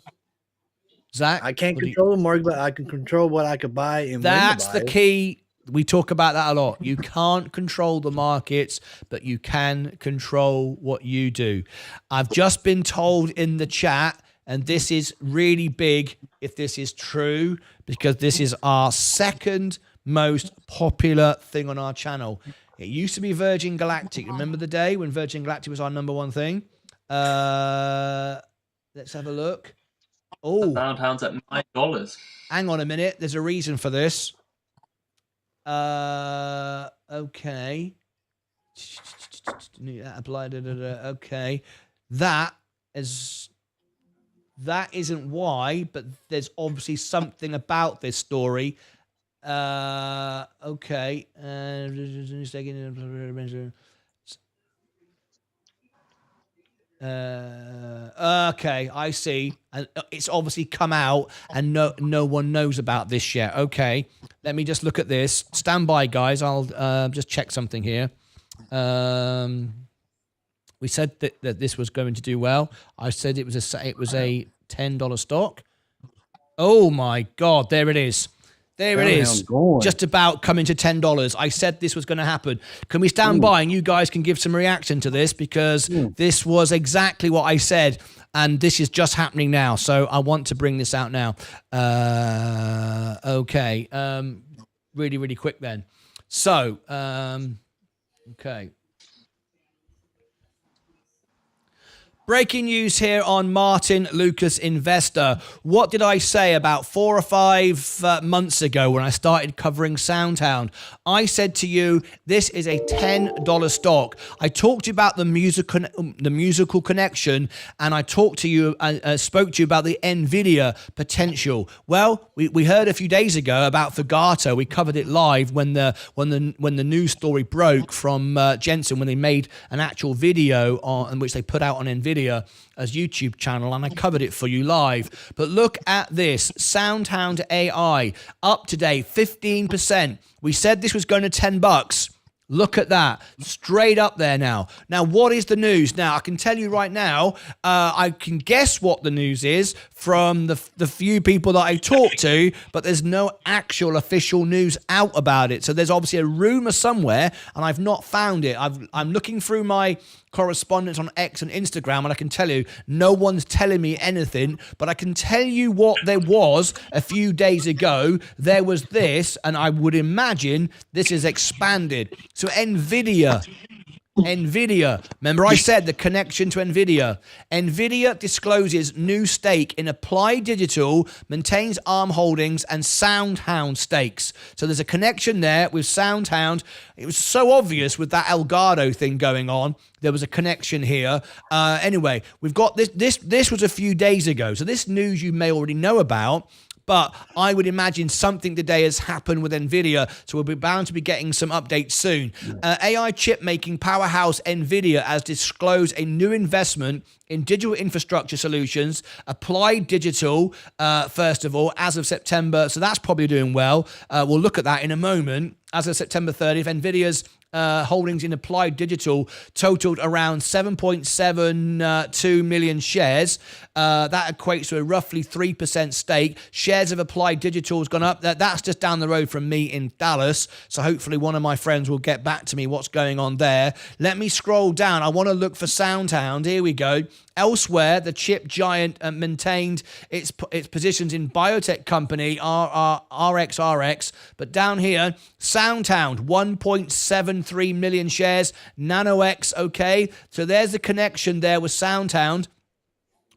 Zach, I can't control the market, but I can control what I could buy and that's when to buy the key. We talk about that a lot. You can't control the markets, but you can control what you do. I've just been told in the chat, and this is really big if this is true, because this is our second most popular thing on our channel. It used to be Virgin Galactic. Remember the day when Virgin Galactic was our number one thing? Let's have a look. Oh, Soundhound's at $9. hang on a minute. There's a reason for this. Okay. Okay. That isn't why, but there's obviously something about this story. Okay. Okay, I see. And it's obviously come out and no one knows about this yet. Okay, let me just look at this. Stand by, guys. I'll just check something here. We said that this was going to do well. I said it was a $10 stock. Oh my God, there it is. There it is. Just about coming to $10. I said this was going to happen. Can we stand by and you guys can give some reaction to this, because this was exactly what I said, and this is just happening now. So I want to bring this out now. Okay. Really, really quick then. So, okay. Breaking news here on Martyn Lucas Investor. What did I say about 4 or 5 months ago when I started covering Soundhound? I said to you, this is a $10 stock. I talked to you about the musical connection, and I talked to you, spoke to you about the NVIDIA potential. Well, we heard a few days ago about Fagato. We covered it live when the news story broke from Jensen, when they made an actual video on which they put out on NVIDIA as YouTube channel, and I covered it for you live. But look at this, Soundhound AI up today 15%. We said this was going to $10. Look at that, straight up there now. Now, what is the news? Now, I can tell you right now, I can guess what the news is from the few people that I talk to, but there's no actual official news out about it. So there's obviously a rumor somewhere, and I've not found it. I'm looking through my correspondence on X and Instagram, and I can tell you no one's telling me anything, but I can tell you what there was a few days ago. There was this, and I would imagine this is expanded. So NVIDIA, remember I said the connection to NVIDIA discloses new stake in Applied Digital, maintains ARM holdings and Soundhound stakes. So there's a connection there with Soundhound. It was so obvious with that Elgato thing going on. There was a connection here. Anyway, we've got this was a few days ago. So this news you may already know about, but I would imagine something today has happened with NVIDIA, so we'll be bound to be getting some updates soon. AI chip-making powerhouse NVIDIA has disclosed a new investment in digital infrastructure solutions, Applied Digital, first of all, as of September. So that's probably doing well. We'll look at that in a moment. As of September 30th, NVIDIA's holdings in Applied Digital totaled around 7.72 million shares. That equates to a roughly 3% stake. Shares of Applied Digital has gone up. That's just down the road from me in Dallas. So hopefully one of my friends will get back to me what's going on there. Let me scroll down. I want to look for Soundhound. Here we go. Elsewhere, the chip giant maintained its positions in biotech company RXRX, but down here, Soundhound, 1.73 million shares, NanoX, okay? So there's the connection there with Soundhound.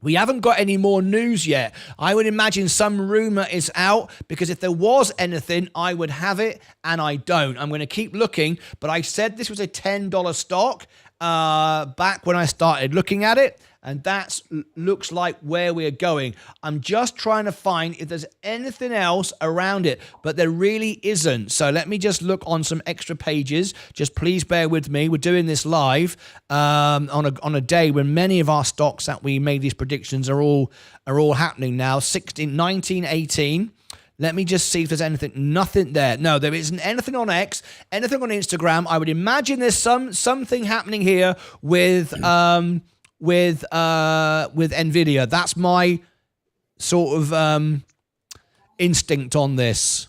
We haven't got any more news yet. I would imagine some rumor is out, because if there was anything, I would have it, and I don't. I'm going to keep looking, but I said this was a $10 stock back when I started looking at it, and that looks like where we're going. I'm just trying to find if there's anything else around it, but there really isn't. So let me just look on some extra pages. Just please bear with me. We're doing this live on a day when many of our stocks that we made these predictions are all happening now. 16, 19, 18. Let me just see if there's anything. Nothing there. No, there isn't anything on X, anything on Instagram. I would imagine there's something happening here with Nvidia. That's my sort of instinct on this.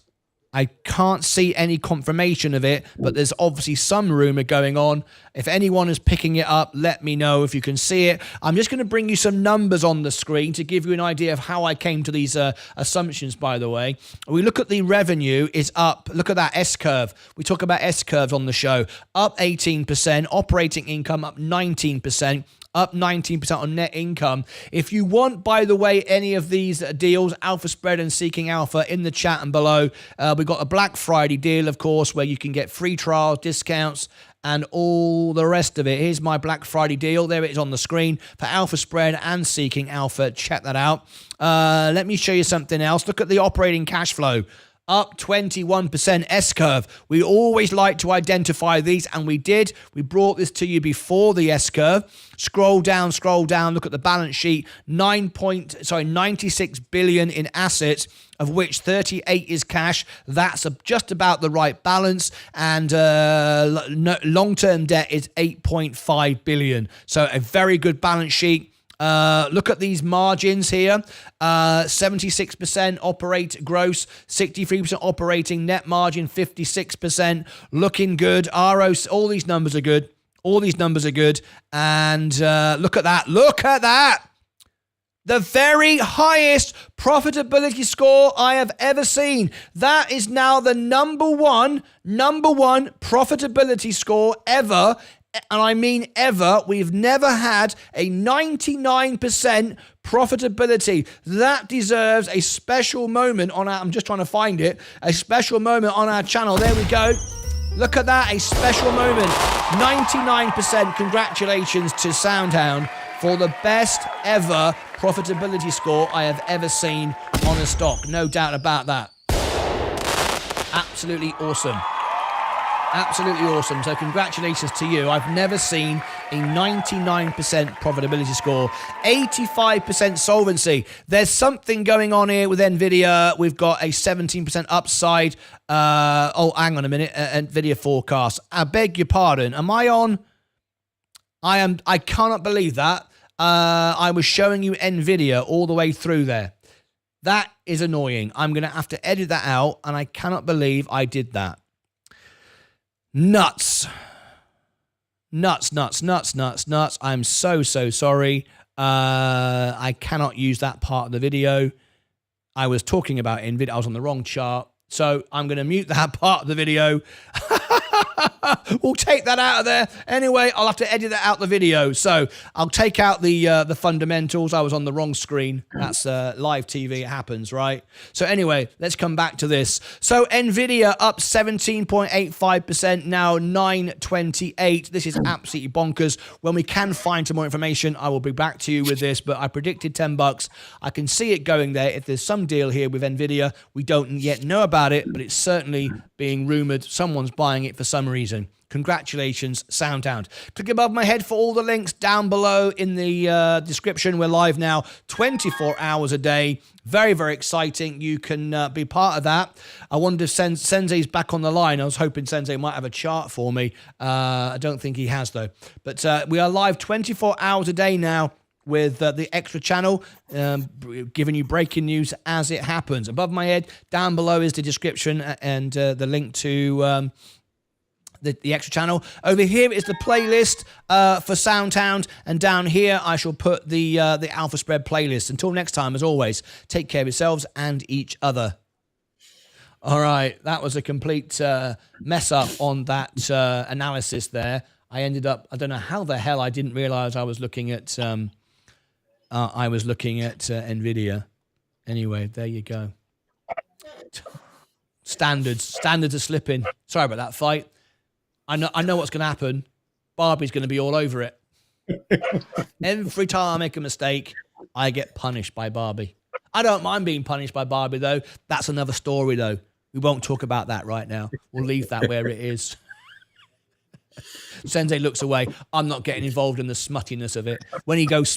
I can't see any confirmation of it, but there's obviously some rumor going on. If anyone is picking it up, let me know if you can see it. I'm just going to bring you some numbers on the screen to give you an idea of how I came to these assumptions, by the way. We look at the revenue is up. Look at that S-curve. We talk about S-curves on the show. Up 18%, operating income up 19%. Up 19% on net income. If you want, by the way, any of these deals, Alpha Spread and Seeking Alpha, in the chat and below. We've got a Black Friday deal, of course, where you can get free trials, discounts, and all the rest of it. Here's my Black Friday deal. There it is on the screen for Alpha Spread and Seeking Alpha. Check that out. Let me show you something else. Look at the operating cash flow. Up 21% S-curve. We always like to identify these, and we did. We brought this to you before the S-curve. Scroll down, look at the balance sheet. 96 billion in assets, of which 38 is cash. That's just about the right balance. And long-term debt is 8.5 billion. So a very good balance sheet. Look at these margins here. 76% operate gross, 63% operating, net margin 56%. Looking good. ROC, all these numbers are good. All these numbers are good. And look at that. Look at that. The very highest profitability score I have ever seen. That is now the number one profitability score ever. And I mean ever. We've never had a 99% profitability. That deserves a special moment on our, I'm just trying to find it, a special moment on our channel. There we go. Look at that, a special moment. 99%. Congratulations to Soundhound for the best ever profitability score I have ever seen on a stock. No doubt about that. Absolutely awesome. Absolutely awesome. So congratulations to you. I've never seen a 99% profitability score, 85% solvency. There's something going on here with Nvidia. We've got a 17% upside. Hang on a minute. Nvidia forecast. I beg your pardon. Am I on? I cannot believe that. I was showing you Nvidia all the way through there. That is annoying. I'm going to have to edit that out, and I cannot believe I did that. Nuts. I'm so sorry. I cannot use that part of the video. I was talking about Nvidia. I was on the wrong chart. So I'm going to mute that part of the video. We'll take that out of there. Anyway, I'll have to edit that out the video. So I'll take out the fundamentals. I was on the wrong screen. That's live TV. It happens, right? So anyway, let's come back to this. So Nvidia up 17.85%, now 928. This is absolutely bonkers. When we can find some more information, I will be back to you with this. But I predicted $10. I can see it going there. If there's some deal here with Nvidia, we don't yet know about it, but it's certainly being rumored. Someone's buying it for some reason. Congratulations, Soundhound. Click above my head for all the links down below in the description. We're live now 24 hours a day. Very, very exciting. You can be part of that. I wonder if Sensei's back on the line. I was hoping Sensei might have a chart for me. I don't think he has, though. But we are live 24 hours a day now with the extra channel, giving you breaking news as it happens. Above my head, down below is the description and the link to the extra channel. Over here is the playlist for Soundhound, and down here I shall put the Alpha Spread playlist. Until next time, as always, take care of yourselves and each other. All right, that was a complete mess up on that analysis there. I ended up, I don't know how the hell I didn't realize I was looking at Nvidia. Anyway, there you go. Standards are slipping. Sorry about that fight. I know what's going to happen. Barbie's going to be all over it. Every time I make a mistake, I get punished by Barbie. I don't mind being punished by Barbie, though. That's another story, though. We won't talk about that right now. We'll leave that where it is. Sensei looks away. I'm not getting involved in the smuttiness of it. When he goes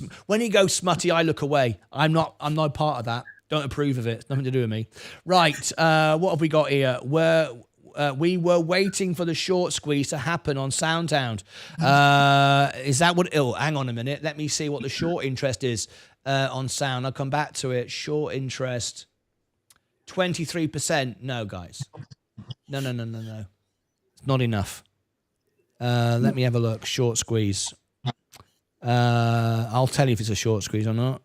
smutty, I look away. I'm not part of that. Don't approve of it. It's nothing to do with me. Right. What have we got here? We were waiting for the short squeeze to happen on Soundhound. Is that what? Oh, hang on a minute. Let me see what the short interest is on Sound. I'll come back to it. Short interest. 23%. No, guys. No. It's not enough. Let me have a look. Short squeeze. I'll tell you if it's a short squeeze or not.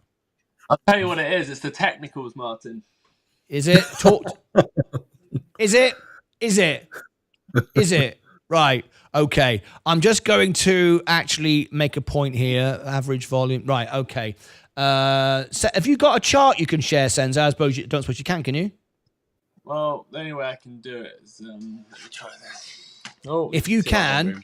I'll tell you what it is. It's the technicals, Martin. Is it? Is it? Right. Okay. I'm just going to actually make a point here. Average volume. Right. Okay. Have you got a chart you can share, Sensei? I suppose you don't suppose you can you? Well, the only way I can do it is let me try this. Oh, if you can,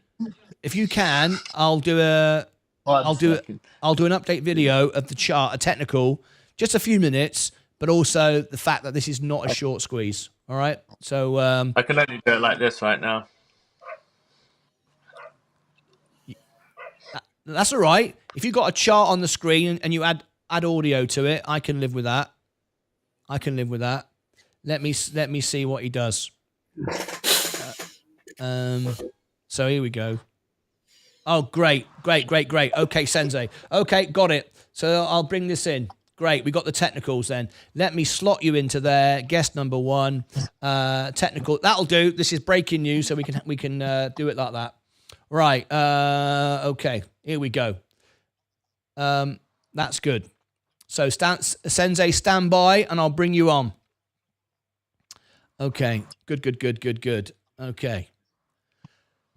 I'll do an update video of the chart, a technical, just a few minutes, but also the fact that this is not a short squeeze. All right. So I can only do it like this right now. That's all right. If you've got a chart on the screen and you add audio to it, I can live with that. Let me see what he does. So here we go. Oh, great. Okay, Sensei. Okay, got it. So I'll bring this in. Great, we got the technicals then. Let me slot you into there. Guest number 1. Technical. That'll do. This is breaking news, so we can do it like that. Right. Okay. Here we go. That's good. So Sensei, stand by, and I'll bring you on. Okay. Good. Okay.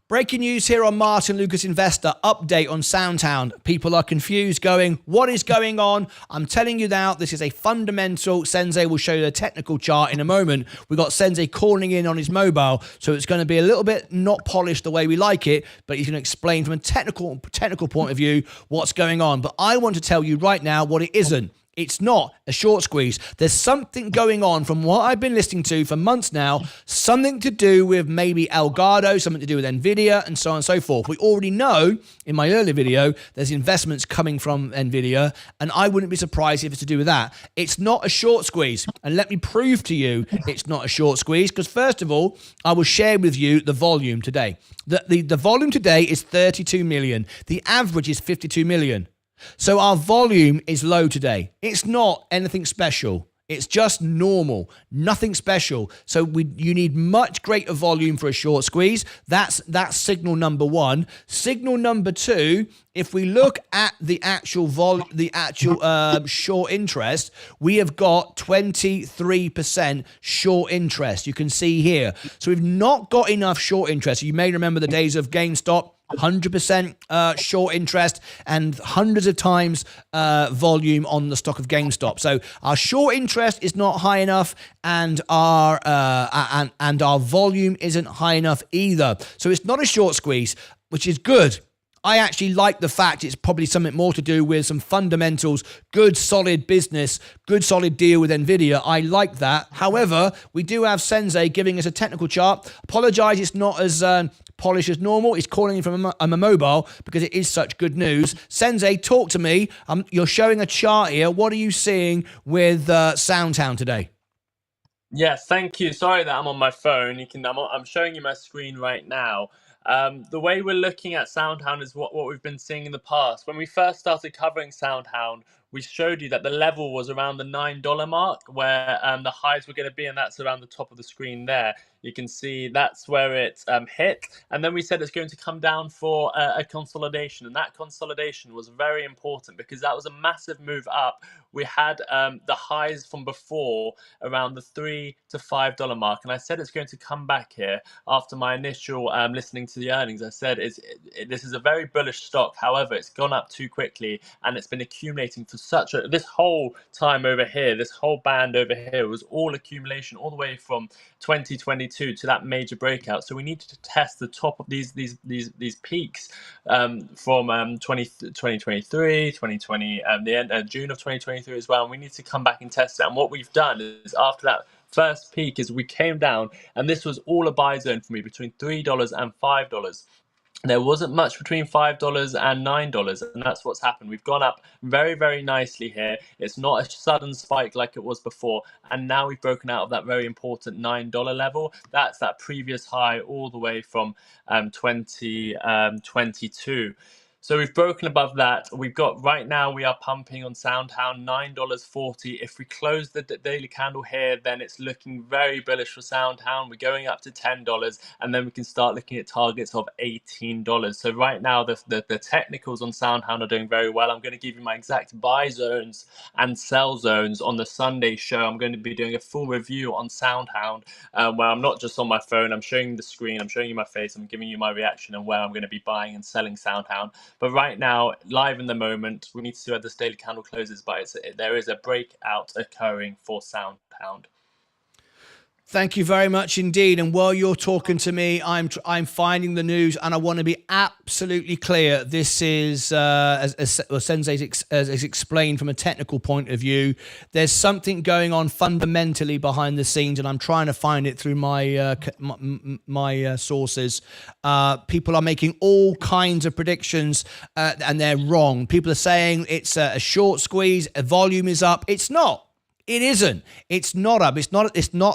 Breaking news here on Martyn Lucas Investor. Update on Soundhound. People are confused, going, what is going on? I'm telling you now, this is a fundamental. Sensei will show you the technical chart in a moment. We got Sensei calling in on his mobile, so it's going to be a little bit not polished the way we like it, but he's going to explain from a technical point of view what's going on. But I want to tell you right now what it isn't. It's not a short squeeze. There's something going on from what I've been listening to for months now, something to do with maybe Elgato, something to do with Nvidia, and so on and so forth. We already know in my earlier video, there's investments coming from Nvidia, and I wouldn't be surprised if it's to do with that. It's not a short squeeze. And let me prove to you it's not a short squeeze, because first of all, I will share with you the volume today. The volume today is 32 million. The average is 52 million. So our volume is low today. It's not anything special. It's just normal, nothing special. So you need much greater volume for a short squeeze. That's signal number 1. Signal number 2, if we look at the actual short interest, we have got 23% short interest. You can see here. So we've not got enough short interest. You may remember the days of GameStop. 100% short interest and hundreds of times volume on the stock of GameStop. So our short interest is not high enough, and our volume isn't high enough either. So it's not a short squeeze, which is good. I actually like the fact it's probably something more to do with some fundamentals, good solid business, good solid deal with Nvidia. I like that. However, we do have Sensei giving us a technical chart. Apologize, it's not as polished as normal. It's calling in from a mobile because it is such good news. Sensei, talk to me. You're showing a chart here. What are you seeing with Soundhound today? Yes, thank you. Sorry that I'm on my phone. I'm showing you my screen right now. The way we're looking at Soundhound is what we've been seeing in the past. When we first started covering Soundhound, we showed you that the level was around the $9 mark, where the highs were going to be, and that's around the top of the screen there. You can see that's where it hit, and then we said it's going to come down for a consolidation, and that consolidation was very important because that was a massive move up. We had the highs from before around the $3 to $5 mark, and I said it's going to come back here after my initial listening to the earnings. I said this is a very bullish stock. However, it's gone up too quickly, and it's been accumulating for this whole time over here. This whole band over here was all accumulation all the way from 2022 to that major breakout. So we needed to test the top of these peaks from 2023, 2020, the end June of 2023 as well. And we need to come back and test it. And what we've done is after that first peak is we came down, and this was all a buy zone for me between $3 and $5. There wasn't much between $5 and $9, and that's what's happened. We've gone up very, very nicely here. It's not a sudden spike like it was before, and now we've broken out of that very important $9 level. That's that previous high all the way from 2022. So we've broken above that. We've got right now we are pumping on Soundhound $9.40. If we close the daily candle here, then it's looking very bullish for Soundhound. We're going up to $10, and then we can start looking at targets of $18. So right now the technicals on Soundhound are doing very well. I'm going to give you my exact buy zones and sell zones on the Sunday show. I'm going to be doing a full review on Soundhound where I'm not just on my phone. I'm showing you the screen. I'm showing you my face. I'm giving you my reaction and where I'm going to be buying and selling Soundhound. But right now, live in the moment, we need to see where this daily candle closes, but there is a breakout occurring for Soundhound. Thank you very much indeed. And while you're talking to me, I'm finding the news, and I want to be absolutely clear. This is, as Sensei has explained from a technical point of view, there's something going on fundamentally behind the scenes, and I'm trying to find it through my sources. People are making all kinds of predictions, and they're wrong. People are saying it's a short squeeze, a volume is up. It's not. It isn't. It's not up. It's not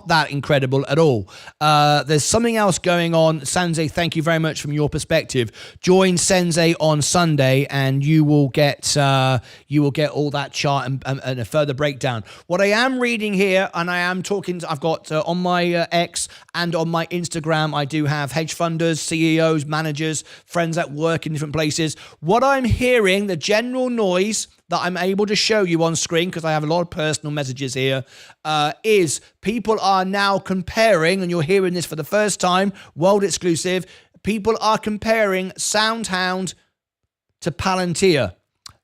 that incredible at all. There's something else going on. Sensei, thank you very much from your perspective. Join Sensei on Sunday, and you will get all that chart and a further breakdown. What I am reading here, and I am talking, I've got on my X and on my Instagram, I do have hedge funders, CEOs, managers, friends at work in different places. What I'm hearing, the general noise that I'm able to show you on screen, because I have a lot of personal messages here, is people are now comparing, and you're hearing this for the first time, world exclusive, people are comparing Soundhound to Palantir.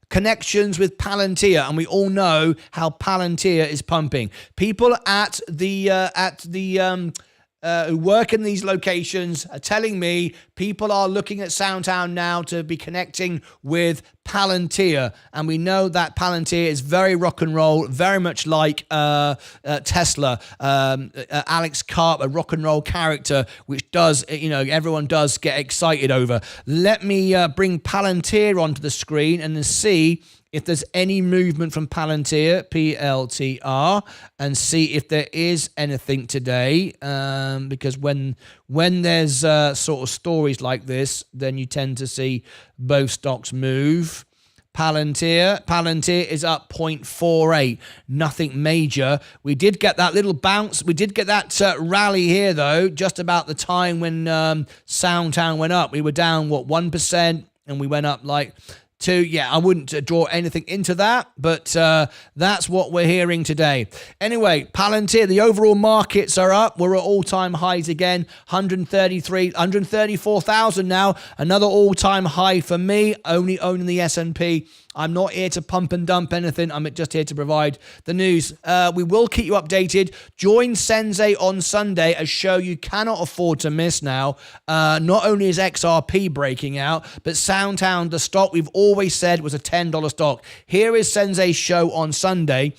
Connections with Palantir, and we all know how Palantir is pumping. People at the who work in these locations are telling me people are looking at Soundhound now to be connecting with Palantir, and we know that Palantir is very rock and roll, very much like Tesla. Alex Karp, a rock and roll character, which does, everyone does get excited over. Let me bring Palantir onto the screen and see if there's any movement from Palantir, PLTR, and see if there is anything today, because when there's sort of stories like this, then you tend to see both stocks move. Palantir is up 0.48, nothing major. We did get that little bounce. We did get that rally here, though, just about the time when Soundhound went up. We were down, 1%, and we went up like 2. Yeah, I wouldn't draw anything into that, but that's what we're hearing today. Anyway, Palantir, the overall markets are up. We're at all-time highs again, 134,000 now. Another all-time high for me, only owning the S&P. I'm not here to pump and dump anything. I'm just here to provide the news. We will keep you updated. Join Sensei on Sunday, a show you cannot afford to miss now. Not only is XRP breaking out, but Soundhound, the stock we've always said was a $10 stock. Here is Sensei's show on Sunday.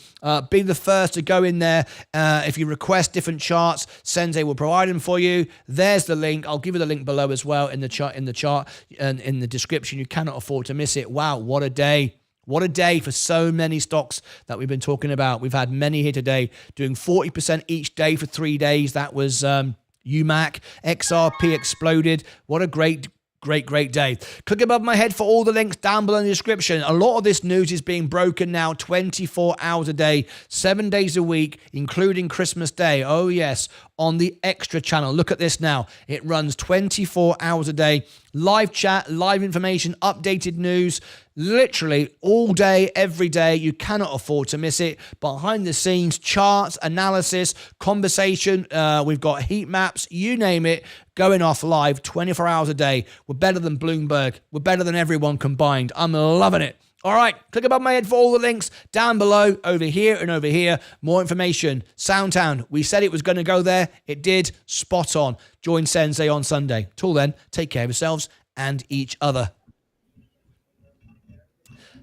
Be the first to go in there. If you request different charts, Sensei will provide them for you. There's the link. I'll give you the link below as well in the chart and in the description. You cannot afford to miss it. Wow, what a day. What a day for so many stocks that we've been talking about. We've had many here today doing 40% each day for 3 days. That was UMAC. XRP exploded. What a great Great day. Click above my head for all the links down below in the description. A lot of this news is being broken now 24 hours a day, 7 days a week, including Christmas Day. Oh, yes, on the Extra channel. Look at this now. It runs 24 hours a day. Live chat, live information, updated news, literally all day, every day. You cannot afford to miss it. Behind the scenes, charts, analysis, conversation. We've got heat maps, you name it, going off live 24 hours a day. We're better than Bloomberg. We're better than everyone combined. I'm loving it. All right, click above my head for all the links down below, over here and over here. More information. Soundhound, we said it was going to go there. It did. Spot on. Join Sensei on Sunday. Till then, take care of yourselves and each other.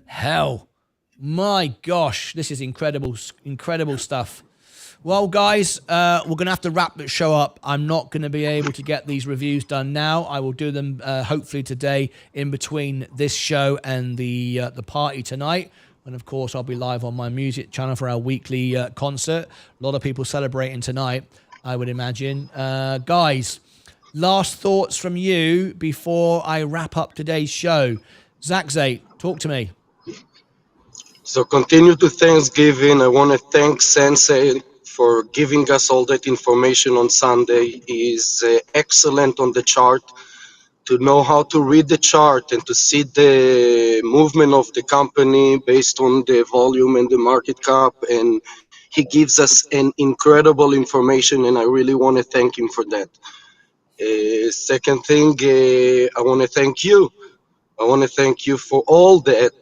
Hell, my gosh, this is incredible stuff. Well, guys, we're going to have to wrap the show up. I'm not going to be able to get these reviews done now. I will do them hopefully today in between this show and the party tonight. And, of course, I'll be live on my music channel for our weekly concert. A lot of people celebrating tonight, I would imagine. Guys, last thoughts from you before I wrap up today's show. Zach, talk to me. So continue to Thanksgiving. I want to thank Sensei for giving us all that information on Sunday. He is excellent on the chart. To know how to read the chart and to see the movement of the company based on the volume and the market cap, and he gives us an incredible information, and I really want to thank him for that. Second thing, I want to thank you. I want to thank you for all that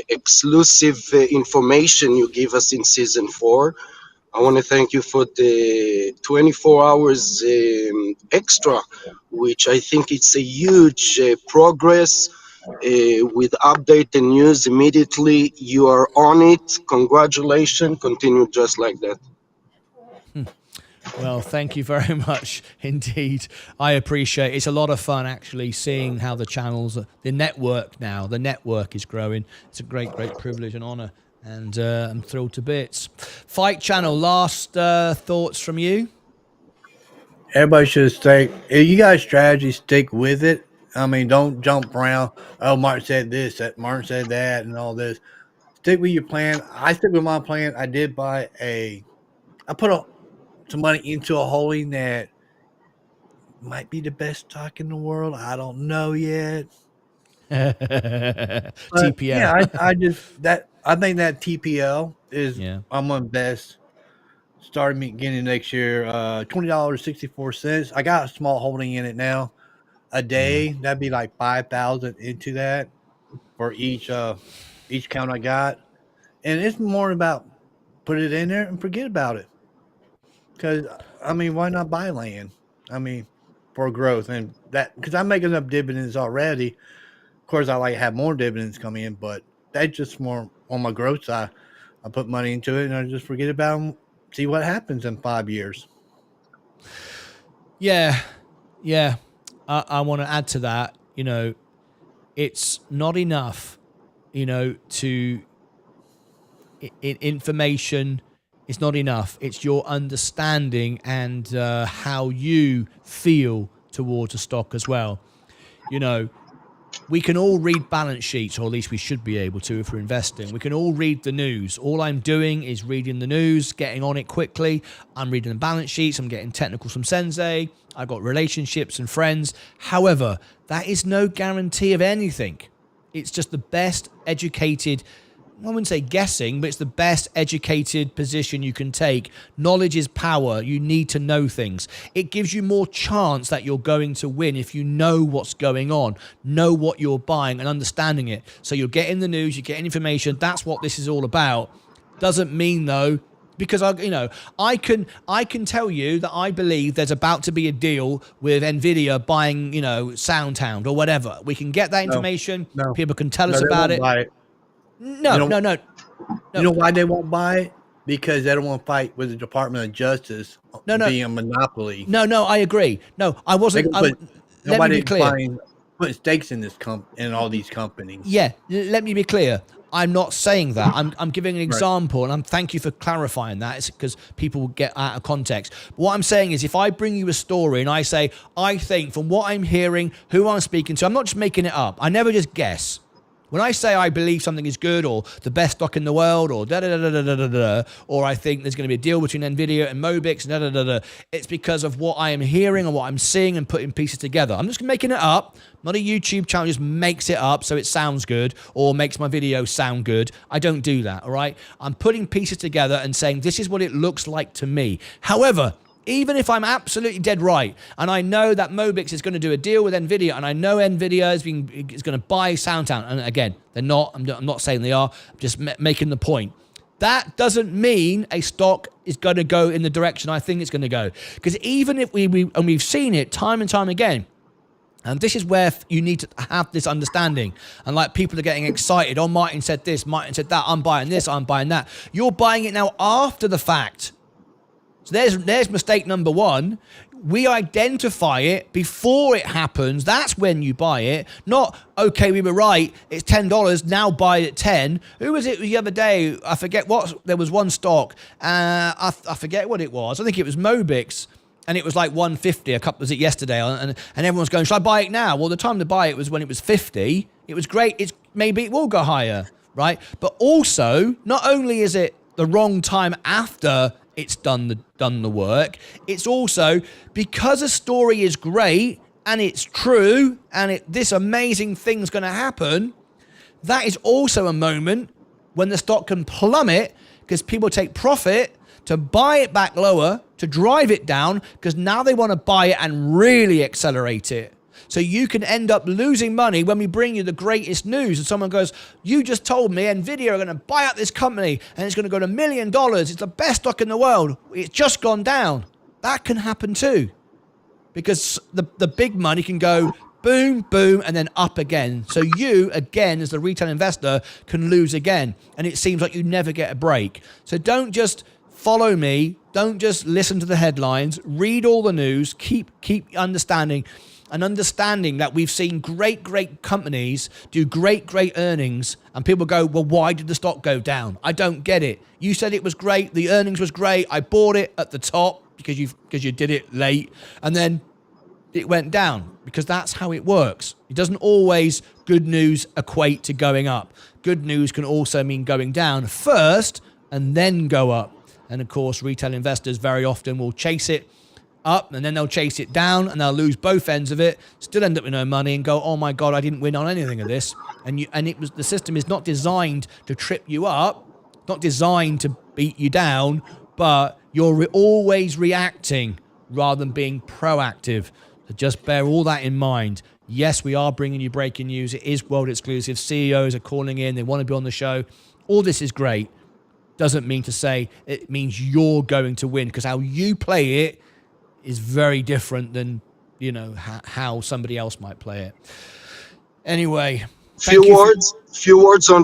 exclusive information you give us in season 4. I want to thank you for the 24 hours extra, which I think it's a huge progress with update and news immediately. You are on it. Congratulations. Continue just like that. Well, thank you very much indeed. I appreciate it. It's a lot of fun actually seeing how the channels, the network is growing. It's a great privilege and honor, and I'm thrilled to bits. Fight Channel, last thoughts from you? Everybody should stay. If you got a strategy, stick with it. I mean, don't jump around. Oh, Martin said this, that Martin said that, and all this. Stick with your plan. I stick with my plan. I did buy I put some money into a holding that might be the best stock in the world. I don't know yet. TPL. Yeah, I think that TPL is. Yeah. I'm gonna invest. Starting beginning next year, $20.64. I got a small holding in it now. A day, that'd be like 5,000 into that for each count I got. And it's more about put it in there and forget about it. Because I mean, why not buy land? I mean, for growth and that because I'm making up dividends already. Of course, I like to have more dividends come in, but that's just more on my growth side. I put money into it and I just forget about them. See what happens in 5 years. Yeah. I want to add to that. You know, it's not enough. You know, information is not enough. It's your understanding and how you feel towards a stock as well. You know, we can all read balance sheets, or at least we should be able to if we're investing. We can all read the news. All I'm doing is reading the news, getting on it quickly. I'm reading the balance sheets. I'm getting technicals from Sensei. I've got relationships and friends. However, that is no guarantee of anything. It's just the best educated, I wouldn't say guessing, but it's the best educated position you can take. Knowledge is power. You need to know things. It gives you more chance that you're going to win if you know what's going on, know what you're buying and understanding it. So you're getting the news, you're getting information. That's what this is all about. Doesn't mean though, because I can tell you that I believe there's about to be a deal with Nvidia buying, Soundhound or whatever. We can get that information. No. People can tell us about it. No. You know why they won't buy it? Because they don't want to fight with the Department of Justice being a monopoly. No, I agree. No, I wasn't. Let me be clear. Putting stakes in in all these companies. Yeah, let me be clear. I'm not saying that. I'm giving an example, and thank you for clarifying that. It's because people will get out of context. But what I'm saying is, if I bring you a story and I say, I think from what I'm hearing, who I'm speaking to, I'm not just making it up. I never just guess. When I say I believe something is good, or the best stock in the world, or or I think there's going to be a deal between Nvidia and Mobix, it's because of what I am hearing and what I'm seeing and putting pieces together. I'm just making it up. Not a YouTube channel just makes it up so it sounds good or makes my video sound good. I don't do that, all right? I'm putting pieces together and saying this is what it looks like to me. However, even if I'm absolutely dead right, and I know that Mobix is going to do a deal with Nvidia, and I know Nvidia is going to buy Soundhound, and again, they're not. I'm not saying they are. I'm just making the point. That doesn't mean a stock is going to go in the direction I think it's going to go. Because even if we've seen it time and time again, and this is where you need to have this understanding. And like people are getting excited. Oh, Martyn said this, Martyn said that. I'm buying this, I'm buying that. You're buying it now after the fact. So there's mistake number one. We identify it before it happens. That's when you buy it. Not, okay, we were right. It's $10. Now buy it at 10. Who was it the other day? I forget what. There was one stock. I forget what it was. I think it was Mobix. And it was like 150. Was it yesterday? And everyone's going, should I buy it now? Well, the time to buy it was when it was 50. It was great. Maybe it will go higher, right? But also, not only is it the wrong time after it's done the work, it's also because a story is great and it's true and this amazing thing's going to happen. That is also a moment when the stock can plummet because people take profit to buy it back lower, to drive it down, because now they want to buy it and really accelerate it. So you can end up losing money when we bring you the greatest news and someone goes, you just told me Nvidia are going to buy out this company and it's going to go to $1 million. It's the best stock in the world. It's just gone down. That can happen too. Because the big money can go boom, boom, and then up again. So you, again, as the retail investor, can lose again. And it seems like you never get a break. So don't just follow me. Don't just listen to the headlines. Read all the news. Keep understanding. And understanding that we've seen great companies do great earnings, and people go, well, why did the stock go down? I don't get it. You said it was great. The earnings was great. I bought it at the top because you did it late, and then it went down because that's how it works. It doesn't always good news equate to going up. Good news can also mean going down first and then go up. And of course, retail investors very often will chase it up and then they'll chase it down and they'll lose both ends of it, still end up with no money and go, oh my God, I didn't win on anything of this. And the system is not designed to trip you up, not designed to beat you down, but you're always reacting rather than being proactive. So just bear all that in mind. Yes, we are bringing you breaking news. It is world exclusive. CEOs are calling in. They want to be on the show. All this is great. Doesn't mean to say it means you're going to win, because how you play it is very different than, how somebody else might play it. Anyway, few words on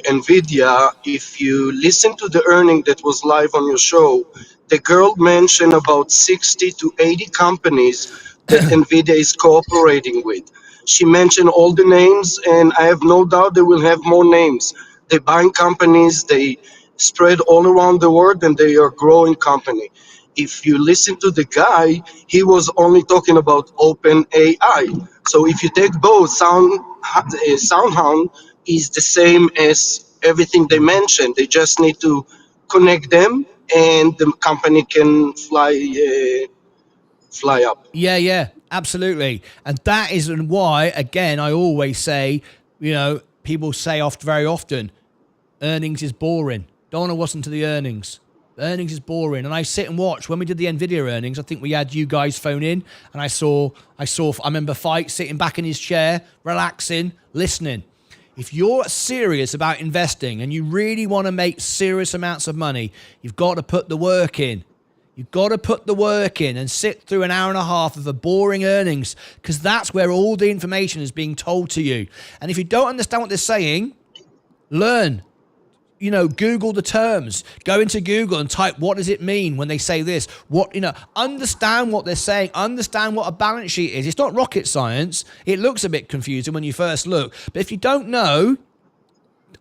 Nvidia. If you listen to the earning that was live on your show, the girl mentioned about 60 to 80 companies that Nvidia is cooperating with. She mentioned all the names, and I have no doubt they will have more names. They're buying companies, they spread all around the world, and they are growing company. If you listen to the guy, he was only talking about open AI. So if you take both, Soundhound is the same as everything they mentioned. They just need to connect them, and the company can fly up. Yeah, absolutely. And that is why, again, I always say, people say very often, earnings is boring. Don't want to listen to the earnings. Earnings is boring. And I sit and watch. When we did the Nvidia earnings, I think we had you guys phone in, and I remember Fight sitting back in his chair, relaxing, listening. If you're serious about investing and you really want to make serious amounts of money, you've got to put the work in. You've got to put the work in and sit through an hour and a half of the boring earnings, because that's where all the information is being told to you. And if you don't understand what they're saying, learn. Google the terms. Go into Google and type, what does it mean when they say this? Understand what they're saying. Understand what a balance sheet is. It's not rocket science. It looks a bit confusing when you first look. But if you don't know,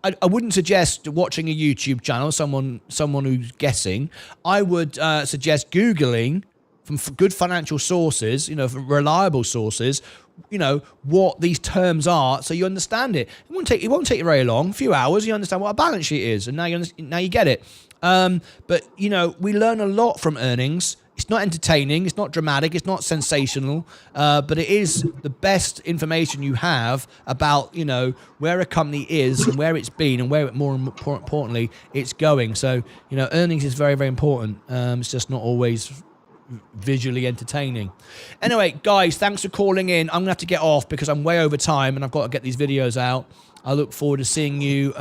I wouldn't suggest watching a YouTube channel, someone who's guessing. I would suggest Googling from good financial sources, from reliable sources, what these terms are, so you understand it. It won't take you very long, a few hours. You understand what a balance sheet is, and now you get it. But we learn a lot from earnings. It's not entertaining, it's not dramatic, it's not sensational, but it is the best information you have about where a company is and where it's been and where, more importantly, it's going. So earnings is very, very important. It's just not always visually entertaining. Anyway, guys, thanks for calling in. I'm gonna have to get off because I'm way over time and I've got to get these videos out. I look forward to seeing you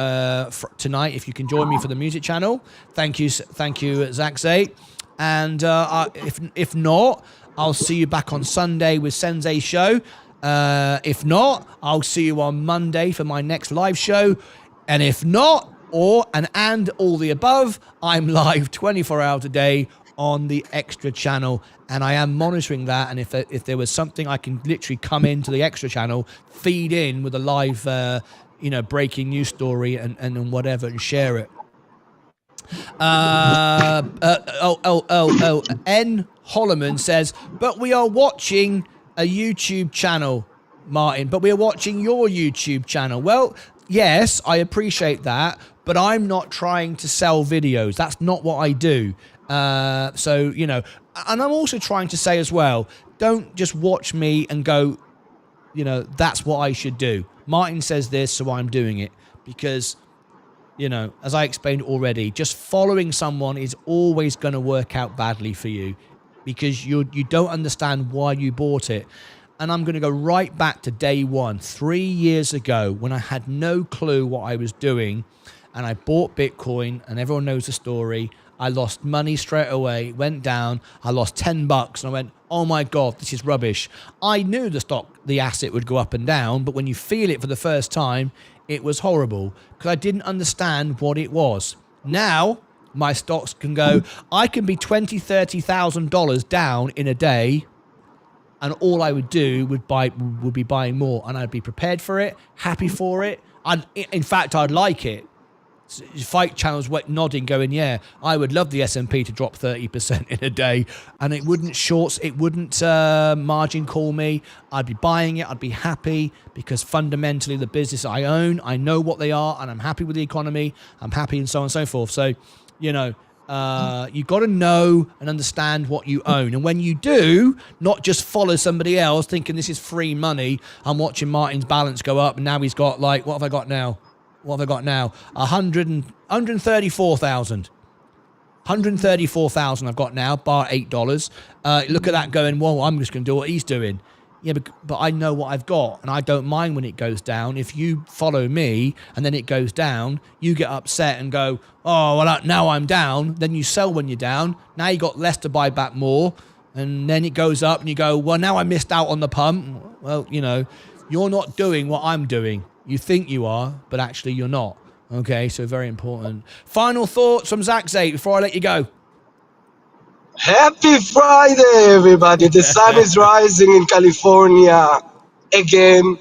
tonight if you can join me for the music channel. Thank you, Sensei. And if not, I'll see you back on Sunday with Sensei show. If not, I'll see you on Monday for my next live show. And if not, and all the above, I'm live 24 hours a day on the Extra channel, and I am monitoring that. And if there was something, I can literally come into the Extra channel, feed in with a live, breaking news story and whatever, and share it. N. Holloman says, but we are watching a YouTube channel, Martyn, but we are watching your YouTube channel. Well, yes, I appreciate that, but I'm not trying to sell videos. That's not what I do. And I'm also trying to say as well, don't just watch me and go, that's what I should do. Martyn says this, so I'm doing it. Because, as I explained already, just following someone is always going to work out badly for you because you don't understand why you bought it. And I'm going to go right back to day one, 3 years ago, when I had no clue what I was doing. And I bought Bitcoin, and everyone knows the story. I lost money straight away, went down. I lost $10, and I went, oh my God, this is rubbish. I knew the asset would go up and down, but when you feel it for the first time, it was horrible because I didn't understand what it was. Now, my stocks can go, I can be $20,000, $30,000 down in a day, and all I would do would be buying more, and I'd be prepared for it, happy for it. In fact, I'd like it. Fight channels nodding, going, yeah, I would love the S&P to drop 30% in a day, and it wouldn't margin call me. I'd be buying it. I'd be happy because fundamentally the business I own, I know what they are, and I'm happy with the economy. I'm happy, and so on and so forth. So, you got to know and understand what you own, and when you do, not just follow somebody else thinking this is free money. I'm watching Martyn's balance go up, and now he's got what have I got now? 134,000. 134,000 I've got now, bar $8. Look at that going, well, I'm just going to do what he's doing. Yeah, but I know what I've got, and I don't mind when it goes down. If you follow me and then it goes down, you get upset and go, oh, well, now I'm down. Then you sell when you're down. Now you got less to buy back more, and then it goes up, and you go, well, now I missed out on the pump. Well, you're not doing what I'm doing. You think you are, but actually you're not. Okay, so very important. Final thoughts from Sensei before I let you go. Happy Friday, everybody. The sun is rising in California again.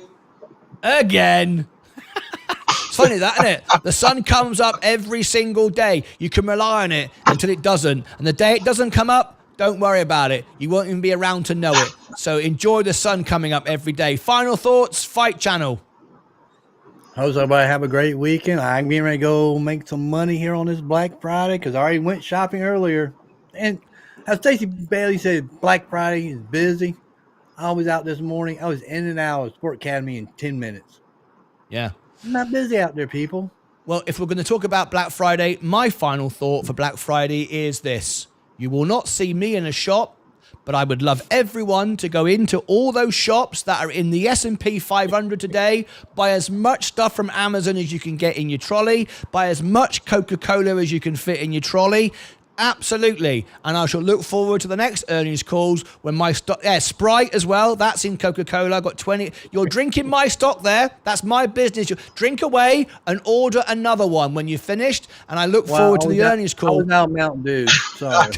It's funny that, isn't it? The sun comes up every single day. You can rely on it until it doesn't. And the day it doesn't come up, don't worry about it. You won't even be around to know it. So enjoy the sun coming up every day. Final thoughts, Fight Channel. Hope everybody have a great weekend. I'm getting ready to go make some money here on this Black Friday because I already went shopping earlier. And as Stacey Bailey said, Black Friday is busy. I was out this morning. I was in and out of Sport Academy in 10 minutes. Yeah. I'm not busy out there, people. Well, if we're going to talk about Black Friday, my final thought for Black Friday is this. You will not see me in a shop, but I would love everyone to go into all those shops that are in the S&P 500 today, buy as much stuff from Amazon as you can get in your trolley, buy as much Coca-Cola as you can fit in your trolley. Absolutely. And I shall look forward to the next earnings calls when my stock, Sprite as well. That's in Coca-Cola. I've got 20. You're drinking my stock there. That's my business. You drink away and order another one when you're finished. And I look forward to the earnings call. I was out Mountain Dew. Sorry.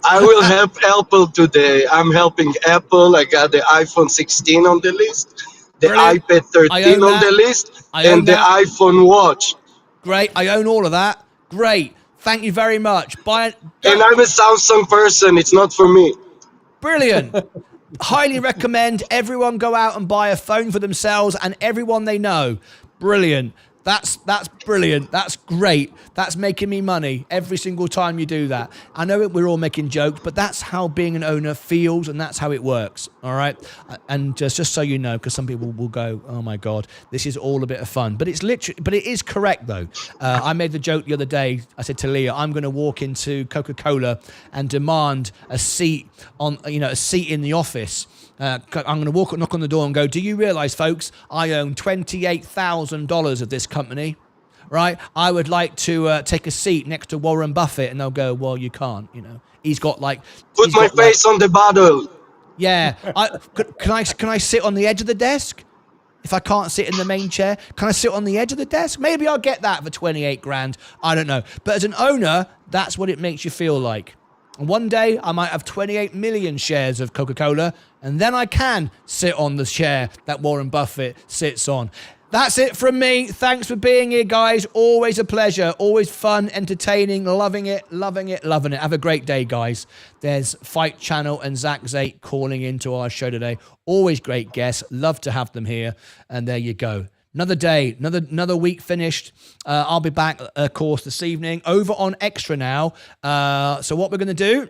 I will help Apple today. I'm helping Apple. I got the iPhone 16 on the list. the Brilliant. iPad I 13 own on the that. list, I own and the that. iPhone Watch. Great. I own all of that. Great. Thank you very much. And I'm a Samsung person. It's not for me. Brilliant. Highly recommend everyone go out and buy a phone for themselves and everyone they know. Brilliant. That's brilliant. That's great. That's making me money every single time you do that. I know we're all making jokes, but that's how being an owner feels, and that's how it works. All right. And just so you know, because some people will go, "Oh my God, this is all a bit of fun," but it's literally, but it is correct though. I made the joke the other day. I said to Leah, "I'm going to walk into Coca-Cola and demand a seat a seat in the office." I'm going to knock on the door and go, "Do you realize, folks, I own $28,000 of this company, right? I would like to take a seat next to Warren Buffett." And they'll go, "Well, you can't, he's got like..." Put my face on the bottle. Yeah. Can I sit on the edge of the desk? If I can't sit in the main chair, can I sit on the edge of the desk? Maybe I'll get that for 28 grand. I don't know. But as an owner, that's what it makes you feel like. And one day I might have 28 million shares of Coca-Cola, and then I can sit on the chair that Warren Buffett sits on. That's it from me. Thanks for being here, guys. Always a pleasure. Always fun, entertaining, loving it. Have a great day, guys. There's Fight Channel and Zach Zate calling into our show today. Always great guests. Love to have them here. And there you go. Another day, another week finished. I'll be back, of course, this evening over on Extra now. So what we're going to do,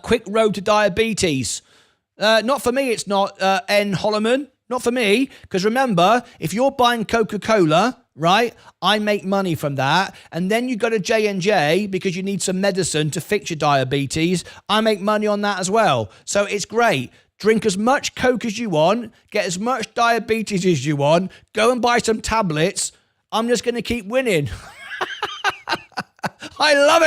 quick road to diabetes. Not for me, it's not, N. Holloman. Not for me, because remember, if you're buying Coca-Cola, right, I make money from that, and then you go to J&J because you need some medicine to fix your diabetes, I make money on that as well. So it's great. Drink as much Coke as you want, get as much diabetes as you want, go and buy some tablets. I'm just going to keep winning. I love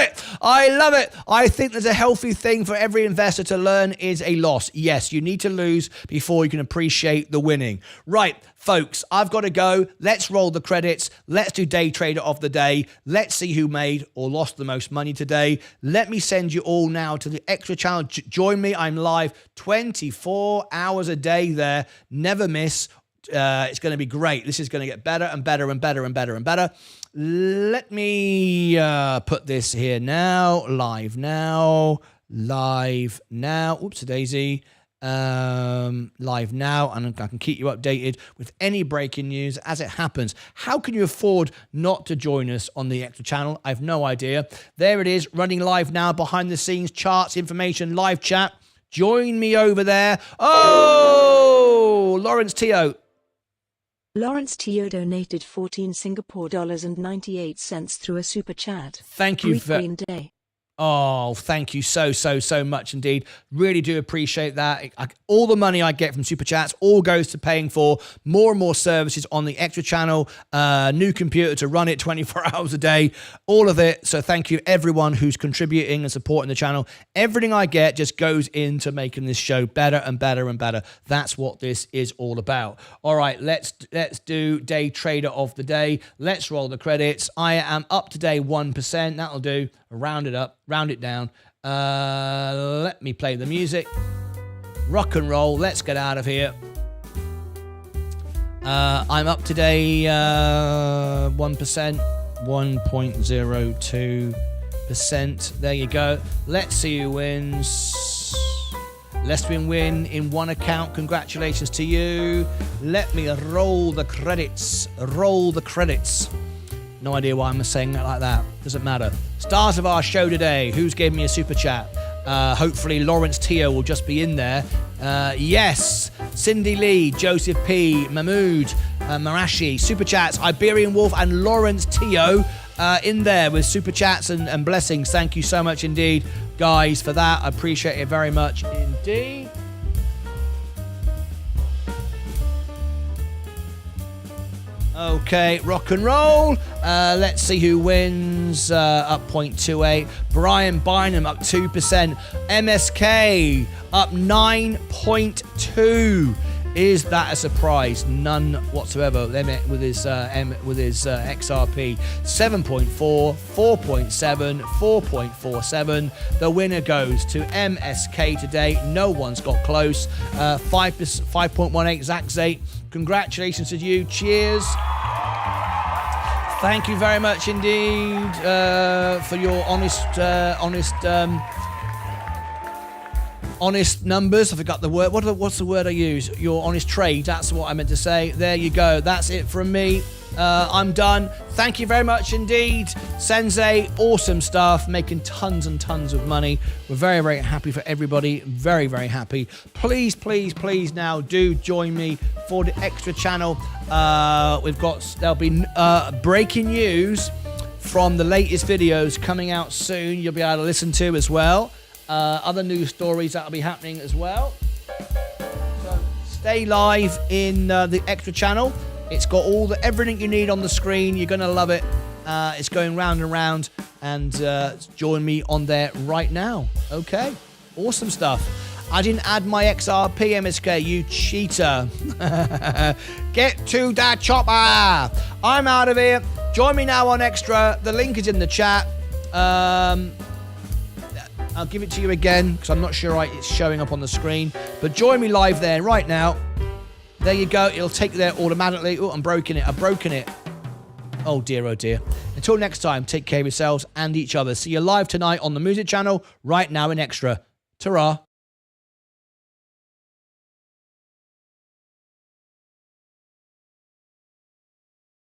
it. I think there's a healthy thing for every investor to learn is a loss. Yes, you need to lose before you can appreciate the winning. Right, folks, I've got to go. Let's roll the credits. Let's do Day Trader of the Day. Let's see who made or lost the most money today. Let me send you all now to the Extra Channel. Join me. I'm live 24 hours a day there. Never miss. It's going to be great. This is going to get better and better and better and better and better. Let me put this here now. Live now. Oopsie-daisy. Live now, and I can keep you updated with any breaking news as it happens. How can you afford not to join us on the Extra Channel? I have no idea. There it is, running live now, behind the scenes, charts, information, live chat. Join me over there. Oh, Lawrence Teo. Lawrence Teo donated 14 Singapore dollars and 98 cents through a super chat. Thank you for Green Day. Oh, thank you so much indeed. Really do appreciate that. All the money I get from Super Chats all goes to paying for more and more services on the Extra Channel, new computer to run it 24 hours a day, all of it. So thank you everyone who's contributing and supporting the channel. Everything I get just goes into making this show better and better and better. That's what this is all about. All right, let's do Day Trader of the Day. Let's roll the credits. I am up today 1%. That'll do. Round it up, round it down. Let me play the music. Rock and roll. Let's get out of here. I'm up today 1%, 1.02%. There you go. Let's see who wins. Let's win in one account. Congratulations to you. Let me roll the credits. Roll the credits. No idea why I'm saying that like that. Doesn't matter. Stars of our show today. Who's gave me a super chat? Hopefully Lawrence Teo will just be in there. Yes. Cindy Lee, Joseph P, Mahmood, Marashi, super chats, Iberian Wolf, and Lawrence Teo in there with super chats and blessings. Thank you so much indeed, guys, for that. I appreciate it very much indeed. Okay, rock and roll. Let's see who wins. Up 0.28. Brian Bynum up 2%. MSK up 9.2. Is that a surprise? None whatsoever. With his XRP 7.4, 4.7, 4.47. The winner goes to MSK today. No one's got close. 5.18. Zach Zate. Congratulations to you. Cheers. Thank you very much indeed for your honest numbers. I forgot the word. What's the word I use? Your honest trade. That's what I meant to say. There you go. That's it from me. I'm done. Thank you very much indeed. Sensei, awesome stuff. Making tons and tons of money. We're very, very happy for everybody. Very, very happy. Please, please, please now do join me for the extra channel. There'll be breaking news from the latest videos coming out soon. You'll be able to listen to as well. Other news stories that'll be happening as well. So stay live in the extra channel. It's got everything you need on the screen. You're gonna love it. It's going round and round, and join me on there right now. Okay, awesome stuff. I didn't add my XRP, MSK, you cheater. Get to that chopper. I'm out of here. Join me now on Extra. The link is in the chat. I'll give it to you again because I'm not sure it's showing up on the screen. But join me live there right now. There you go. It'll take you there automatically. Oh, I've broken it. Oh dear, oh dear. Until next time, take care of yourselves and each other. See you live tonight on the music channel right now in Extra. Ta-ra.